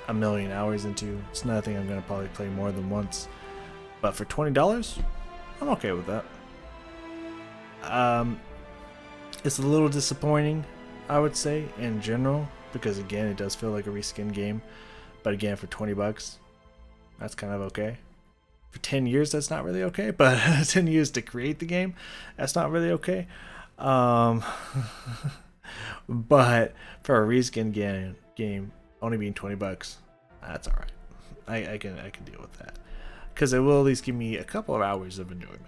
a million hours into. It's nothing I'm gonna probably play more than once. But for $20, I'm okay with that. It's a little disappointing, I would say, in general, because again, it does feel like a reskin game. But again, for $20, that's kind of okay. For 10 years, that's not really okay. But 10 years to create the game, that's not really okay. But for a reskin game only being $20, that's all right. I can deal with that, because it will at least give me a couple of hours of enjoyment.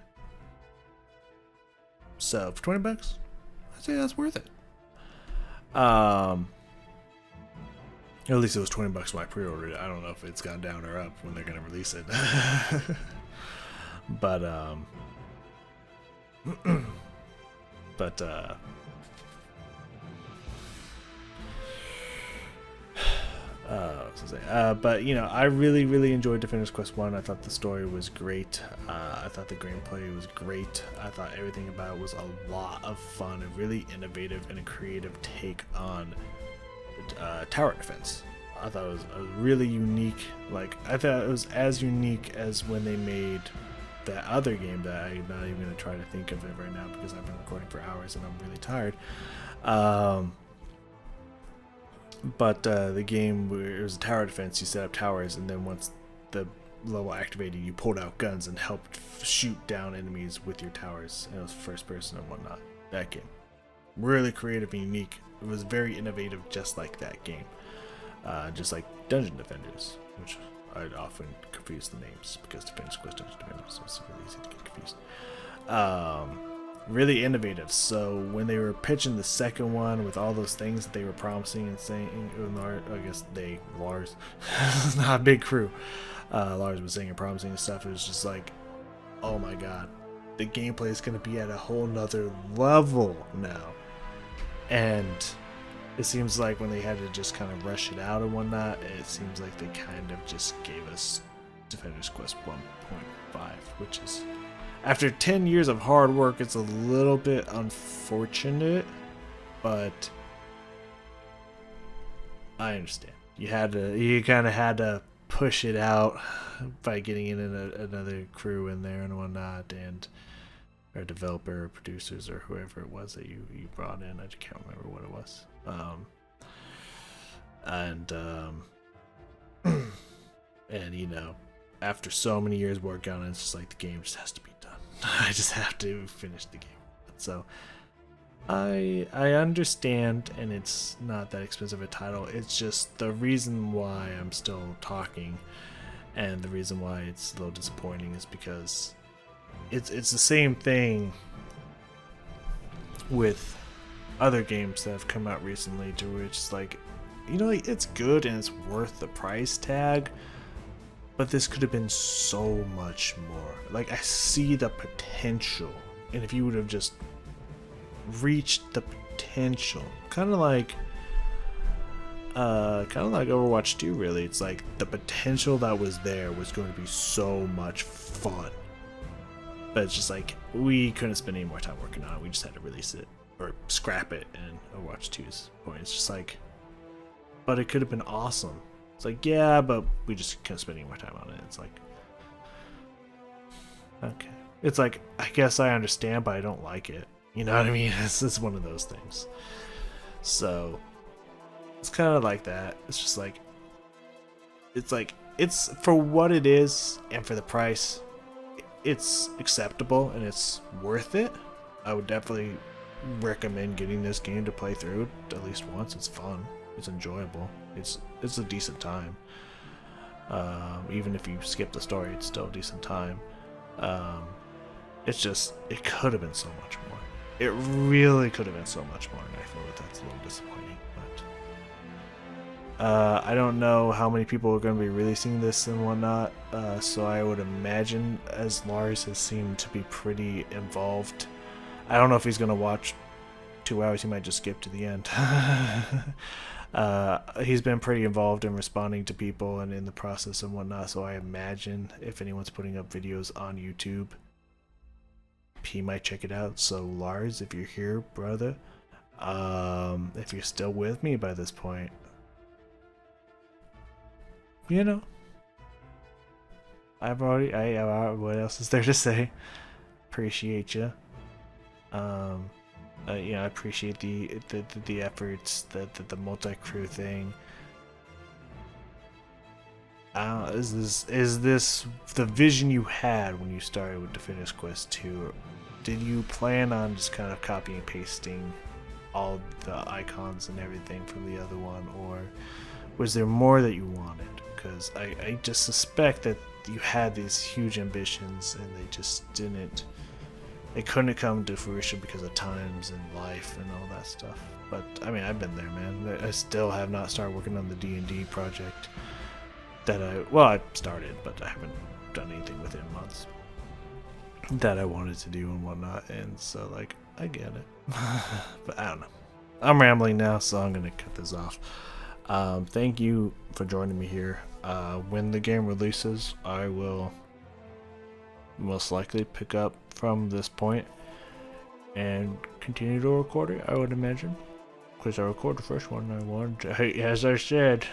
So for $20, I'd say that's worth it. At least it was $20 when I pre-ordered it. I don't know if it's gone down or up when they're gonna release it. But but you know, I really enjoyed Defenders Quest 1. I thought the story was great. I thought the gameplay was great. I thought everything about it was a lot of fun, a really innovative and a creative take on tower defense. I thought it was a really unique, like, I thought it was as unique as when they made that other game that I'm not even going to try to think of it right now because I've been recording for hours and I'm really tired. But the game where it was a tower defense, you set up towers, and then once the level activated, you pulled out guns and helped shoot down enemies with your towers. And it was first person and whatnot. That game, really creative and unique. It was very innovative, just like that game. Just like Dungeon Defenders, which I'd often confuse the names because Defenders Quest, Dungeon Defenders, so it's really easy to get confused. Really innovative. So when they were pitching the second one with all those things that they were promising and saying, I guess Lars, it's not a big crew. Lars was saying and promising and stuff. It was just like, oh my god, the gameplay is going to be at a whole nother level now. And it seems like when they had to just kind of rush it out and whatnot, it seems like they kind of just gave us Defenders Quest 1.5, which is, after 10 years of hard work, it's a little bit unfortunate, but I understand. You kind of had to push it out by getting in another crew in there and whatnot, and or developer or producers or whoever it was that you brought in. I just can't remember what it was. And you know, after so many years working on it, it's just like the game just has to be done. I just have to finish the game. So I understand, and it's not that expensive a title. It's just the reason why I'm still talking, and the reason why it's a little disappointing is because it's the same thing with other games that have come out recently, to which it's like, you know, like, it's good and it's worth the price tag, but this could have been so much more. Like, I see the potential, and if you would have just reached the potential, kind of like Overwatch 2, really, it's like the potential that was there was going to be so much fun, but it's just like we couldn't spend any more time working on it. We just had to release it or scrap it. And Overwatch 2's point, it's just like, but it could have been awesome. It's like, yeah, but we just couldn't spend any more time on it. It's like, okay, it's like, I guess I understand, but I don't like it. You know what I mean? It's one of those things. So it's kind of like that. It's just like, it's for what it is and for the price, it's acceptable and it's worth it. I would definitely recommend getting this game to play through at least once. It's fun. It's enjoyable. It's a decent time. Even if you skip the story, it's still a decent time. It's just, it could have been so much more. It really could have been so much more, and I feel that that's a little disappointing. But I don't know how many people are going to be releasing this and whatnot, so I would imagine, as Lars has seemed to be pretty involved, I don't know if he's going to watch 2 hours. He might just skip to the end. He's been pretty involved in responding to people and in the process and whatnot, so I imagine if anyone's putting up videos on YouTube, he might check it out. So Lars, if you're here, brother, if you're still with me by this point, you know, what else is there to say? Appreciate you. I appreciate the efforts, the multi-crew thing. Is this the vision you had when you started with Definitive Quest 2? Did you plan on just kind of copy and pasting all the icons and everything from the other one, or was there more that you wanted? Because I just suspect that you had these huge ambitions and they just didn't. They couldn't come to fruition because of times and life and all that stuff. But I mean, I've been there, man. I still have not started working on the D&D project that I started, but I haven't done anything within months that I wanted to do and whatnot. And so, like, I get it. But I don't know. I'm rambling now, so I'm gonna cut this off. Thank you for joining me here. When the game releases, I will most likely pick up from this point and continue to record it, I would imagine, because I recorded the first one. I wanted to, as I said,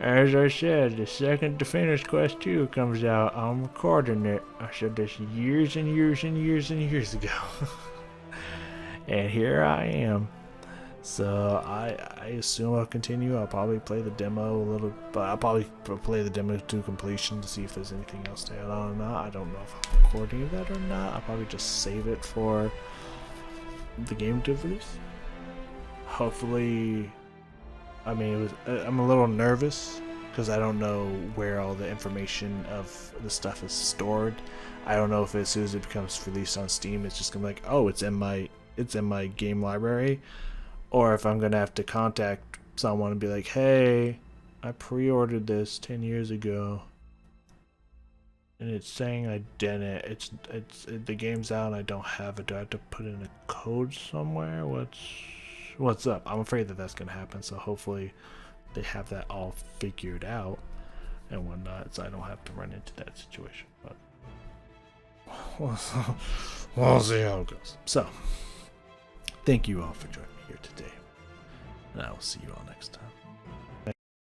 the second Definitive Quest 2 comes out, I'm recording it. I said this years and years and years and years ago. And here I am. So I assume I'll continue. I'll probably play the demo a little, but I'll probably play the demo to completion to see if there's anything else to add on or not. I don't know if I'll record any of that or not. I'll probably just save it for the game to release. Hopefully, I mean, I'm a little nervous because I don't know where all the information of the stuff is stored. I don't know if as soon as it becomes released on Steam, it's just gonna be like, oh, it's in my game library. Or if I'm going to have to contact someone and be like, hey, I pre-ordered this 10 years ago and it's saying I didn't. It's the game's out and I don't have it. Do I have to put in a code somewhere? What's up? I'm afraid that that's going to happen. So hopefully they have that all figured out and whatnot, so I don't have to run into that situation. But we'll see how it goes. So thank you all for joining me here today, and I will see you all next time.